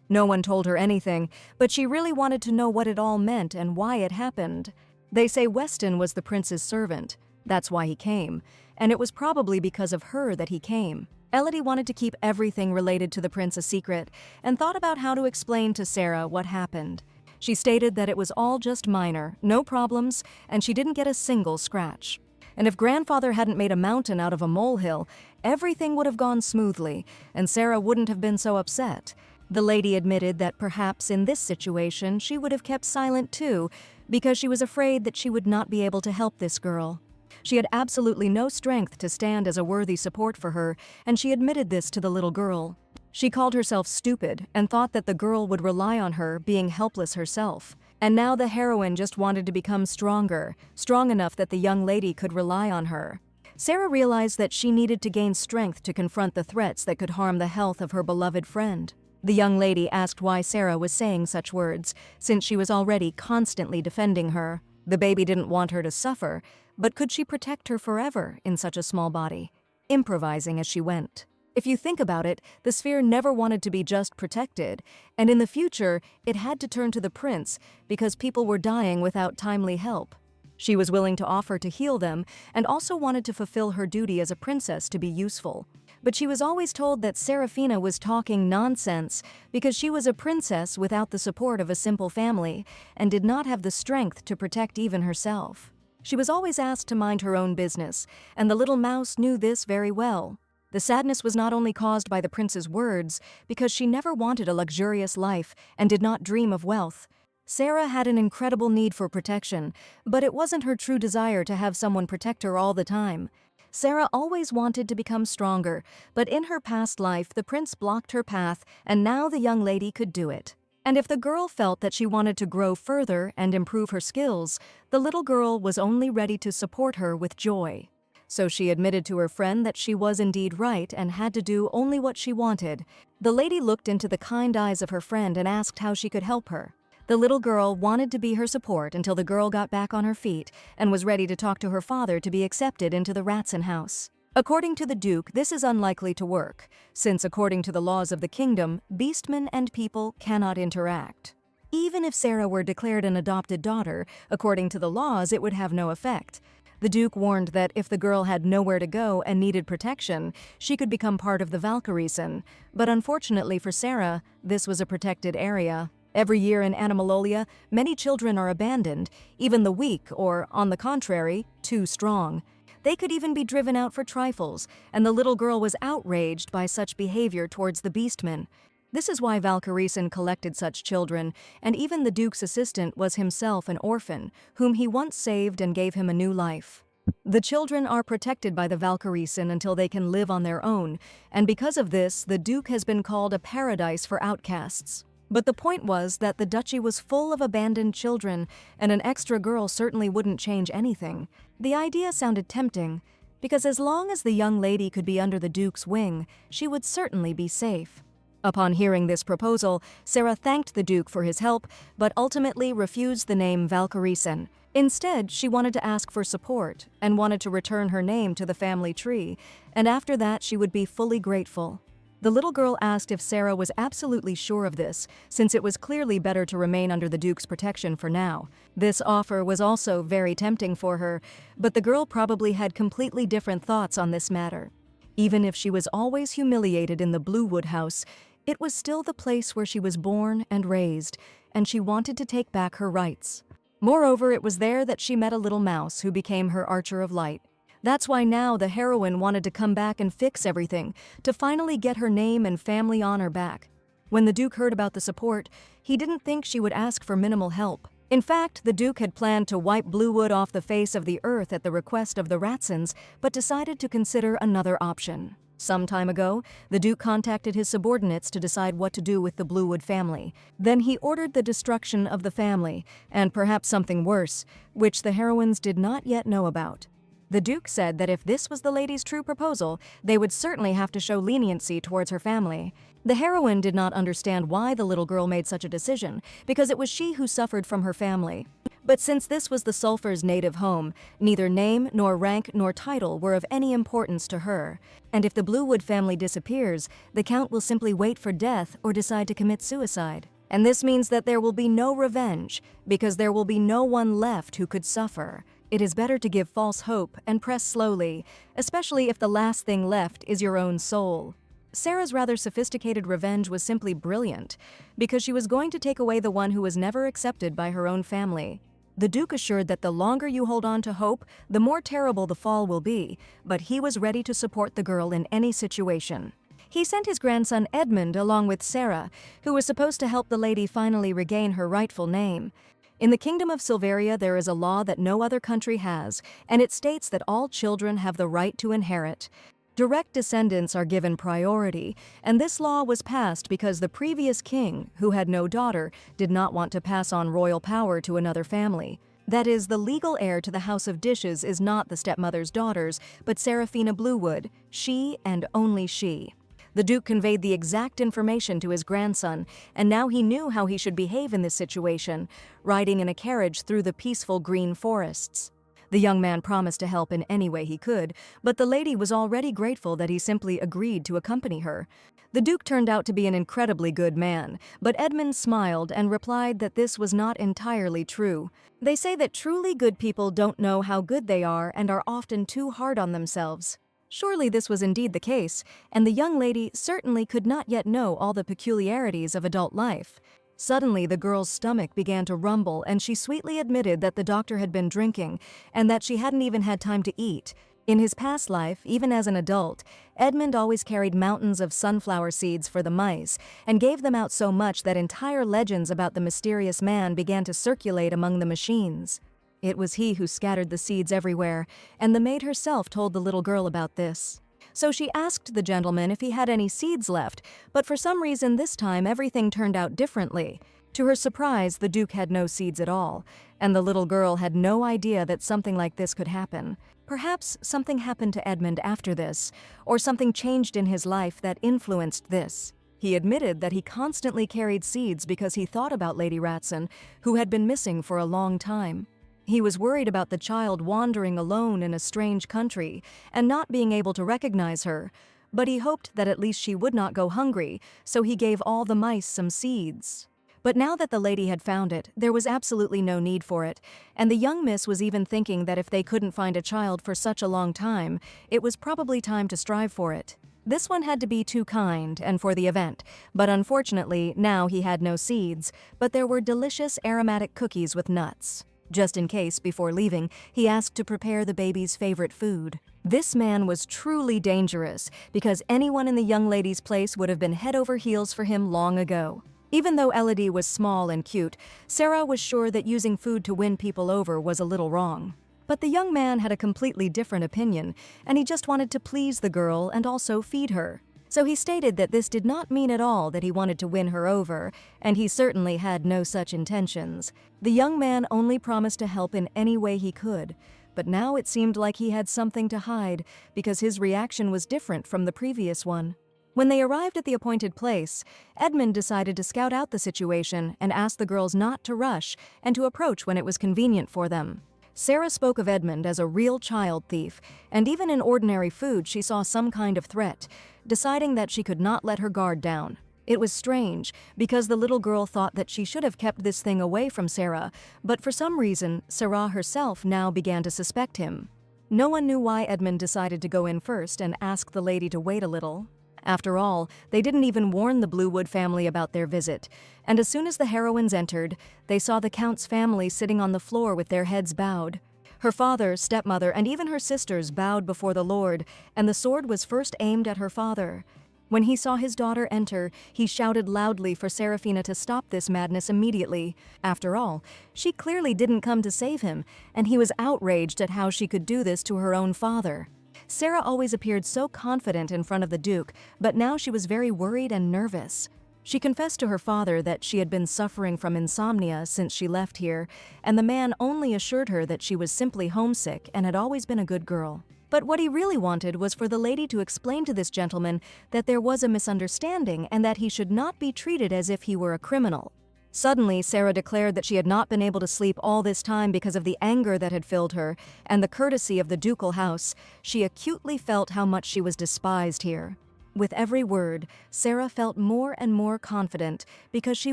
No one told her anything, but she really wanted to know what it all meant and why it happened. They say Weston was the prince's servant. That's why he came. and it was probably because of her that he came. Elodie wanted to keep everything related to the prince a secret and thought about how to explain to Sarah what happened. She stated that it was all just minor, no problems, and she didn't get a single scratch. And if grandfather hadn't made a mountain out of a molehill, everything would have gone smoothly, and Sarah wouldn't have been so upset. The lady admitted that perhaps in this situation she would have kept silent too, because she was afraid that she would not be able to help this girl. She had absolutely no strength to stand as a worthy support for her, and she admitted this to the little girl. She called herself stupid and thought that the girl would rely on her, being helpless herself. And now the heroine just wanted to become stronger, strong enough that the young lady could rely on her. Sarah realized that she needed to gain strength to confront the threats that could harm the health of her beloved friend. The young lady asked why Sarah was saying such words, since she was already constantly defending her. The baby didn't want her to suffer, but could she protect her forever in such a small body? Improvising as she went. If you think about it, the sphere never wanted to be just protected, and in the future, it had to turn to the prince because people were dying without timely help. She was willing to offer to heal them and also wanted to fulfill her duty as a princess to be useful. But she was always told that Serafina was talking nonsense because she was a princess without the support of a simple family and did not have the strength to protect even herself. She was always asked to mind her own business, and the little mouse knew this very well. The sadness was not only caused by the prince's words, because she never wanted a luxurious life and did not dream of wealth. Sarah had an incredible need for protection, but it wasn't her true desire to have someone protect her all the time. Sarah always wanted to become stronger, but in her past life the prince blocked her path, and now the young lady could do it. And if the girl felt that she wanted to grow further and improve her skills, the little girl was only ready to support her with joy. So she admitted to her friend that she was indeed right and had to do only what she wanted. The lady looked into the kind eyes of her friend and asked how she could help her. The little girl wanted to be her support until the girl got back on her feet and was ready to talk to her father to be accepted into the Ratson house. According to the Duke, this is unlikely to work, since according to the laws of the kingdom, beastmen and people cannot interact. Even if Sarah were declared an adopted daughter, according to the laws it would have no effect. The Duke warned that if the girl had nowhere to go and needed protection, she could become part of the Valkyriesen, but unfortunately for Sarah, this was a protected area. Every year in Animalolia, many children are abandoned, even the weak or, on the contrary, too strong. They could even be driven out for trifles, and the little girl was outraged by such behavior towards the beastmen. This is why Valkyriesen collected such children, and even the Duke's assistant was himself an orphan, whom he once saved and gave him a new life. The children are protected by the Valkyriesen until they can live on their own, and because of this, the Duke has been called a paradise for outcasts. But the point was that the duchy was full of abandoned children, and an extra girl certainly wouldn't change anything. The idea sounded tempting, because as long as the young lady could be under the Duke's wing, she would certainly be safe. Upon hearing this proposal, Sarah thanked the Duke for his help, but ultimately refused the name Valkyriesen. Instead, she wanted to ask for support, and wanted to return her name to the family tree, and after that she would be fully grateful. The little girl asked if Sarah was absolutely sure of this, since it was clearly better to remain under the Duke's protection for now. This offer was also very tempting for her, but the girl probably had completely different thoughts on this matter. Even if she was always humiliated in the Bluewood house, it was still the place where she was born and raised, and she wanted to take back her rights. Moreover, it was there that she met a little mouse who became her Archer of Light. That's why now the heroine wanted to come back and fix everything, to finally get her name and family honor back. When the Duke heard about the support, he didn't think she would ask for minimal help. In fact, the Duke had planned to wipe Bluewood off the face of the earth at the request of the Ratsons, but decided to consider another option. Some time ago, the Duke contacted his subordinates to decide what to do with the Bluewood family. Then he ordered the destruction of the family, and perhaps something worse, which the heroines did not yet know about. The Duke said that if this was the lady's true proposal, they would certainly have to show leniency towards her family. The heroine did not understand why the little girl made such a decision, because it was she who suffered from her family. But since this was the Sulphur's native home, neither name, nor rank, nor title were of any importance to her. And if the Bluewood family disappears, the Count will simply wait for death or decide to commit suicide. And this means that there will be no revenge, because there will be no one left who could suffer. It is better to give false hope and press slowly, especially if the last thing left is your own soul. Sarah's rather sophisticated revenge was simply brilliant, because she was going to take away the one who was never accepted by her own family. The Duke assured that the longer you hold on to hope, the more terrible the fall will be, but he was ready to support the girl in any situation. He sent his grandson Edmund along with Sarah, who was supposed to help the lady finally regain her rightful name. In the Kingdom of Silveria there is a law that no other country has, and it states that all children have the right to inherit. Direct descendants are given priority, and this law was passed because the previous king, who had no daughter, did not want to pass on royal power to another family. That is, the legal heir to the House of Dishes is not the stepmother's daughters, but Seraphina Bluewood, she and only she. The Duke conveyed the exact information to his grandson, and now he knew how he should behave in this situation, riding in a carriage through the peaceful green forests. The young man promised to help in any way he could, but the lady was already grateful that he simply agreed to accompany her. The Duke turned out to be an incredibly good man, but Edmund smiled and replied that this was not entirely true. They say that truly good people don't know how good they are and are often too hard on themselves. Surely this was indeed the case, and the young lady certainly could not yet know all the peculiarities of adult life. Suddenly, the girl's stomach began to rumble, and she sweetly admitted that the doctor had been drinking, and that she hadn't even had time to eat. In his past life, even as an adult, Edmund always carried mountains of sunflower seeds for the mice, and gave them out so much that entire legends about the mysterious man began to circulate among the machines. It was he who scattered the seeds everywhere, and the maid herself told the little girl about this. So she asked the gentleman if he had any seeds left, but for some reason this time everything turned out differently. To her surprise, the Duke had no seeds at all, and the little girl had no idea that something like this could happen. Perhaps something happened to Edmund after this, or something changed in his life that influenced this. He admitted that he constantly carried seeds because he thought about Lady Ratson, who had been missing for a long time. He was worried about the child wandering alone in a strange country and not being able to recognize her, but he hoped that at least she would not go hungry, so he gave all the mice some seeds. But now that the lady had found it, there was absolutely no need for it, and the young miss was even thinking that if they couldn't find a child for such a long time, it was probably time to strive for it. This one had to be too kind and for the event, but unfortunately now he had no seeds, but there were delicious aromatic cookies with nuts. Just in case, before leaving, he asked to prepare the baby's favorite food. This man was truly dangerous, because anyone in the young lady's place would have been head over heels for him long ago. Even though Elodie was small and cute, Sarah was sure that using food to win people over was a little wrong. But the young man had a completely different opinion, and he just wanted to please the girl and also feed her. So he stated that this did not mean at all that he wanted to win her over, and he certainly had no such intentions. The young man only promised to help in any way he could, but now it seemed like he had something to hide, because his reaction was different from the previous one. When they arrived at the appointed place, Edmund decided to scout out the situation and asked the girls not to rush and to approach when it was convenient for them. Sarah spoke of Edmund as a real child thief, and even in ordinary food she saw some kind of threat, deciding that she could not let her guard down. It was strange, because the little girl thought that she should have kept this thing away from Sarah, but for some reason, Sarah herself now began to suspect him. No one knew why Edmund decided to go in first and ask the lady to wait a little. After all, they didn't even warn the Bluewood family about their visit, and as soon as the heroines entered, they saw the Count's family sitting on the floor with their heads bowed. Her father, stepmother, and even her sisters bowed before the Lord, and the sword was first aimed at her father. When he saw his daughter enter, he shouted loudly for Seraphina to stop this madness immediately. After all, she clearly didn't come to save him, and he was outraged at how she could do this to her own father. Sarah always appeared so confident in front of the Duke, but now she was very worried and nervous. She confessed to her father that she had been suffering from insomnia since she left here, and the man only assured her that she was simply homesick and had always been a good girl. But what he really wanted was for the lady to explain to this gentleman that there was a misunderstanding and that he should not be treated as if he were a criminal. Suddenly, Sarah declared that she had not been able to sleep all this time because of the anger that had filled her and the courtesy of the ducal house. She acutely felt how much she was despised here. With every word, Sarah felt more and more confident because she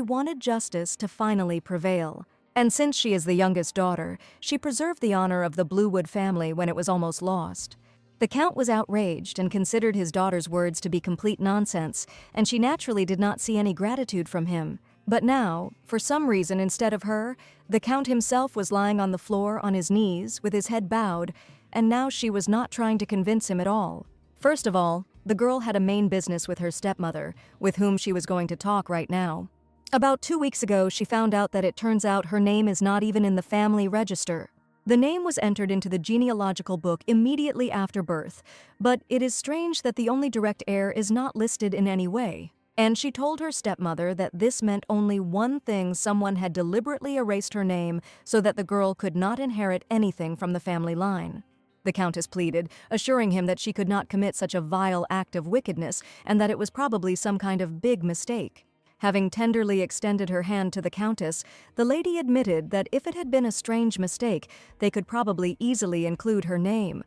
wanted justice to finally prevail. And since she is the youngest daughter, she preserved the honor of the Bluewood family when it was almost lost. The Count was outraged and considered his daughter's words to be complete nonsense, and she naturally did not see any gratitude from him. But now, for some reason instead of her, the Count himself was lying on the floor on his knees with his head bowed, and now she was not trying to convince him at all. First of all, the girl had a main business with her stepmother, with whom she was going to talk right now. About 2 weeks ago, she found out that it turns out her name is not even in the family register. The name was entered into the genealogical book immediately after birth, but it is strange that the only direct heir is not listed in any way. And she told her stepmother that this meant only one thing: someone had deliberately erased her name so that the girl could not inherit anything from the family line. The Countess pleaded, assuring him that she could not commit such a vile act of wickedness and that it was probably some kind of big mistake. Having tenderly extended her hand to the Countess, the lady admitted that if it had been a strange mistake, they could probably easily include her name.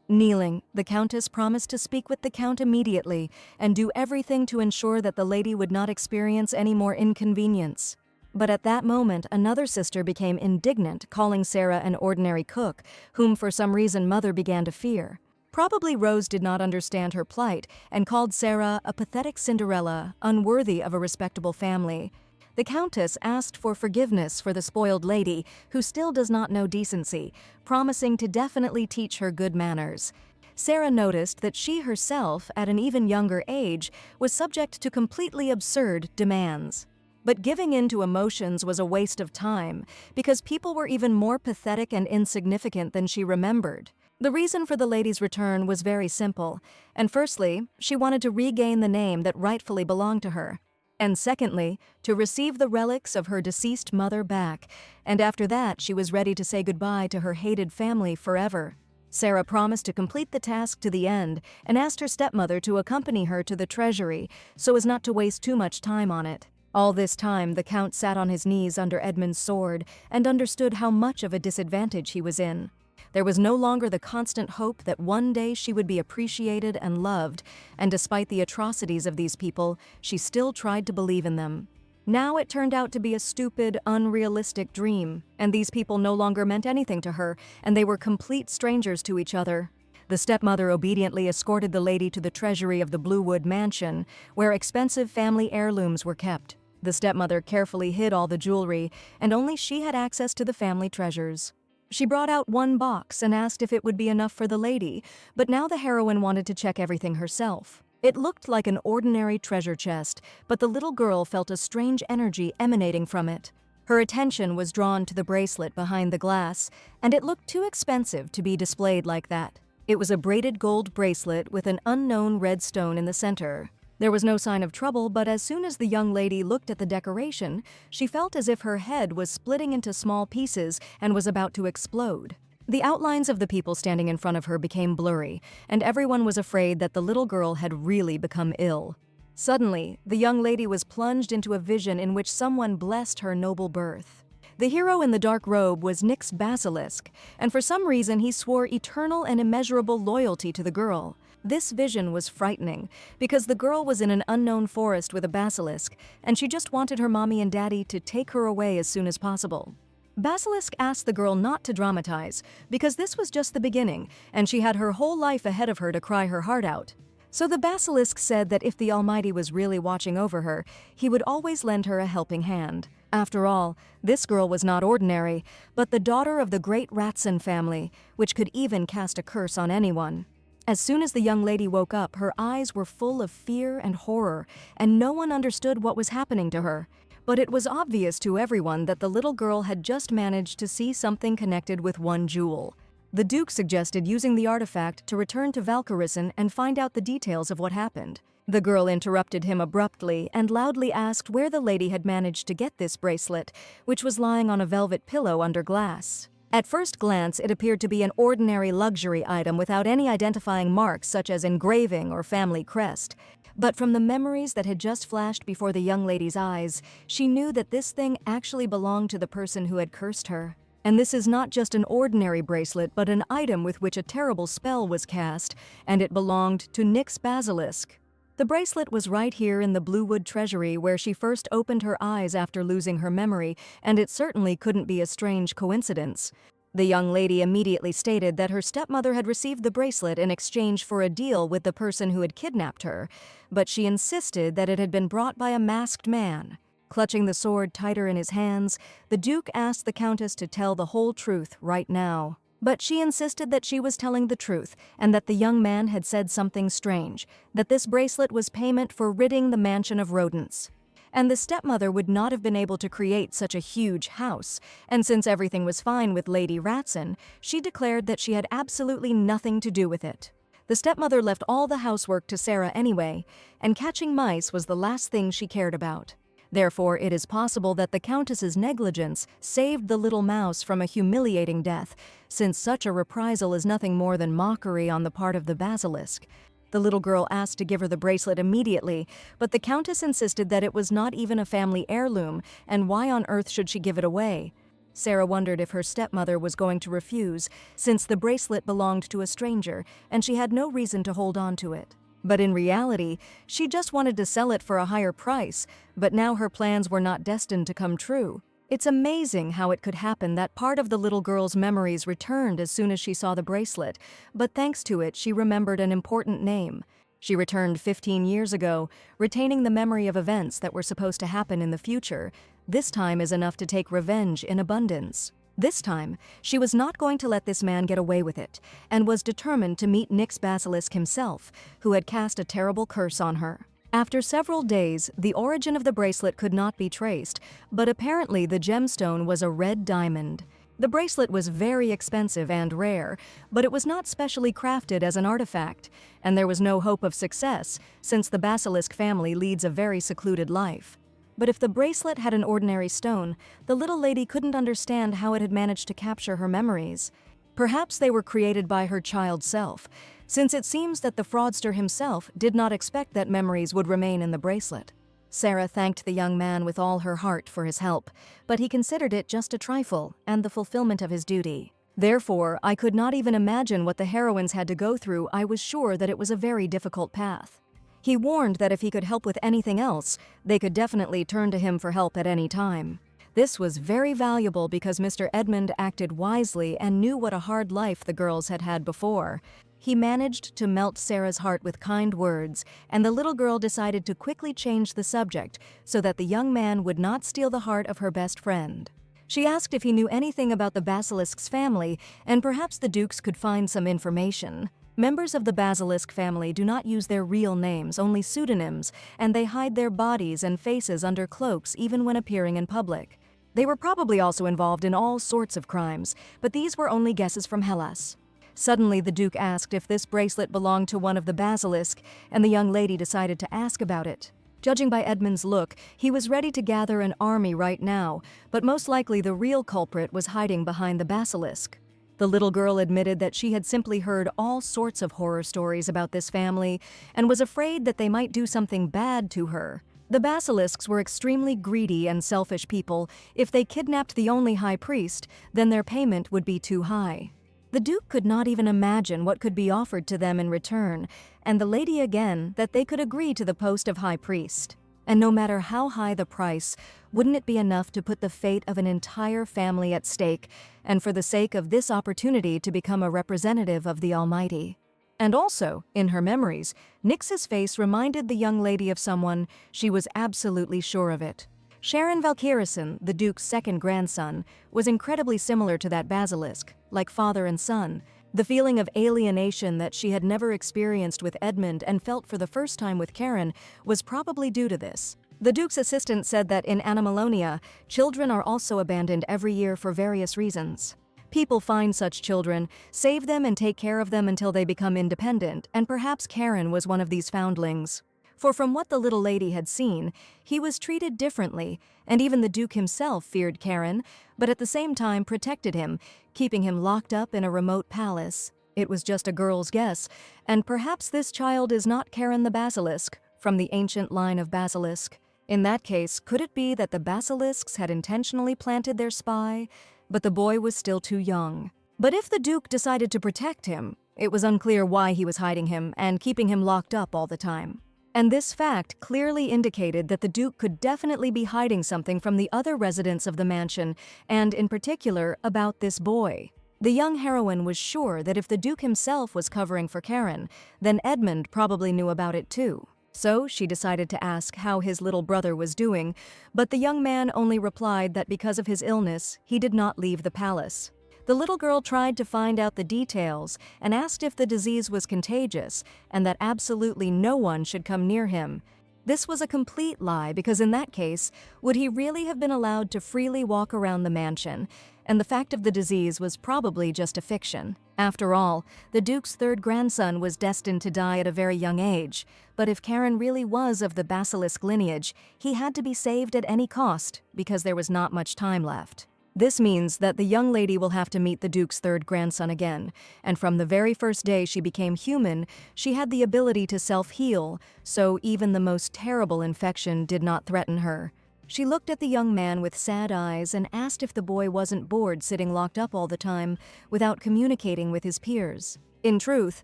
Kneeling, the Countess promised to speak with the Count immediately and do everything to ensure that the lady would not experience any more inconvenience. But at that moment, another sister became indignant, calling Sarah an ordinary cook, whom for some reason Mother began to fear. Probably Rose did not understand her plight and called Sarah a pathetic Cinderella, unworthy of a respectable family. The Countess asked for forgiveness for the spoiled lady, who still does not know decency, promising to definitely teach her good manners. Sarah noticed that she herself, at an even younger age, was subject to completely absurd demands. But giving in to emotions was a waste of time, because people were even more pathetic and insignificant than she remembered. The reason for the lady's return was very simple, and firstly, she wanted to regain the name that rightfully belonged to her, and secondly, to receive the relics of her deceased mother back, and after that she was ready to say goodbye to her hated family forever. Sarah promised to complete the task to the end and asked her stepmother to accompany her to the treasury so as not to waste too much time on it. All this time, the Count sat on his knees under Edmund's sword and understood how much of a disadvantage he was in. There was no longer the constant hope that one day she would be appreciated and loved, and despite the atrocities of these people, she still tried to believe in them. Now it turned out to be a stupid, unrealistic dream, and these people no longer meant anything to her, and they were complete strangers to each other. The stepmother obediently escorted the lady to the treasury of the Bluewood mansion, where expensive family heirlooms were kept. The stepmother carefully hid all the jewelry, and only she had access to the family treasures. She brought out one box and asked if it would be enough for the lady, but now the heroine wanted to check everything herself. It looked like an ordinary treasure chest, but the little girl felt a strange energy emanating from it. Her attention was drawn to the bracelet behind the glass, and it looked too expensive to be displayed like that. It was a braided gold bracelet with an unknown red stone in the center. There was no sign of trouble, but as soon as the young lady looked at the decoration, she felt as if her head was splitting into small pieces and was about to explode. The outlines of the people standing in front of her became blurry, and everyone was afraid that the little girl had really become ill. Suddenly, the young lady was plunged into a vision in which someone blessed her noble birth. The hero in the dark robe was Nyx Basilisk, and for some reason he swore eternal and immeasurable loyalty to the girl. This vision was frightening, because the girl was in an unknown forest with a basilisk, and she just wanted her mommy and daddy to take her away as soon as possible. Basilisk asked the girl not to dramatize, because this was just the beginning, and she had her whole life ahead of her to cry her heart out. So the basilisk said that if the Almighty was really watching over her, he would always lend her a helping hand. After all, this girl was not ordinary, but the daughter of the great Ratson family, which could even cast a curse on anyone. As soon as the young lady woke up, her eyes were full of fear and horror, and no one understood what was happening to her. But it was obvious to everyone that the little girl had just managed to see something connected with one jewel. The Duke suggested using the artifact to return to Valkyrison and find out the details of what happened. The girl interrupted him abruptly and loudly asked where the lady had managed to get this bracelet, which was lying on a velvet pillow under glass. At first glance, it appeared to be an ordinary luxury item without any identifying marks such as engraving or family crest. But from the memories that had just flashed before the young lady's eyes, she knew that this thing actually belonged to the person who had cursed her. And this is not just an ordinary bracelet, but an item with which a terrible spell was cast, and it belonged to Nyx Basilisk. The bracelet was right here in the Bluewood treasury where she first opened her eyes after losing her memory, and it certainly couldn't be a strange coincidence. The young lady immediately stated that her stepmother had received the bracelet in exchange for a deal with the person who had kidnapped her, but she insisted that it had been brought by a masked man. Clutching the sword tighter in his hands, the Duke asked the Countess to tell the whole truth right now. But she insisted that she was telling the truth and that the young man had said something strange, that this bracelet was payment for ridding the mansion of rodents. And the stepmother would not have been able to create such a huge house, and since everything was fine with Lady Ratson, she declared that she had absolutely nothing to do with it. The stepmother left all the housework to Sarah anyway, and catching mice was the last thing she cared about. Therefore, it is possible that the Countess's negligence saved the little mouse from a humiliating death, since such a reprisal is nothing more than mockery on the part of the basilisk. The little girl asked to give her the bracelet immediately, but the Countess insisted that it was not even a family heirloom, and why on earth should she give it away? Sarah wondered if her stepmother was going to refuse, since the bracelet belonged to a stranger, and she had no reason to hold on to it. But in reality, she just wanted to sell it for a higher price, but now her plans were not destined to come true. It's amazing how it could happen that part of the little girl's memories returned as soon as she saw the bracelet, but thanks to it, she remembered an important name. She returned 15 years ago, retaining the memory of events that were supposed to happen in the future. This time is enough to take revenge in abundance. This time, she was not going to let this man get away with it, and was determined to meet Nyx Basilisk himself, who had cast a terrible curse on her. After several days, the origin of the bracelet could not be traced, but apparently the gemstone was a red diamond. The bracelet was very expensive and rare, but it was not specially crafted as an artifact, and there was no hope of success, since the basilisk family leads a very secluded life. But if the bracelet had an ordinary stone, the little lady couldn't understand how it had managed to capture her memories. Perhaps they were created by her child self, since it seems that the fraudster himself did not expect that memories would remain in the bracelet. Sarah thanked the young man with all her heart for his help, but he considered it just a trifle and the fulfillment of his duty. Therefore, I could not even imagine what the heroines had to go through. I was sure that it was a very difficult path. He warned that if he could help with anything else, they could definitely turn to him for help at any time. This was very valuable because Mr. Edmund acted wisely and knew what a hard life the girls had had before. He managed to melt Sarah's heart with kind words, and the little girl decided to quickly change the subject so that the young man would not steal the heart of her best friend. She asked if he knew anything about the basilisk's family, and perhaps the Dukes could find some information. Members of the basilisk family do not use their real names, only pseudonyms, and they hide their bodies and faces under cloaks even when appearing in public. They were probably also involved in all sorts of crimes, but these were only guesses from Hellas. Suddenly, the Duke asked if this bracelet belonged to one of the basilisk, and the young lady decided to ask about it. Judging by Edmund's look, he was ready to gather an army right now, but most likely the real culprit was hiding behind the basilisk. The little girl admitted that she had simply heard all sorts of horror stories about this family and was afraid that they might do something bad to her. The basilisks were extremely greedy and selfish people. If they kidnapped the only high priest, then their payment would be too high. The Duke could not even imagine what could be offered to them in return, and the lady again that they could agree to the post of high priest. And no matter how high the price, wouldn't it be enough to put the fate of an entire family at stake, and for the sake of this opportunity to become a representative of the Almighty? And also, in her memories, Nyx's face reminded the young lady of someone. She was absolutely sure of it. Sharon Valkyrison, the Duke's second grandson, was incredibly similar to that basilisk, like father and son. The feeling of alienation that she had never experienced with Edmund and felt for the first time with Karen was probably due to this. The Duke's assistant said that in Animalonia, children are also abandoned every year for various reasons. People find such children, save them and take care of them until they become independent, and perhaps Karen was one of these foundlings. For from what the little lady had seen, he was treated differently, and even the Duke himself feared Karen, but at the same time protected him, keeping him locked up in a remote palace. It was just a girl's guess, and perhaps this child is not Karen the Basilisk, from the ancient line of basilisk. In that case, could it be that the basilisks had intentionally planted their spy, but the boy was still too young? But if the Duke decided to protect him, it was unclear why he was hiding him and keeping him locked up all the time. And this fact clearly indicated that the Duke could definitely be hiding something from the other residents of the mansion, and in particular about this boy. The young heroine was sure that if the Duke himself was covering for Karen, then Edmund probably knew about it too. So she decided to ask how his little brother was doing, but the young man only replied that because of his illness, he did not leave the palace. The little girl tried to find out the details and asked if the disease was contagious and that absolutely no one should come near him. This was a complete lie because in that case, would he really have been allowed to freely walk around the mansion? And the fact of the disease was probably just a fiction. After all, the Duke's third grandson was destined to die at a very young age, but if Karen really was of the basilisk lineage, he had to be saved at any cost because there was not much time left. This means that the young lady will have to meet the Duke's third grandson again, and from the very first day she became human, she had the ability to self-heal, so even the most terrible infection did not threaten her. She looked at the young man with sad eyes and asked if the boy wasn't bored sitting locked up all the time without communicating with his peers. In truth,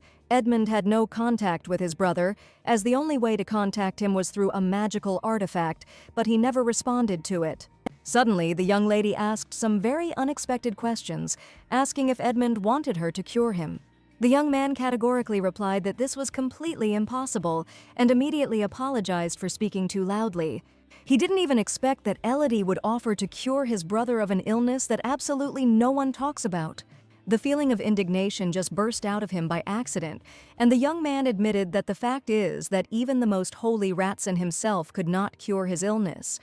Edmund had no contact with his brother, as the only way to contact him was through a magical artifact, but he never responded to it. Suddenly, the young lady asked some very unexpected questions, asking if Edmund wanted her to cure him. The young man categorically replied that this was completely impossible and immediately apologized for speaking too loudly. He didn't even expect that Elodie would offer to cure his brother of an illness that absolutely no one talks about. The feeling of indignation just burst out of him by accident, and the young man admitted that the fact is that even the most holy Ratson himself could not cure his illness.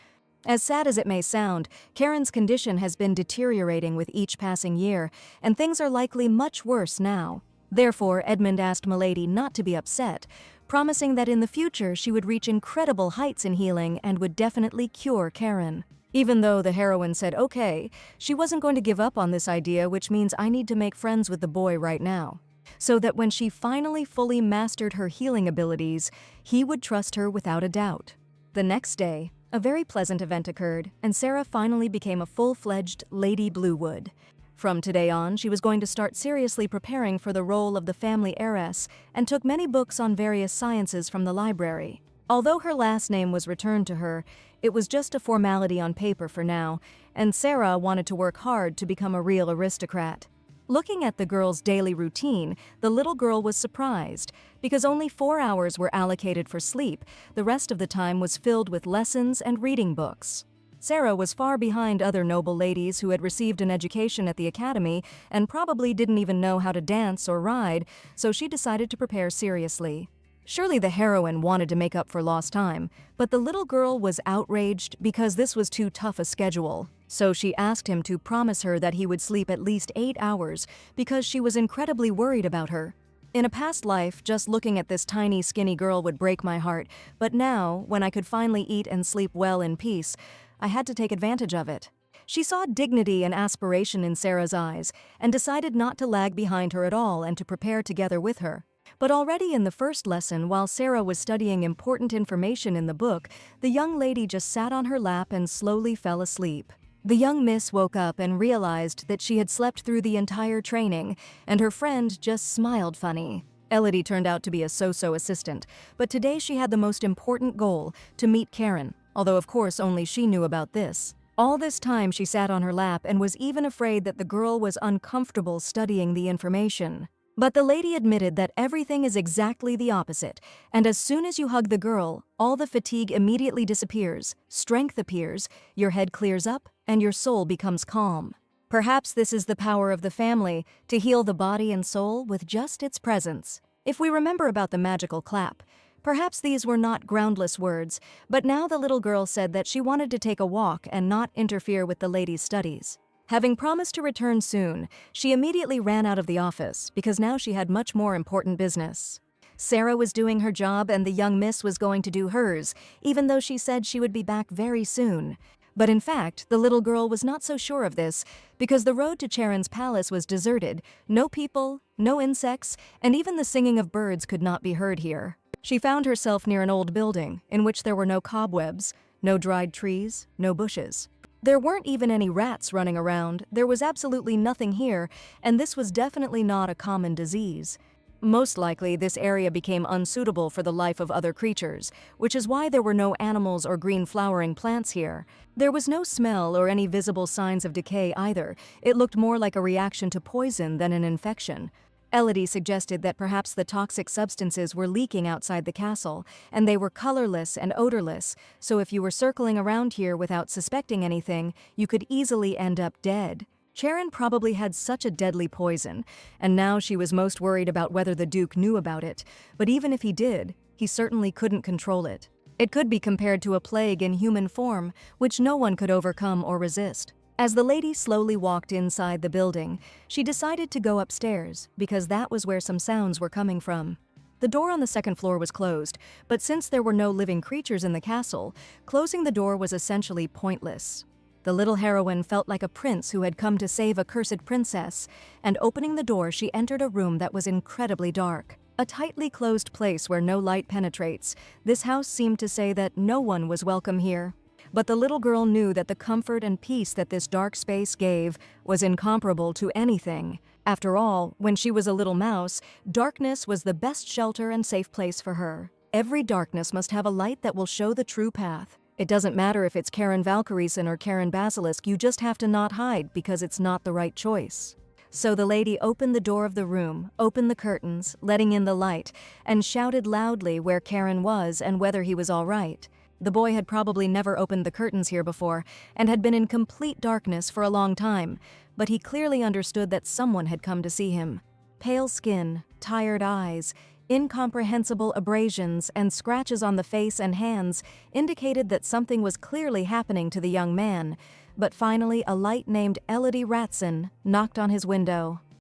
As sad as it may sound, Karen's condition has been deteriorating with each passing year, and things are likely much worse now. Therefore, Edmund asked Milady not to be upset, promising that in the future she would reach incredible heights in healing and would definitely cure Karen. Even though the heroine said okay, she wasn't going to give up on this idea, which means I need to make friends with the boy right now, so that when she finally fully mastered her healing abilities, he would trust her without a doubt. The next day, a very pleasant event occurred, and Sarah finally became a full-fledged Lady Bluewood. From today on, she was going to start seriously preparing for the role of the family heiress and took many books on various sciences from the library. Although her last name was returned to her, it was just a formality on paper for now, and Sarah wanted to work hard to become a real aristocrat. Looking at the girl's daily routine, the little girl was surprised. Because only 4 hours were allocated for sleep, the rest of the time was filled with lessons and reading books. Sarah was far behind other noble ladies who had received an education at the academy and probably didn't even know how to dance or ride, so she decided to prepare seriously. Surely the heroine wanted to make up for lost time, but the little girl was outraged because this was too tough a schedule. So she asked him to promise her that he would sleep at least 8 hours because she was incredibly worried about her. In a past life, just looking at this tiny, skinny girl would break my heart, but now, when I could finally eat and sleep well in peace, I had to take advantage of it. She saw dignity and aspiration in Sarah's eyes and decided not to lag behind her at all and to prepare together with her. But already in the first lesson, while Sarah was studying important information in the book, the young lady just sat on her lap and slowly fell asleep. The young miss woke up and realized that she had slept through the entire training, and her friend just smiled funny. Elodie turned out to be a so-so assistant, but today she had the most important goal, to meet Karen, although of course only she knew about this. All this time she sat on her lap and was even afraid that the girl was uncomfortable studying the information. But the lady admitted that everything is exactly the opposite, and as soon as you hug the girl, all the fatigue immediately disappears, strength appears, your head clears up, and your soul becomes calm. Perhaps this is the power of the family, to heal the body and soul with just its presence. If we remember about the magical clap, perhaps these were not groundless words, but now the little girl said that she wanted to take a walk and not interfere with the lady's studies. Having promised to return soon, she immediately ran out of the office because now she had much more important business. Sarah was doing her job and the young miss was going to do hers, even though she said she would be back very soon. But in fact, the little girl was not so sure of this because the road to Charon's palace was deserted, no people, no insects, and even the singing of birds could not be heard here. She found herself near an old building in which there were no cobwebs, no dried trees, no bushes. There weren't even any rats running around, there was absolutely nothing here, and this was definitely not a common disease. Most likely, this area became unsuitable for the life of other creatures, which is why there were no animals or green flowering plants here. There was no smell or any visible signs of decay either. It looked more like a reaction to poison than an infection. Elodie suggested that perhaps the toxic substances were leaking outside the castle, and they were colorless and odorless, so if you were circling around here without suspecting anything, you could easily end up dead. Charon probably had such a deadly poison, and now she was most worried about whether the Duke knew about it, but even if he did, he certainly couldn't control it. It could be compared to a plague in human form, which no one could overcome or resist. As the lady slowly walked inside the building, she decided to go upstairs, because that was where some sounds were coming from. The door on the second floor was closed, but since there were no living creatures in the castle, closing the door was essentially pointless. The little heroine felt like a prince who had come to save a cursed princess, and opening the door, she entered a room that was incredibly dark. A tightly closed place where no light penetrates, this house seemed to say that no one was welcome here. But the little girl knew that the comfort and peace that this dark space gave was incomparable to anything. After all, when she was a little mouse, darkness was the best shelter and safe place for her. Every darkness must have a light that will show the true path. It doesn't matter if it's Karen Valkyriesen or Karen Basilisk, you just have to not hide because it's not the right choice. So the lady opened the door of the room, opened the curtains, letting in the light, and shouted loudly where Karen was and whether he was all right. The boy had probably never opened the curtains here before and had been in complete darkness for a long time, but he clearly understood that someone had come to see him. Pale skin, tired eyes, incomprehensible abrasions and scratches on the face and hands indicated that something was clearly happening to the young man, but finally a light named Elodie Ratson knocked on his window.